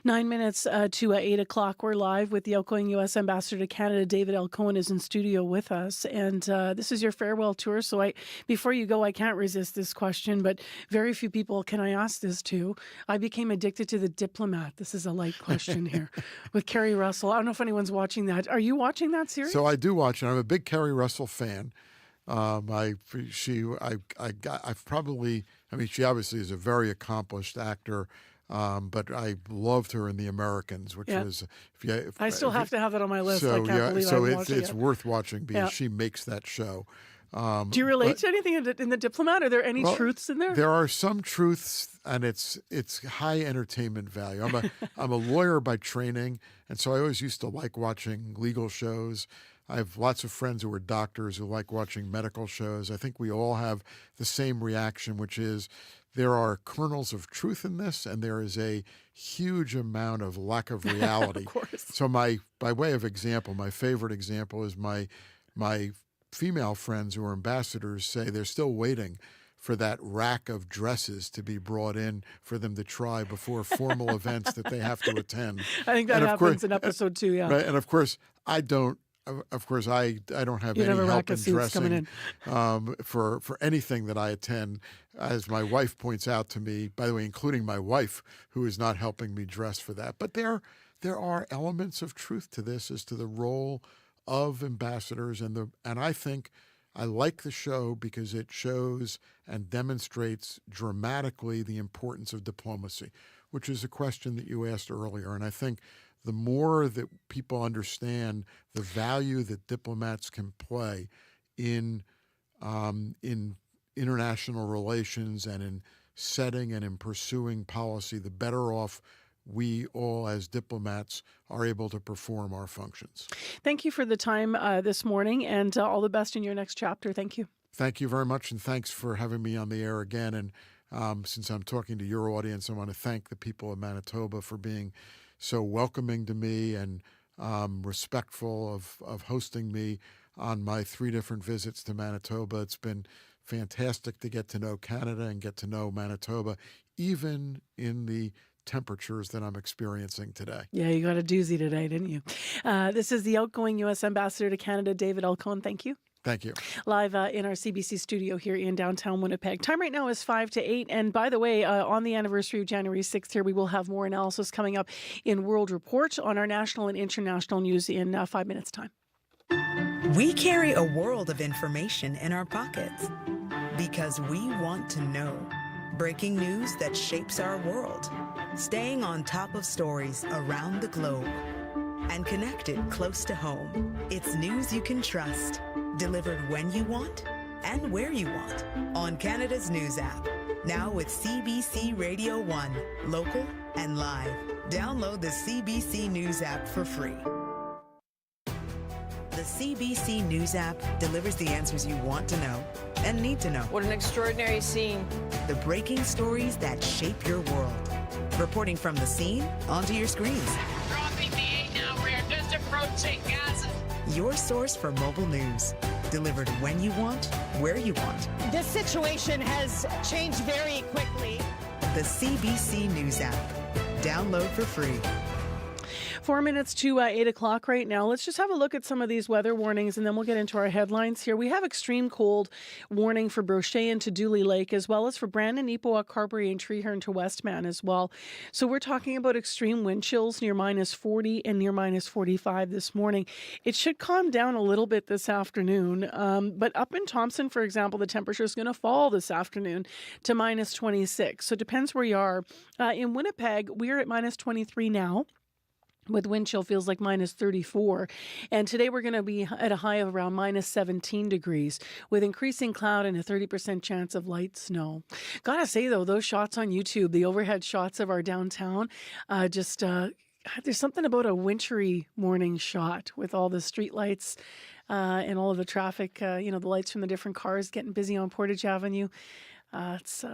9 minutes to 8 o'clock. We're live with the outgoing U.S. Ambassador to Canada. David L. Cohen is in studio with us. And this is your farewell tour. So before you go, I can't resist this question, but very few people can I ask this to. I became addicted to The Diplomat. This is a light question here with Kerry Russell. I don't know if anyone's watching that. Are you watching that series? So I do watch it. I'm a big Kerry Russell fan. She obviously is a very accomplished actor. But I loved her in The Americans, which was I still have to have that on my list. So I can't believe so I'm watching it's it. worth watching because she makes that show. Do you relate to anything in the Diplomat? Are there any truths in there? There are some truths, and it's high entertainment value. I'm a lawyer by training, and so I always used to like watching legal shows. I have lots of friends who are doctors who like watching medical shows. I think we all have the same reaction, which is there are kernels of truth in this, and there is a huge amount of lack of reality. Of course. So by way of example, my favorite example is my female friends who are ambassadors say they're still waiting for that rack of dresses to be brought in for them to try before formal events that they have to attend. I think that happens in episode 2, yeah. Right, and of course, I don't have You any have a help rack in of suits coming dressing for anything that I attend. As my wife points out to me, by the way, including my wife, who is not helping me dress for that. But there are elements of truth to this as to the role of ambassadors, and I think I like the show because it shows and demonstrates dramatically the importance of diplomacy, which is a question that you asked earlier. And I think the more that people understand the value that diplomats can play in international relations and in setting and in pursuing policy, the better off we all as diplomats are able to perform our functions. Thank you for the time this morning, and all the best in your next chapter. Thank you. Thank you very much, and thanks for having me on the air again. And since I'm talking to your audience, I want to thank the people of Manitoba for being so welcoming to me and respectful of hosting me on my 3 different visits to Manitoba. It's been fantastic to get to know Canada and get to know Manitoba, even in the temperatures that I'm experiencing today. Yeah, you got a doozy today, didn't you? This is the outgoing U.S. Ambassador to Canada, David Alcone. Thank you. Thank you. Live in our CBC studio here in downtown Winnipeg. Time right now is 5 to 8. And by the way, on the anniversary of January 6th here, we will have more analysis coming up in World Report on our national and international news in 5 minutes' time. We carry a world of information in our pockets because we want to know. Breaking news that shapes our world. Staying on top of stories around the globe. And connected close to home. It's news you can trust. Delivered when you want and where you want. On Canada's News app. Now with CBC Radio 1. Local and live. Download the CBC News app for free. The CBC News app delivers the answers you want to know and need to know. What an extraordinary scene. The breaking stories that shape your world. Reporting from the scene onto your screens. Dropping the 8 now. We're just approaching Gaza. Your source for mobile news. Delivered when you want, where you want. This situation has changed very quickly. The CBC News app. Download for free. 4 minutes to 8 o'clock right now. Let's just have a look at some of these weather warnings, and then we'll get into our headlines here. We have extreme cold warning for Brochet and to Dooley Lake, as well as for Brandon, Neepawa, Carberry, and Treeherne to Westman as well. So we're talking about extreme wind chills near minus 40 and near minus 45 this morning. It should calm down a little bit this afternoon, but up in Thompson, for example, the temperature is going to fall this afternoon to minus 26. So it depends where you are. In Winnipeg, we're at minus 23 now. With wind chill feels like minus 34. And today we're going to be at a high of around minus 17 degrees with increasing cloud and a 30% chance of light snow. Gotta say, though, those shots on YouTube, the overhead shots of our downtown, there's something about a wintry morning shot with all the street lights and all of the traffic, the lights from the different cars getting busy on Portage Avenue. It's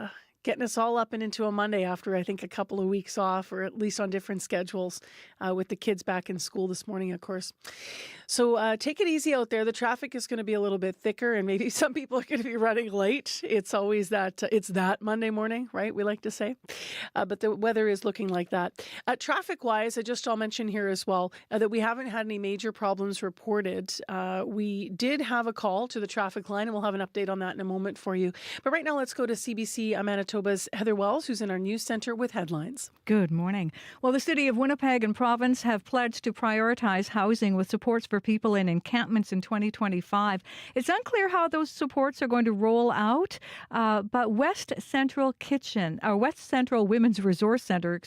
getting us all up and into a Monday after, I think, a couple of weeks off, or at least on different schedules with the kids back in school this morning, of course. So take it easy out there. The traffic is going to be a little bit thicker, and maybe some people are going to be running late. It's always that Monday morning, right? We like to say. But the weather is looking like that. Traffic-wise, I'll mention here as well that we haven't had any major problems reported. We did have a call to the traffic line, and we'll have an update on that in a moment for you. But right now, let's go to CBC Manitoba Manitoba's Heather Wells, who's in our news centre with headlines. Good morning. Well, the City of Winnipeg and province have pledged to prioritize housing with supports for people in encampments in 2025. It's unclear how those supports are going to roll out, but West Central Women's Resource Centre,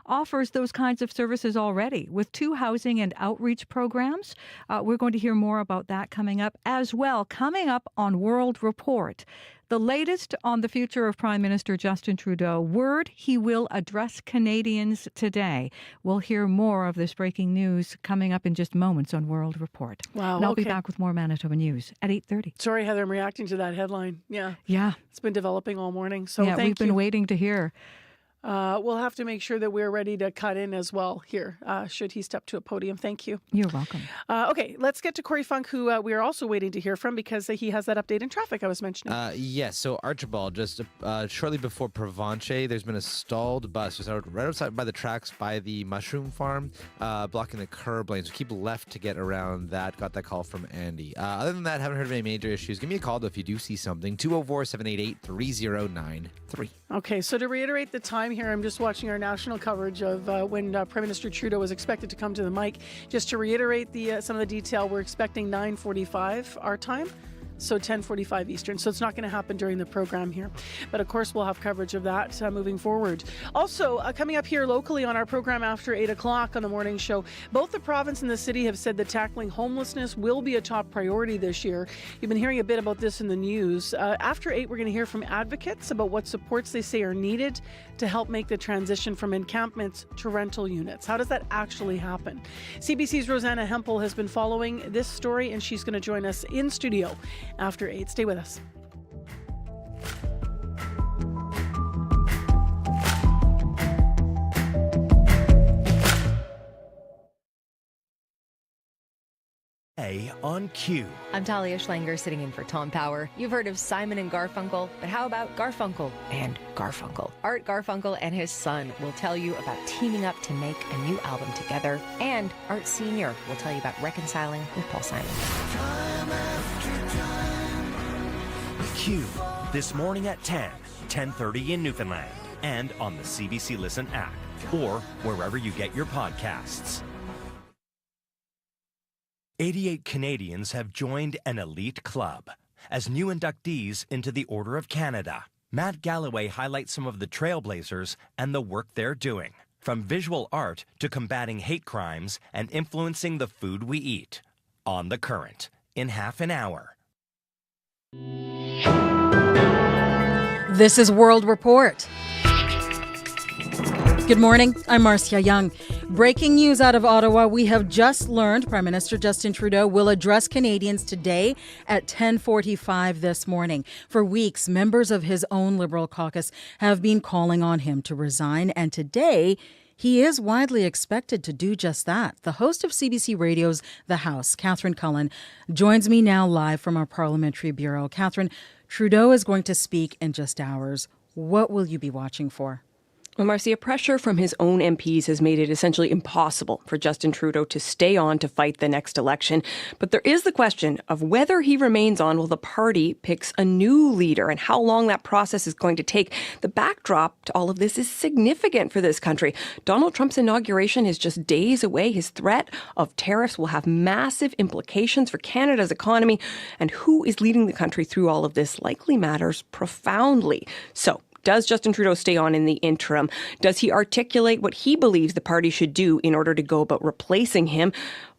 offers those kinds of services already with 2 housing and outreach programs. We're going to hear more about that coming up as well. Coming up on World Report, the latest on the future of Prime Minister Justin Trudeau. Word he will address Canadians today. We'll hear more of this breaking news coming up in just moments on World Report. Wow. And I'll be back with more Manitoba news at 8:30. Sorry, Heather, I'm reacting to that headline. Yeah. It's been developing all morning. So we've been waiting to hear. We'll have to make sure that we're ready to cut in as well here, should he step to a podium. Thank you. You're welcome. Okay, let's get to Corey Funk, who we are also waiting to hear from because he has that update in traffic I was mentioning. Yes, so Archibald, just shortly before Provencher, there's been a stalled bus just right outside by the tracks by the mushroom farm, blocking the curb lane. So keep left to get around that. Got that call from Andy. Other than that, haven't heard of any major issues. Give me a call, though, if you do see something. 204-788-3093. Okay, so to reiterate the time here, I'm just watching our national coverage of when Prime Minister Trudeau was expected to come to the mic. Just to reiterate some of the detail, we're expecting 9:45 our time. So 10:45 Eastern. So it's not going to happen during the program here. But of course, we'll have coverage of that moving forward. Also, coming up here locally on our program after 8 o'clock on the morning show, both the province and the city have said that tackling homelessness will be a top priority this year. You've been hearing a bit about this in the news. After 8, we're going to hear from advocates about what supports they say are needed to help make the transition from encampments to rental units. How does that actually happen? CBC's Rosanna Hempel has been following this story, and she's going to join us in studio after 8. Stay with us. On Q. I'm Talia Schlanger sitting in for Tom Power. You've heard of Simon and Garfunkel, but how about Garfunkel and Garfunkel? Art Garfunkel and his son will tell you about teaming up to make a new album together, and Art Sr. will tell you about reconciling with Paul Simon. Q, this morning at 10:30 in Newfoundland, and on the CBC Listen app, or wherever you get your podcasts. 88 Canadians have joined an elite club as new inductees into the Order of Canada. Matt Galloway highlights some of the trailblazers and the work they're doing, from visual art to combating hate crimes and influencing the food we eat. On The Current, in half an hour. This is World Report. Good morning, I'm Marcia Young. Breaking news out of Ottawa, we have just learned Prime Minister Justin Trudeau will address Canadians today at 10:45 this morning. For weeks, members of his own Liberal caucus have been calling on him to resign, and today he is widely expected to do just that. The host of CBC Radio's The House, Catherine Cullen, joins me now live from our Parliamentary Bureau. Catherine, Trudeau is going to speak in just hours. What will you be watching for? Well, Marcia, pressure from his own MPs has made it essentially impossible for Justin Trudeau to stay on to fight the next election. But there is the question of whether he remains on while the party picks a new leader and how long that process is going to take. The backdrop to all of this is significant for this country. Donald Trump's inauguration is just days away. His threat of tariffs will have massive implications for Canada's economy. And who is leading the country through all of this likely matters profoundly. So, does Justin Trudeau stay on in the interim? Does he articulate what he believes the party should do in order to go about replacing him?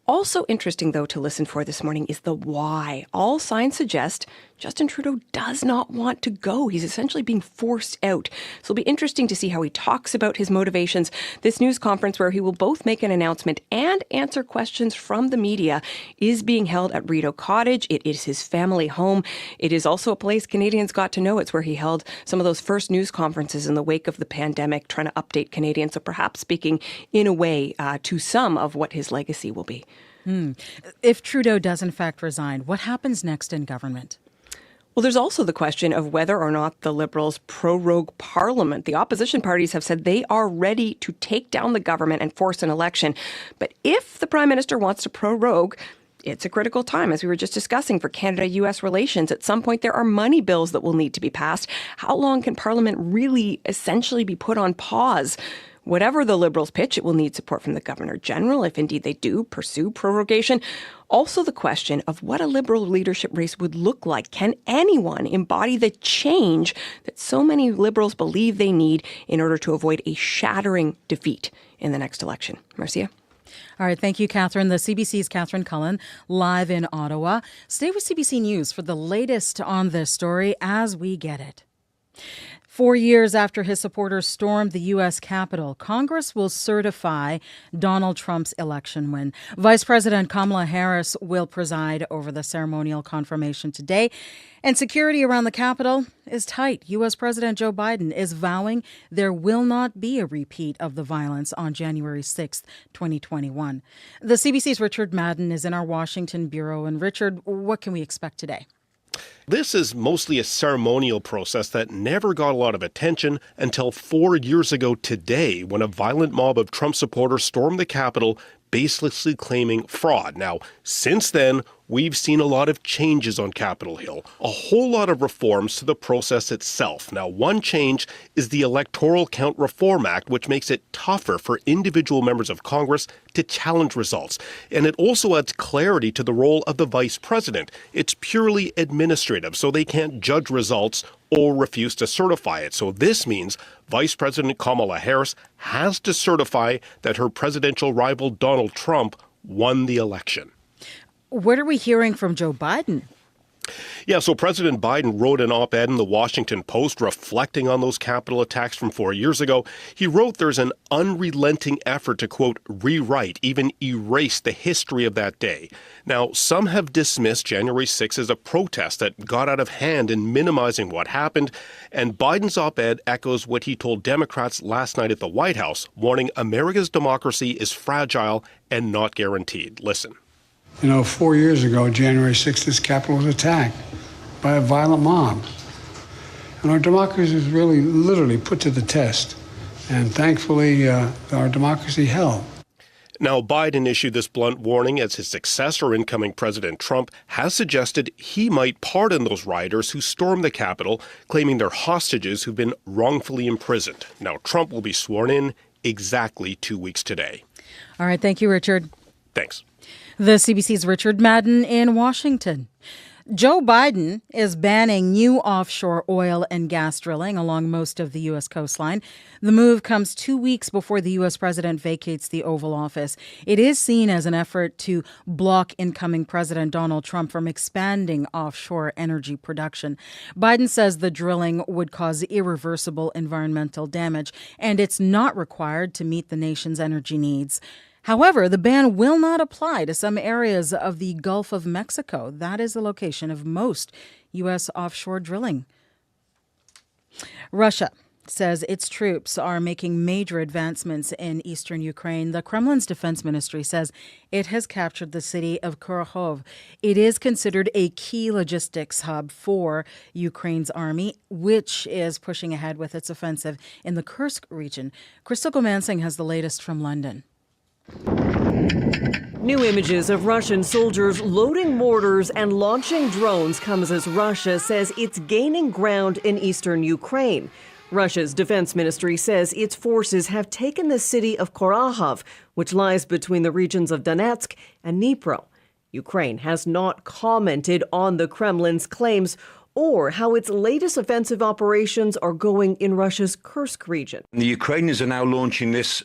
Also interesting, though, to listen for this morning is the why. All signs suggest Justin Trudeau does not want to go. He's essentially being forced out. So it'll be interesting to see how he talks about his motivations. This news conference, where he will both make an announcement and answer questions from the media, is being held at Rideau Cottage. It is his family home. It is also a place Canadians got to know. It's where he held some of those first news conferences in the wake of the pandemic, trying to update Canadians. So perhaps speaking in a way to some of what his legacy will be. If Trudeau does in fact resign, what happens next in government? Well, there's also the question of whether or not the Liberals prorogue Parliament. The opposition parties have said they are ready to take down the government and force an election. But if the Prime Minister wants to prorogue, it's a critical time, as we were just discussing, for Canada-U.S. relations. At some point, there are money bills that will need to be passed. How long can Parliament really essentially be put on pause? Whatever the Liberals pitch, it will need support from the Governor-General, if indeed they do pursue prorogation. Also the question of what a Liberal leadership race would look like. Can anyone embody the change that so many Liberals believe they need in order to avoid a shattering defeat in the next election? Marcia? All right, thank you, Catherine. The CBC's Catherine Cullen, live in Ottawa. Stay with CBC News for the latest on this story as we get it. 4 years after his supporters stormed the U.S. Capitol, Congress will certify Donald Trump's election win. Vice President Kamala Harris will preside over the ceremonial confirmation today. And security around the Capitol is tight. U.S. President Joe Biden is vowing there will not be a repeat of the violence on January 6th, 2021. The CBC's Richard Madden is in our Washington bureau. And Richard, what can we expect today? This is mostly a ceremonial process that never got a lot of attention until 4 years ago today, when a violent mob of Trump supporters stormed the Capitol, baselessly claiming fraud. Now, since then, we've seen a lot of changes on Capitol Hill, a whole lot of reforms to the process itself. Now, one change is the Electoral Count Reform Act, which makes it tougher for individual members of Congress to challenge results. And it also adds clarity to the role of the vice president. It's purely administrative, so they can't judge results or refuse to certify it. So this means Vice President Kamala Harris has to certify that her presidential rival Donald Trump won the election. What are we hearing from Joe Biden? Yeah, so President Biden wrote an op-ed in the Washington Post reflecting on those Capitol attacks from 4 years ago. He wrote there's an unrelenting effort to, quote, rewrite, even erase the history of that day. Now, some have dismissed January 6th as a protest that got out of hand in minimizing what happened, and Biden's op-ed echoes what he told Democrats last night at the White House, warning America's democracy is fragile and not guaranteed. Listen. 4 years ago, January 6th, this Capitol was attacked by a violent mob. And our democracy was really literally put to the test. And thankfully, our democracy held. Now, Biden issued this blunt warning as his successor, incoming President Trump, has suggested he might pardon those rioters who stormed the Capitol, claiming they're hostages who've been wrongfully imprisoned. Now, Trump will be sworn in exactly 2 weeks today. All right, thank you, Richard. Thanks. The CBC's Richard Madden in Washington. Joe Biden is banning new offshore oil and gas drilling along most of the U.S. coastline. The move comes 2 weeks before the U.S. president vacates the Oval Office. It is seen as an effort to block incoming President Donald Trump from expanding offshore energy production. Biden says the drilling would cause irreversible environmental damage, and it's not required to meet the nation's energy needs. However, the ban will not apply to some areas of the Gulf of Mexico. That is the location of most U.S. offshore drilling. Russia says its troops are making major advancements in eastern Ukraine. The Kremlin's defense ministry says it has captured the city of Kharkov. It is considered a key logistics hub for Ukraine's army, which is pushing ahead with its offensive in the Kursk region. Crystal Gomansing has the latest from London. New images of Russian soldiers loading mortars and launching drones comes as Russia says it's gaining ground in eastern Ukraine. Russia's defense ministry says its forces have taken the city of Kharkov, which lies between the regions of Donetsk and Dnipro. Ukraine has not commented on the Kremlin's claims or how its latest offensive operations are going in Russia's Kursk region. The Ukrainians are now launching this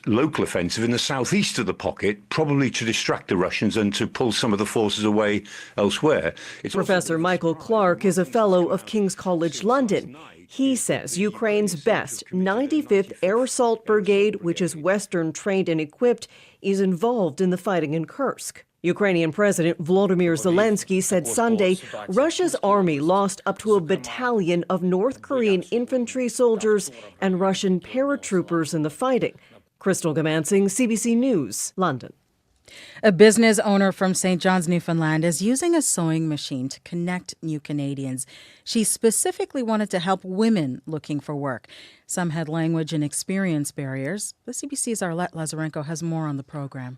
local offensive in the southeast of the pocket, probably to distract the Russians and to pull some of the forces away elsewhere. Professor Michael Clark is a fellow of King's College London. He says Ukraine's best 95th Air Assault Brigade, which is Western trained and equipped, is involved in the fighting in Kursk. Ukrainian President Volodymyr Zelensky said Sunday Russia's army lost up to a battalion of North Korean infantry soldiers and Russian paratroopers in the fighting. Crystal Gomansing, CBC News, London. A business owner from St. John's, Newfoundland, is using a sewing machine to connect new Canadians. She specifically wanted to help women looking for work. Some had language and experience barriers. The CBC's Arlette Lazarenko has more on the program.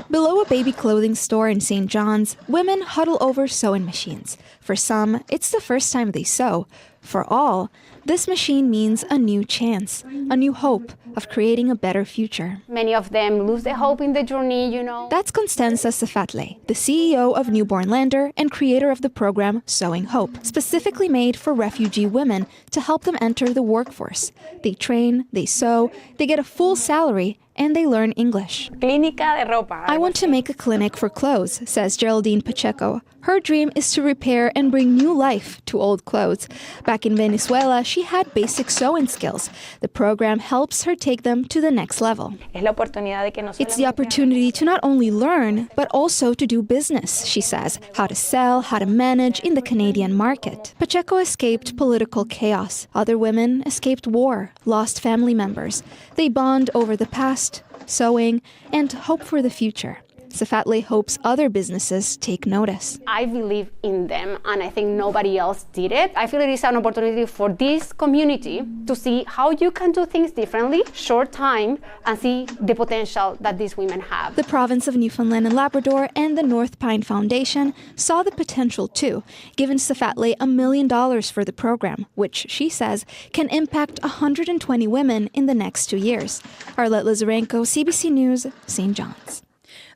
Below a baby clothing store in St. John's, women huddle over sewing machines. For some, it's the first time they sew. For all, this machine means a new chance, a new hope of creating a better future. Many of them lose their hope in the journey, That's Constanza Safatle, the CEO of Newborn Lander and creator of the program Sewing Hope, specifically made for refugee women to help them enter the workforce. They train, they sew, they get a full salary, and they learn English. Clínica de ropa. I want to make a clinic for clothes, says Geraldine Pacheco. Her dream is to repair and bring new life to old clothes. Back in Venezuela, she had basic sewing skills. The program helps her take them to the next level. It's the opportunity to not only learn, but also to do business, she says, how to sell, how to manage in the Canadian market. Pacheco escaped political chaos. Other women escaped war, lost family members. They bond over the past, sewing, and hope for the future. Safatle hopes other businesses take notice. I believe in them, and I think nobody else did it. I feel it is an opportunity for this community to see how you can do things differently, short time, and see the potential that these women have. The province of Newfoundland and Labrador and the North Pine Foundation saw the potential too, giving Safatle $1 million for the program, which she says can impact 120 women in the next 2 years. Arlette Lazarenko, CBC News, St. John's.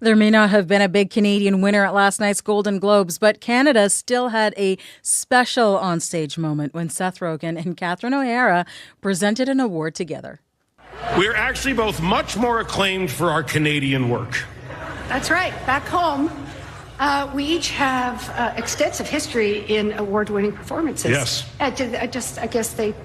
There may not have been a big Canadian winner at last night's Golden Globes, but Canada still had a special onstage moment when Seth Rogen and Catherine O'Hara presented an award together. We're actually both much more acclaimed for our Canadian work. That's right. Back home, we each have extensive history in award-winning performances. Yes. I guess they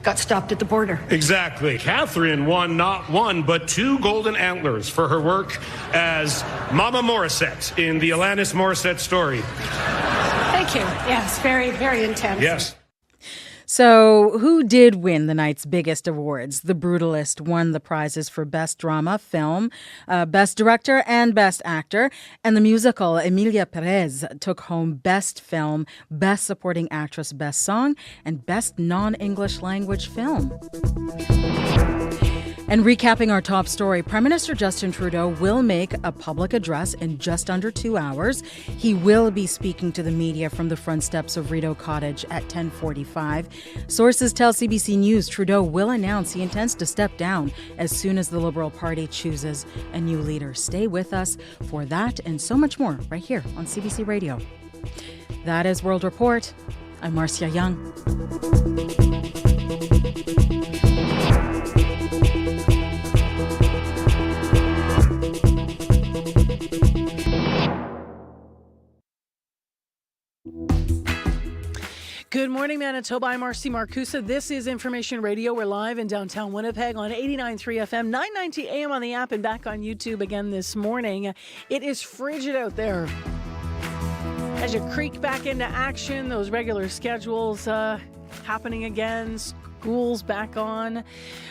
got stopped at the border. Exactly. Catherine won not one, but 2 golden antlers for her work as Mama Morissette in the Alanis Morissette story. Thank you. Yes, very, very intense. Yes. So, who did win the night's biggest awards? The Brutalist won the prizes for Best Drama, Film, Best Director, and Best Actor. And the musical Emilia Perez took home Best Film, Best Supporting Actress, Best Song, and Best Non-English Language Film. And recapping our top story, Prime Minister Justin Trudeau will make a public address in just under 2 hours. He will be speaking to the media from the front steps of Rideau Cottage at 10:45. Sources tell CBC News Trudeau will announce he intends to step down as soon as the Liberal Party chooses a new leader. Stay with us for that and so much more right here on CBC Radio. That is World Report. I'm Marcia Young. Good morning, Manitoba. I'm Marcy Marcusa. This is Information Radio. We're live in downtown Winnipeg on 89.3 FM, 990 AM on the app, and back on YouTube again this morning. It is frigid out there. As you creak back into action, those regular schedules happening again, schools back on.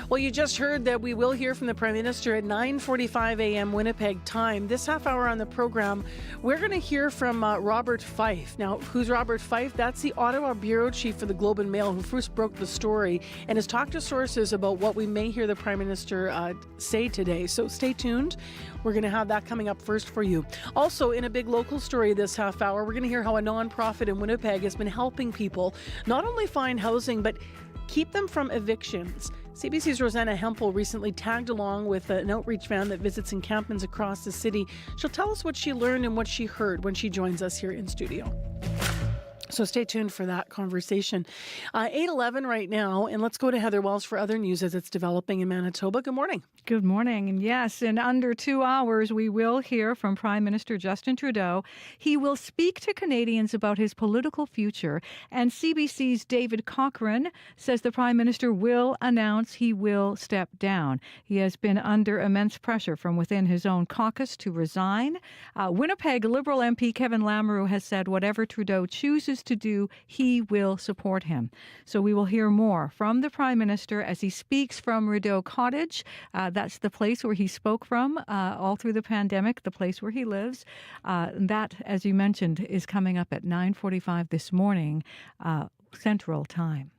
Well, you just heard that we will hear from the Prime Minister at 9:45 a.m. Winnipeg time. This half hour on the program, we're going to hear from Robert Fife. Now, who's Robert Fife? That's the Ottawa Bureau Chief for the Globe and Mail who first broke the story and has talked to sources about what we may hear the Prime Minister say today. So stay tuned. We're going to have that coming up first for you. Also, in a big local story this half hour, we're going to hear how a nonprofit in Winnipeg has been helping people not only find housing, but keep them from evictions. CBC's Rosanna Hempel recently tagged along with an outreach van that visits encampments across the city. She'll tell us what she learned and what she heard when she joins us here in studio. So stay tuned for that conversation. 8:11 right now, and let's go to Heather Wells for other news as it's developing in Manitoba. Good morning. Good morning. And yes, in under 2 hours, we will hear from Prime Minister Justin Trudeau. He will speak to Canadians about his political future. And CBC's David Cochrane says the Prime Minister will announce he will step down. He has been under immense pressure from within his own caucus to resign. Winnipeg Liberal MP Kevin Lamoureux has said whatever Trudeau chooses to do, he will support him. So we will hear more from the Prime Minister as he speaks from Rideau Cottage. That's the place where he spoke from all through the pandemic, the place where he lives. That, as you mentioned, is coming up at 9:45 this morning, Central Time.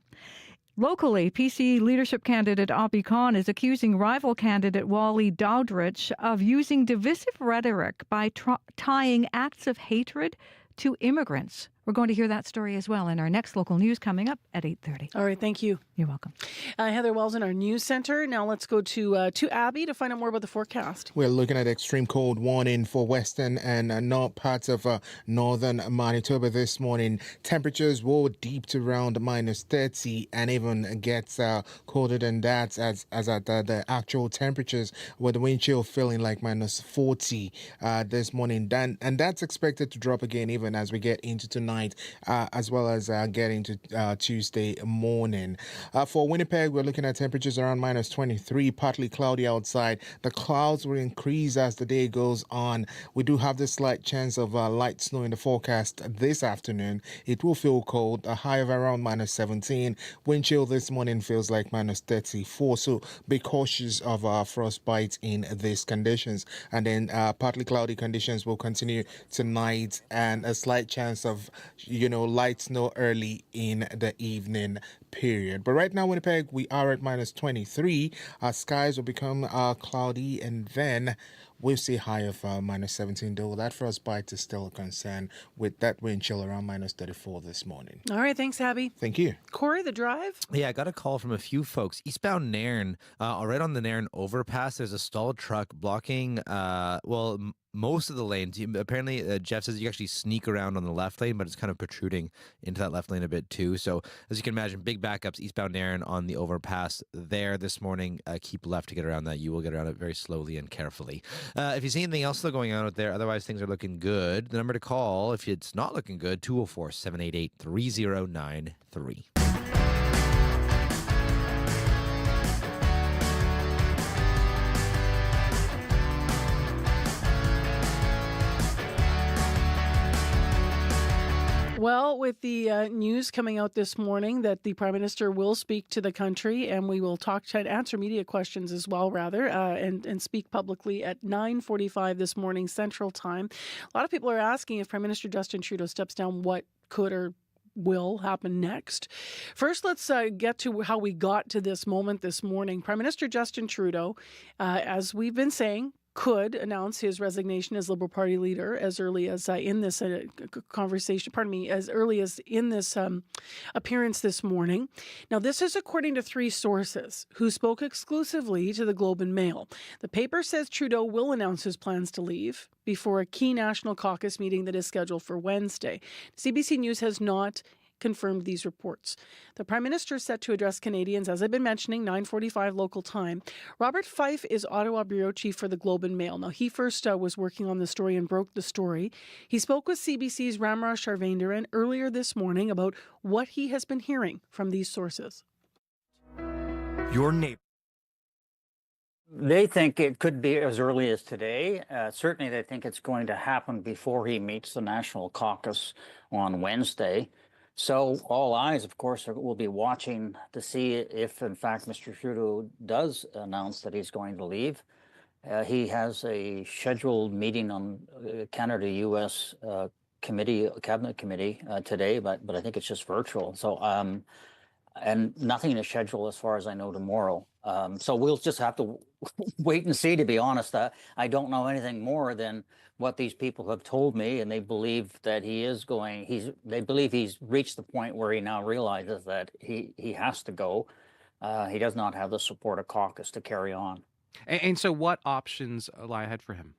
Locally, PC leadership candidate Abi Khan is accusing rival candidate Wally Dowdrich of using divisive rhetoric by tying acts of hatred to immigrants. We're going to hear that story as well in our next local news coming up at 8:30. All right, thank you. You're welcome. Heather Wells in our news center. Now let's go to Abby to find out more about the forecast. We're looking at extreme cold warning for western and north parts of northern Manitoba this morning. Temperatures will deep to around minus 30 and even gets colder than that as at the actual temperatures, with the wind chill feeling like minus 40 this morning. And that's expected to drop again even as we get into tonight. As well as getting to Tuesday morning. For Winnipeg, we're looking at temperatures around minus 23, partly cloudy outside. The clouds will increase as the day goes on. We do have this slight chance of light snow in the forecast this afternoon. It will feel cold, a high of around minus 17. Wind chill this morning feels like minus 34, so be cautious of frostbite in these conditions. And then partly cloudy conditions will continue tonight, and a slight chance of light snow early in the evening period. But right now, Winnipeg, we are at minus 23. Our skies will become cloudy, and then we'll see high of minus 17, though that frostbite is still a concern with that wind chill around minus 34 this morning. All right, thanks, Abby. Thank you. Corey, the drive? Yeah, I got a call from a few folks. Eastbound Nairn, right on the Nairn overpass, there's a stalled truck blocking, most of the lanes. Apparently, Jeff says you actually sneak around on the left lane, but it's kind of protruding into that left lane a bit too. So as you can imagine, big backups eastbound Nairn on the overpass there this morning. Keep left to get around that. You will get around it very slowly and carefully. If you see anything else still going on out there, otherwise things are looking good. The number to call if it's not looking good, 204-788-3093. Well, with the news coming out this morning that the Prime Minister will speak to the country, and we will try to answer media questions as well, and speak publicly at 9:45 this morning Central Time. A lot of people are asking if Prime Minister Justin Trudeau steps down, what could or will happen next. First, let's get to how we got to this moment this morning. Prime Minister Justin Trudeau, as we've been saying, could announce his resignation as Liberal Party leader as early as in this conversation, as early as in this appearance this morning. Now, this is according to three sources who spoke exclusively to the Globe and Mail. The paper says Trudeau will announce his plans to leave before a key national caucus meeting that is scheduled for Wednesday. CBC News has not confirmed these reports. The Prime Minister is set to address Canadians, as I've been mentioning, 9:45 local time. Robert Fife is Ottawa Bureau Chief for the Globe and Mail. Now, he first was working on the story and broke the story. He spoke with CBC's Ramraj Sharvaindaran earlier this morning about what he has been hearing from these sources. Your neighbor. They think it could be as early as today. Certainly, they think it's going to happen before he meets the National Caucus on Wednesday. So all eyes, of course, will be watching to see if, in fact, Mr. Trudeau does announce that he's going to leave. He has a scheduled meeting on Canada-U.S. cabinet committee today, but I think it's just virtual. So and nothing is scheduled as far as I know tomorrow. So we'll just have to wait and see, to be honest. I don't know anything more than what these people have told me, and they believe that they believe he's reached the point where he now realizes that he has to go. He does not have the support of caucus to carry on. And so what options lie ahead for him?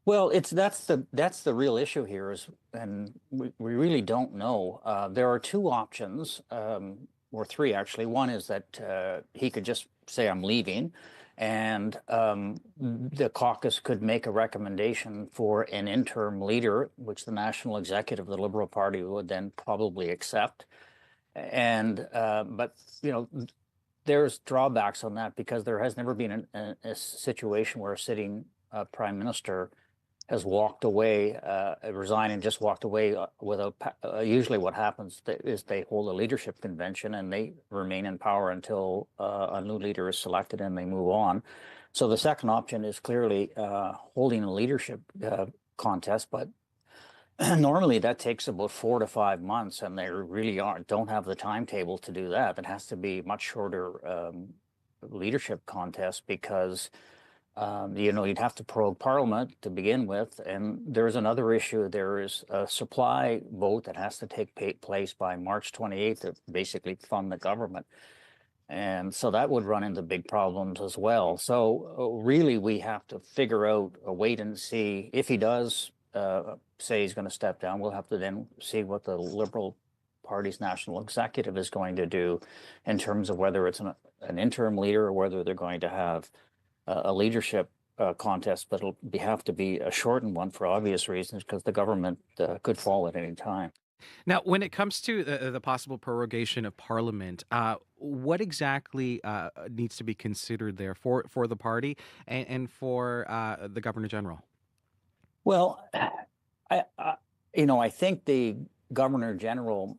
Well, that's the real issue here and we really don't know. There are two options, or three actually. One is that he could just say, I'm leaving, and the caucus could make a recommendation for an interim leader, which the national executive of the Liberal Party would then probably accept. And but there's drawbacks on that, because there has never been a situation where a sitting prime minister has walked away, resigned and just walked away without. Usually what happens is they hold a leadership convention and they remain in power until a new leader is selected and they move on. So the second option is clearly holding a leadership contest, but normally that takes about 4 to 5 months, and they really don't have the timetable to do that. It has to be much shorter leadership contest because you'd have to prorogue Parliament to begin with, and there's another issue. There is a supply vote that has to take place by March 28th to basically fund the government. And so that would run into big problems as well. So really, we have to figure out a wait and see. If he does say he's going to step down, we'll have to then see what the Liberal Party's national executive is going to do in terms of whether it's an interim leader or whether they're going to have a leadership contest, but it'll have to be a shortened one for obvious reasons because the government could fall at any time. Now, when it comes to the possible prorogation of Parliament, what exactly needs to be considered there for the party and for the Governor General? Well, I think the Governor General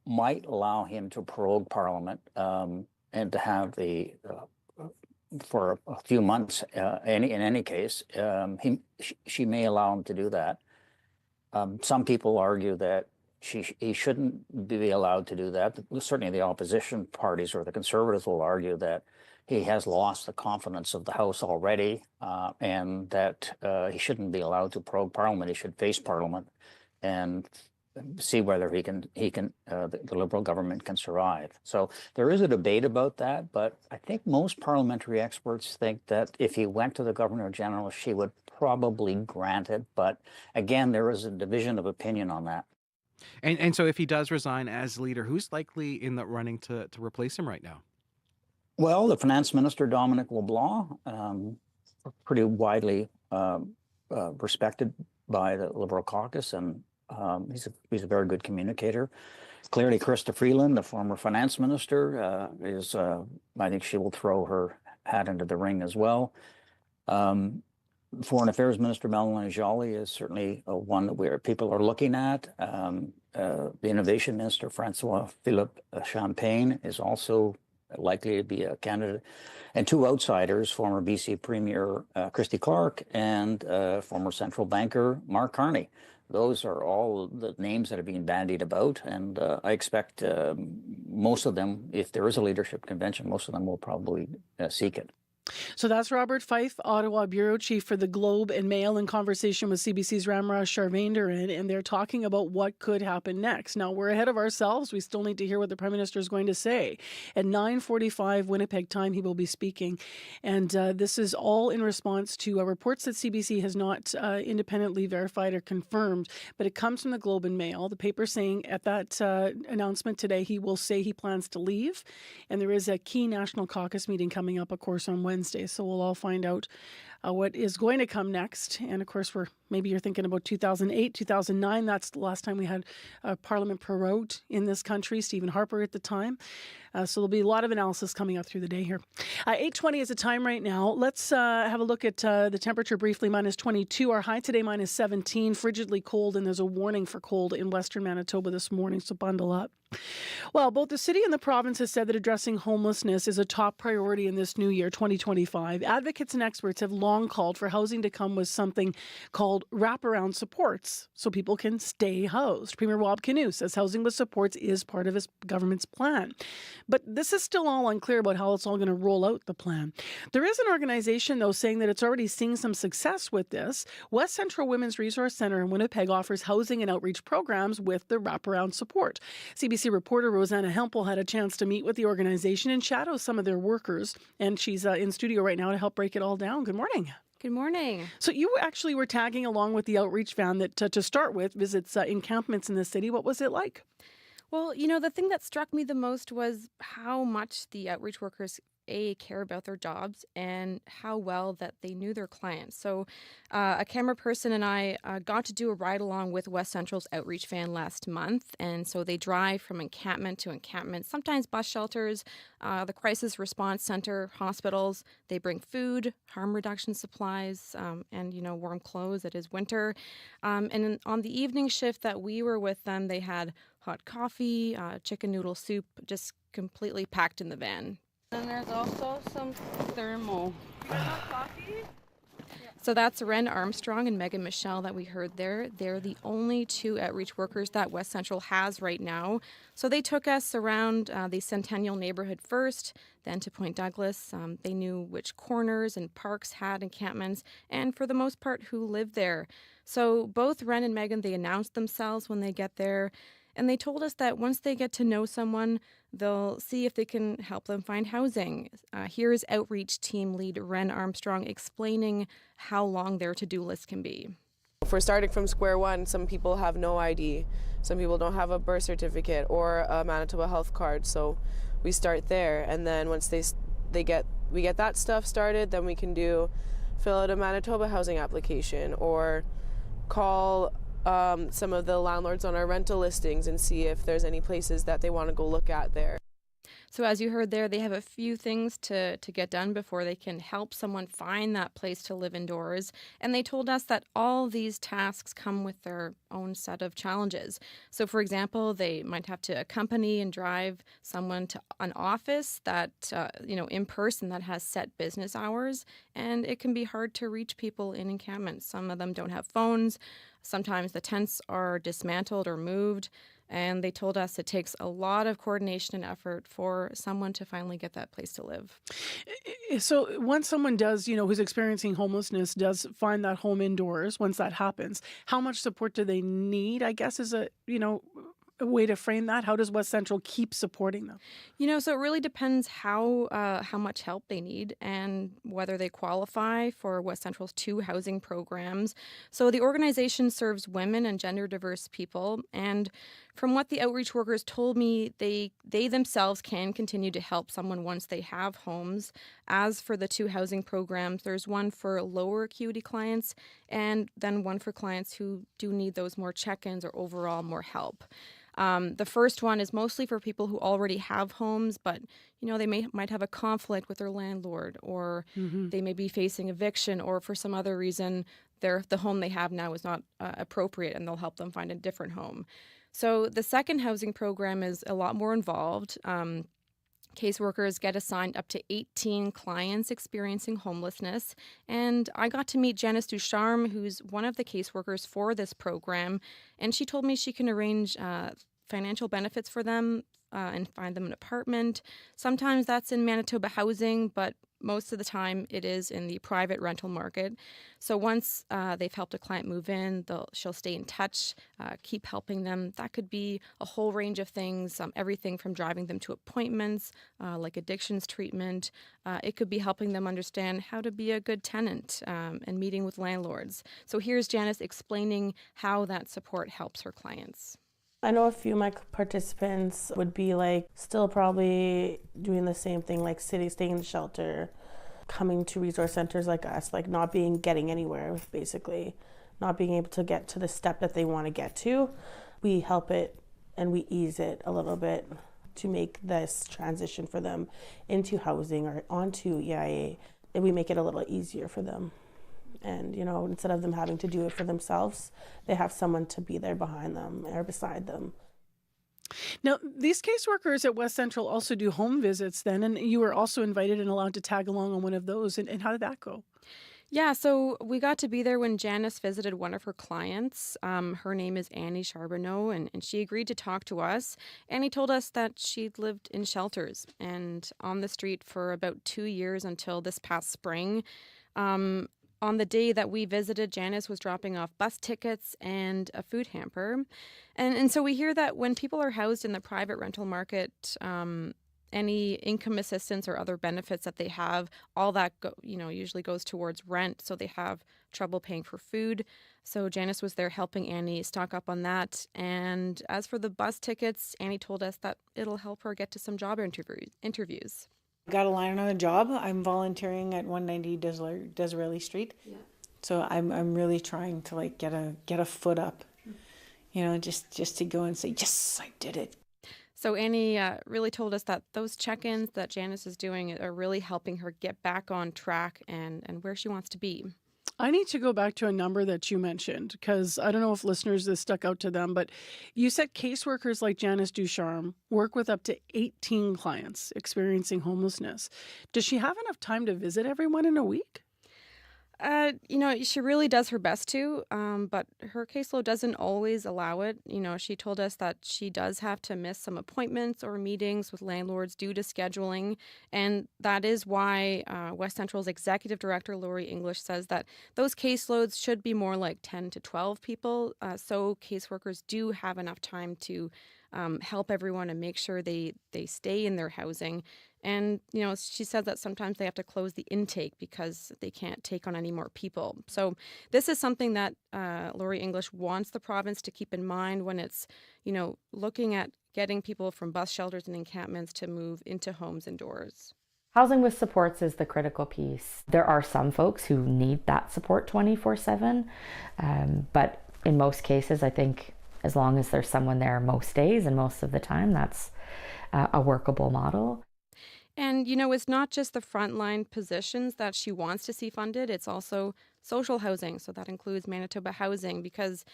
might allow him to prorogue Parliament and to have for a few months. In any case, she may allow him to do that. Some people argue that he shouldn't be allowed to do that. Certainly, the opposition parties or the Conservatives will argue that he has lost the confidence of the House already, and that he shouldn't be allowed to prorogue Parliament. He should face Parliament and see whether the Liberal government can survive. So there is a debate about that, but I think most parliamentary experts think that if he went to the Governor General, she would probably grant it. But again, there is a division of opinion on that. And so if he does resign as leader, who's likely in the running to replace him right now? Well, the Finance Minister, Dominic LeBlanc, pretty widely respected by the Liberal caucus, and he's a very good communicator. Clearly, Chrystia Freeland, the former finance minister, I think she will throw her hat into the ring as well. Foreign Affairs Minister Melanie Joly is certainly one that people are looking at. The Innovation Minister, Francois-Philippe Champagne, is also likely to be a candidate. And two outsiders, former BC Premier Christy Clark and former central banker Mark Carney. Those are all the names that are being bandied about, and I expect most of them, if there is a leadership convention, most of them will probably seek it. So that's Robert Fife, Ottawa Bureau Chief for the Globe and Mail, in conversation with CBC's Ramraj Sharvaindaran, and they're talking about what could happen next. Now, we're ahead of ourselves. We still need to hear what the Prime Minister is going to say. At 9:45 Winnipeg time, he will be speaking, and this is all in response to reports that CBC has not independently verified or confirmed, but it comes from the Globe and Mail. The paper saying at that announcement today, he will say he plans to leave, and there is a key National Caucus meeting coming up, of course, on Wednesday, so we'll all find out what is going to come next. And of course, maybe you're thinking about 2008, 2009. That's the last time we had Parliament prorogued in this country. Stephen Harper at the time. So there'll be a lot of analysis coming up through the day here. 8:20 is the time right now. Let's have a look at the temperature briefly. -22. Our high today -17. Frigidly cold, and there's a warning for cold in western Manitoba this morning, so bundle up. Well, both the city and the province has said that addressing homelessness is a top priority in this new year, 2025. Advocates and experts have long called for housing to come with something called wraparound supports so people can stay housed. Premier Rob Canoe says housing with supports is part of his government's plan. But this is still all unclear about how it's all going to roll out the plan. There is an organization, though, saying that it's already seeing some success with this. West Central Women's Resource Centre in Winnipeg offers housing and outreach programs with the wraparound support. CBC reporter Rosanna Hempel had a chance to meet with the organization and shadow some of their workers, and she's in studio right now to help break it all down. Good morning. Good morning. So you actually were tagging along with the outreach van that, to start with, visits encampments in the city. What was it like? Well, the thing that struck me the most was how much the outreach workers care about their jobs and how well that they knew their clients. So a camera person and I got to do a ride along with West Central's outreach van last month. And so they drive from encampment to encampment, sometimes bus shelters, the crisis response center, hospitals. They bring food, harm reduction supplies, and, warm clothes. It is winter. And on the evening shift that we were with them, they had hot coffee, chicken noodle soup, just completely packed in the van. And there's also some thermal. You got coffee? So that's Ren Armstrong and Megan Michelle that we heard there. They're the only two outreach workers that West Central has right now. So they took us around the Centennial neighborhood first, then to Point Douglas. They knew which corners and parks had encampments, and for the most part, who lived there. So both Ren and Megan, they announced themselves when they get there. And they told us that once they get to know someone, they'll see if they can help them find housing. Here's outreach team lead Ren Armstrong explaining how long their to-do list can be. If we're starting from square one, some people have no ID. Some people don't have a birth certificate or a Manitoba health card. So we start there. And then once we get that stuff started, then we can fill out a Manitoba housing application or call some of the landlords on our rental listings and see if there's any places that they want to go look at there. So as you heard there, they have a few things to get done before they can help someone find that place to live indoors. And they told us that all these tasks come with their own set of challenges. So for example, they might have to accompany and drive someone to an office that, in person that has set business hours. And it can be hard to reach people in encampments. Some of them don't have phones. Sometimes the tents are dismantled or moved. And they told us it takes a lot of coordination and effort for someone to finally get that place to live. So once someone does, who's experiencing homelessness, does find that home indoors, once that happens, how much support do they need, I guess, is a way to frame that? How does West Central keep supporting them? So it really depends how much help they need and whether they qualify for West Central's 2 housing programs. So the organization serves women and gender diverse people. And from what the outreach workers told me, they themselves can continue to help someone once they have homes. As for the 2 housing programs, there's one for lower acuity clients and then one for clients who do need those more check-ins or overall more help. The first one is mostly for people who already have homes, but they might have a conflict with their landlord, or they may be facing eviction, or for some other reason the home they have now is not appropriate, and they'll help them find a different home. So the second housing program is a lot more involved. Caseworkers get assigned up to 18 clients experiencing homelessness. And I got to meet Janice Ducharme, who's one of the caseworkers for this program. And she told me she can arrange financial benefits for them and find them an apartment. Sometimes that's in Manitoba housing, but most of the time it is in the private rental market. So once they've helped a client move in, she'll stay in touch, keep helping them. That could be a whole range of things, everything from driving them to appointments, like addictions treatment. It could be helping them understand how to be a good tenant and meeting with landlords. So here's Janice explaining how that support helps her clients. I know a few of my participants would be still probably doing the same thing, staying in the shelter, coming to resource centers like us, not getting anywhere, basically, not being able to get to the step that they want to get to. We help it and we ease it a little bit to make this transition for them into housing or onto EIA, and we make it a little easier for them. And, instead of them having to do it for themselves, they have someone to be there behind them or beside them. Now, these caseworkers at West Central also do home visits then, and you were also invited and allowed to tag along on one of those. And how did that go? Yeah, so we got to be there when Janice visited one of her clients. Her name is Annie Charbonneau, and she agreed to talk to us. Annie told us that she'd lived in shelters and on the street for about 2 years until this past spring. On the day that we visited, Janice was dropping off bus tickets and a food hamper. And so we hear that when people are housed in the private rental market, any income assistance or other benefits that they have, all that usually goes towards rent. So they have trouble paying for food. So Janice was there helping Annie stock up on that. And as for the bus tickets, Annie told us that it'll help her get to some job interviews. Got a line on a job. I'm volunteering at 190 Disraeli Street. Yeah. So I'm really trying to get a foot up, just to go and say, yes, I did it. So Annie really told us that those check-ins that Janice is doing are really helping her get back on track and where she wants to be. I need to go back to a number that you mentioned because I don't know if listeners this stuck out to them, but you said caseworkers like Janice Ducharme work with up to 18 clients experiencing homelessness. Does she have enough time to visit everyone in a week? She really does her best to, but her caseload doesn't always allow it. She told us that she does have to miss some appointments or meetings with landlords due to scheduling. And that is why West Central's executive director, Lori English, says that those caseloads should be more like 10 to 12 people. So caseworkers do have enough time to help everyone and make sure they stay in their housing. And, she said that sometimes they have to close the intake because they can't take on any more people. So this is something that Lori English wants the province to keep in mind when it's, looking at getting people from bus shelters and encampments to move into homes indoors. Housing with supports is the critical piece. There are some folks who need that support 24/7, but in most cases, I think as long as there's someone there most days and most of the time, that's a workable model. And, it's not just the frontline positions that she wants to see funded, it's also social housing. So that includes Manitoba Housing, because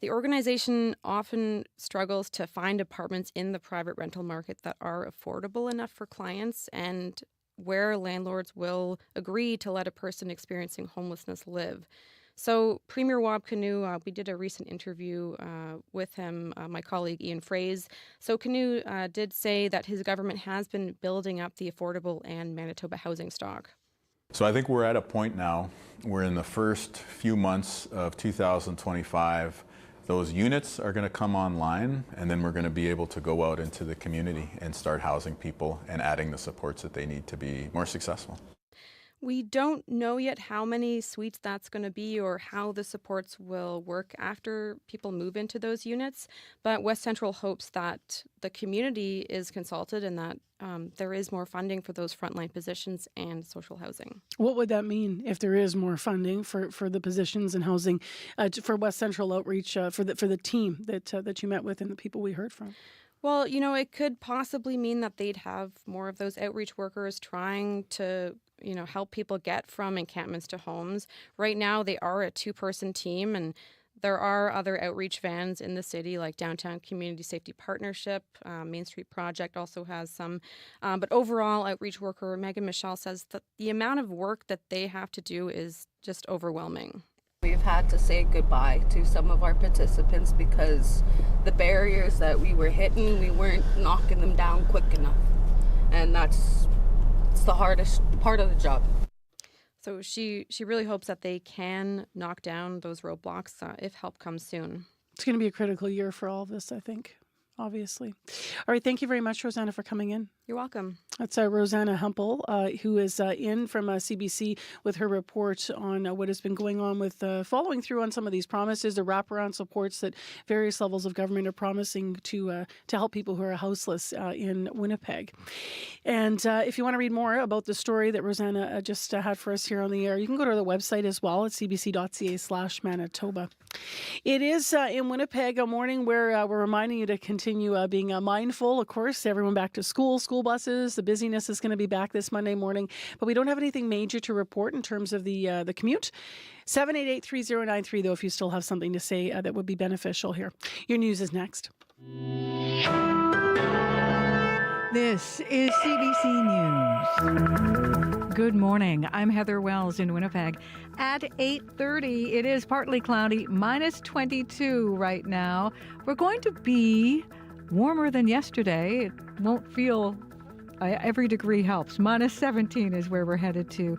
the organization often struggles to find apartments in the private rental market that are affordable enough for clients and where landlords will agree to let a person experiencing homelessness live. So Premier Wab Kinew, we did a recent interview with him, my colleague Ian Fraze. So Kinew did say that his government has been building up the affordable and Manitoba housing stock. So I think we're at a point now, we're in the first few months of 2025. Those units are going to come online, and then we're going to be able to go out into the community and start housing people and adding the supports that they need to be more successful. We don't know yet how many suites that's going to be or how the supports will work after people move into those units. But West Central hopes that the community is consulted and that there is more funding for those frontline positions and social housing. What would that mean if there is more funding for the positions and housing for West Central Outreach for the team that you met with and the people we heard from? Well, it could possibly mean that they'd have more of those outreach workers trying to, help people get from encampments to homes. Right now, they are a 2-person team, and there are other outreach vans in the city, like Downtown Community Safety Partnership. Main Street Project also has some. But overall, outreach worker Megan Michelle says that the amount of work that they have to do is just overwhelming. We've had to say goodbye to some of our participants because the barriers that we were hitting, we weren't knocking them down quick enough. And it's the hardest part of the job. So she really hopes that they can knock down those roadblocks if help comes soon. It's going to be a critical year for all of this, I think, obviously. All right, thank you very much, Rosanna, for coming in. You're welcome. That's Rosanna Humpel, who is in from CBC with her report on what has been going on with following through on some of these promises, the wraparound supports that various levels of government are promising to help people who are houseless in Winnipeg. And if you want to read more about the story that Rosanna just had for us here on the air, you can go to the website as well at cbc.ca/Manitoba. It is in Winnipeg a morning where we're reminding you to continue being mindful. Of course, everyone back to school buses, the busyness is going to be back this Monday morning, but we don't have anything major to report in terms of the commute. 788-3093, though, if you still have something to say that would be beneficial here. Your news is next. This is CBC News. Good morning. I'm Heather Wells in Winnipeg. At 8:30, it is partly cloudy, minus 22 right now. We're going to be warmer than yesterday. It won't feel every degree helps. Minus 17 is where we're headed to.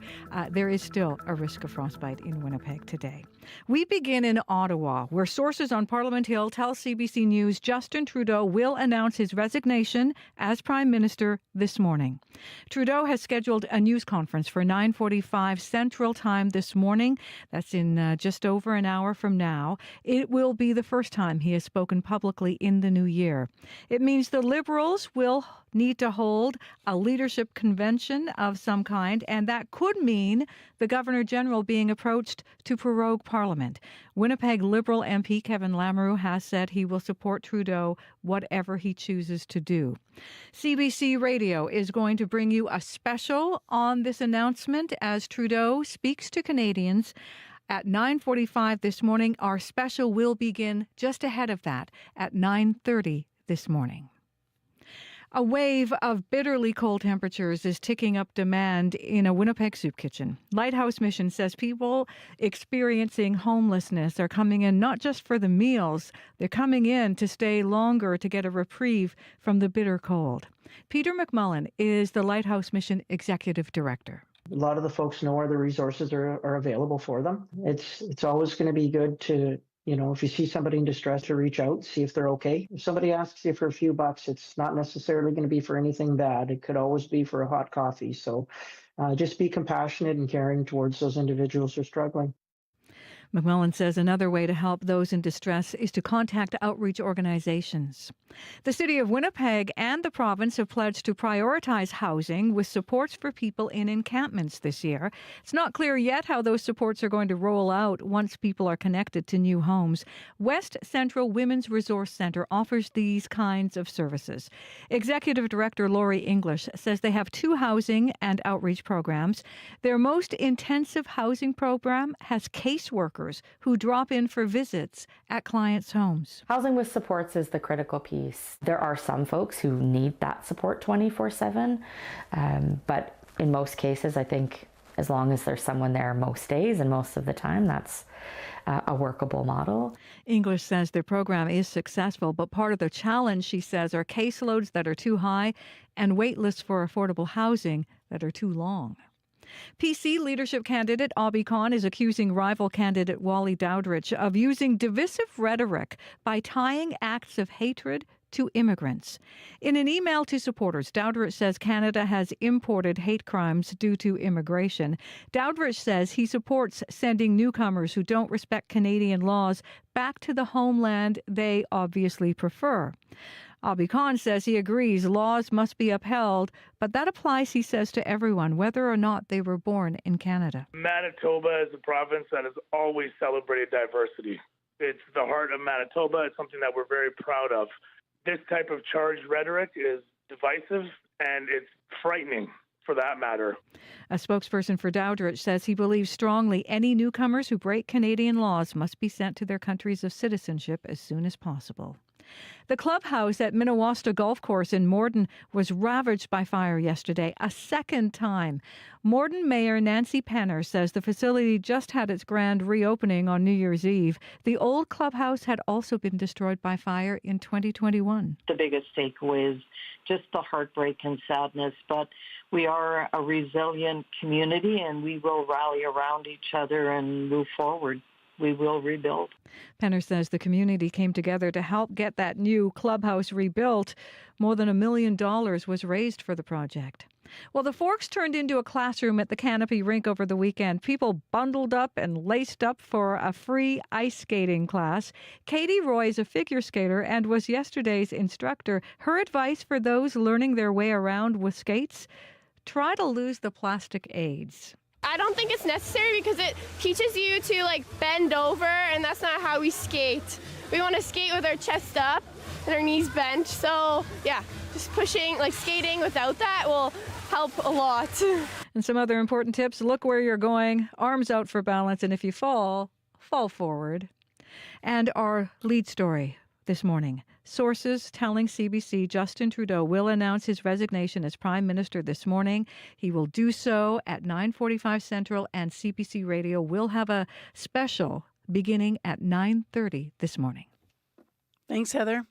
There is still a risk of frostbite in Winnipeg today. We begin in Ottawa, where sources on Parliament Hill tell CBC News Justin Trudeau will announce his resignation as Prime Minister this morning. Trudeau has scheduled a news conference for 9:45 Central Time this morning. That's in just over an hour from now. It will be the first time he has spoken publicly in the new year. It means the Liberals will need to hold a leadership convention of some kind, and that could mean the Governor General being approached to prorogue Parliament. Winnipeg Liberal MP Kevin Lamoureux has said he will support Trudeau whatever he chooses to do. CBC Radio is going to bring you a special on this announcement as Trudeau speaks to Canadians at 9:45 this morning. Our special will begin just ahead of that at 9:30 this morning. A wave of bitterly cold temperatures is ticking up demand in a Winnipeg soup kitchen. Lighthouse Mission says people experiencing homelessness are coming in not just for the meals, they're coming in to stay longer to get a reprieve from the bitter cold. Peter McMullen is the Lighthouse Mission Executive Director. A lot of the folks know where the resources are available for them. It's always going to be good to, if you see somebody in distress, to reach out, see if they're okay. If somebody asks you for a few bucks, it's not necessarily going to be for anything bad. It could always be for a hot coffee. So just be compassionate and caring towards those individuals who are struggling. McMullen says another way to help those in distress is to contact outreach organizations. The City of Winnipeg and the province have pledged to prioritize housing with supports for people in encampments this year. It's not clear yet how those supports are going to roll out once people are connected to new homes. West Central Women's Resource Centre offers these kinds of services. Executive Director Laurie English says they have 2 housing and outreach programs. Their most intensive housing program has caseworkers who drop in for visits at clients' homes. Housing with supports is the critical piece. There are some folks who need that support 24/7, but in most cases, I think as long as there's someone there most days and most of the time, that's a workable model. English says their program is successful, but part of the challenge, she says, are caseloads that are too high and wait lists for affordable housing that are too long. PC leadership candidate Abhi Khan is accusing rival candidate Wally Dowdrich of using divisive rhetoric by tying acts of hatred to immigrants. In an email to supporters, Dowdrich says Canada has imported hate crimes due to immigration. Dowdrich says he supports sending newcomers who don't respect Canadian laws back to the homeland they obviously prefer. Abhi Khan says he agrees laws must be upheld, but that applies, he says, to everyone, whether or not they were born in Canada. Manitoba is a province that has always celebrated diversity. It's the heart of Manitoba. It's something that we're very proud of. This type of charged rhetoric is divisive, and it's frightening for that matter. A spokesperson for Dowdrich says he believes strongly any newcomers who break Canadian laws must be sent to their countries of citizenship as soon as possible. The clubhouse at Minnewasta Golf Course in Morden was ravaged by fire yesterday, a second time. Morden Mayor Nancy Penner says the facility just had its grand reopening on New Year's Eve. The old clubhouse had also been destroyed by fire in 2021. The biggest takeaway is just the heartbreak and sadness, but we are a resilient community and we will rally around each other and move forward. We will rebuild. Penner says the community came together to help get that new clubhouse rebuilt. More than $1 million was raised for the project. Well, the Forks turned into a classroom at the Canopy Rink over the weekend. People bundled up and laced up for a free ice skating class. Katie Roy is a figure skater and was yesterday's instructor. Her advice for those learning their way around with skates: try to lose the plastic aids. I don't think it's necessary because it teaches you to bend over, and that's not how we skate. We want to skate with our chest up and our knees bent. So yeah, just pushing, skating without that will help a lot. And some other important tips: look where you're going, arms out for balance, and if you fall forward. And our lead story this morning: sources telling CBC Justin Trudeau will announce his resignation as Prime Minister this morning. He will do so at 9:45 Central, and CBC Radio will have a special beginning at 9:30 this morning. Thanks, Heather.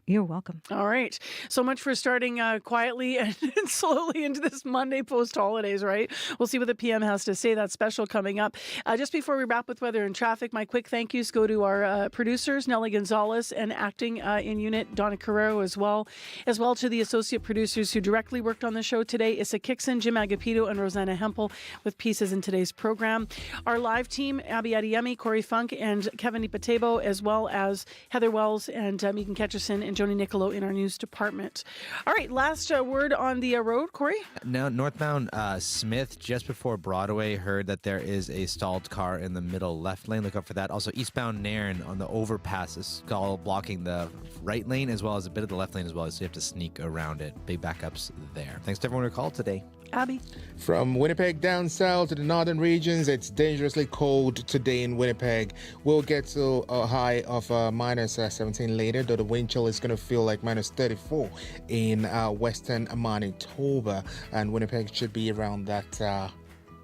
You're welcome. All right. So much for starting quietly and slowly into this Monday post-holidays, right? We'll see what the PM has to say. That's special coming up. Just before we wrap with weather and traffic, my quick thank yous go to our producers, Nellie Gonzalez, and acting in unit, Donna Carrero, as well to the associate producers who directly worked on the show today, Issa Kixon, Jim Agapito, and Rosanna Hempel, with pieces in today's program. Our live team, Abby Adiyemi, Corey Funk, and Kevin Ipatebo, as well as Heather Wells and Megan Ketcherson and Joni Nicolo in our news department. All right, last word on the road, Corey? Now, northbound Smith, just before Broadway, heard that there is a stalled car in the middle left lane. Look out for that. Also, eastbound Nairn on the overpass is blocking the right lane as well as a bit of the left lane as well, so you have to sneak around it. Big backups there. Thanks to everyone who called today. Abby? From Winnipeg down south to the northern regions, it's dangerously cold today in Winnipeg. We'll get to a high of minus 17 later, though the wind chill is going to feel like minus 34 in western Manitoba. And Winnipeg should be around that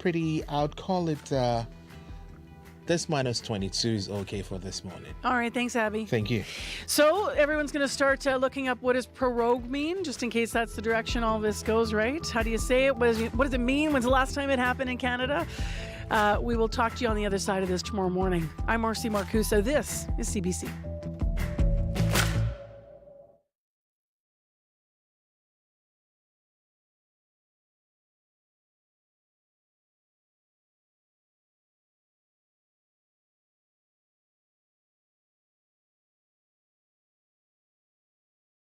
I'd call it, this minus 22 is okay for this morning. All right, thanks, Abby. Thank you. So everyone's going to start looking up what does prorogue mean, just in case that's the direction all this goes, right? How do you say it? What does it mean? When's the last time it happened in Canada? We will talk to you on the other side of this tomorrow morning. I'm Marcy Marcusa. This is CBC.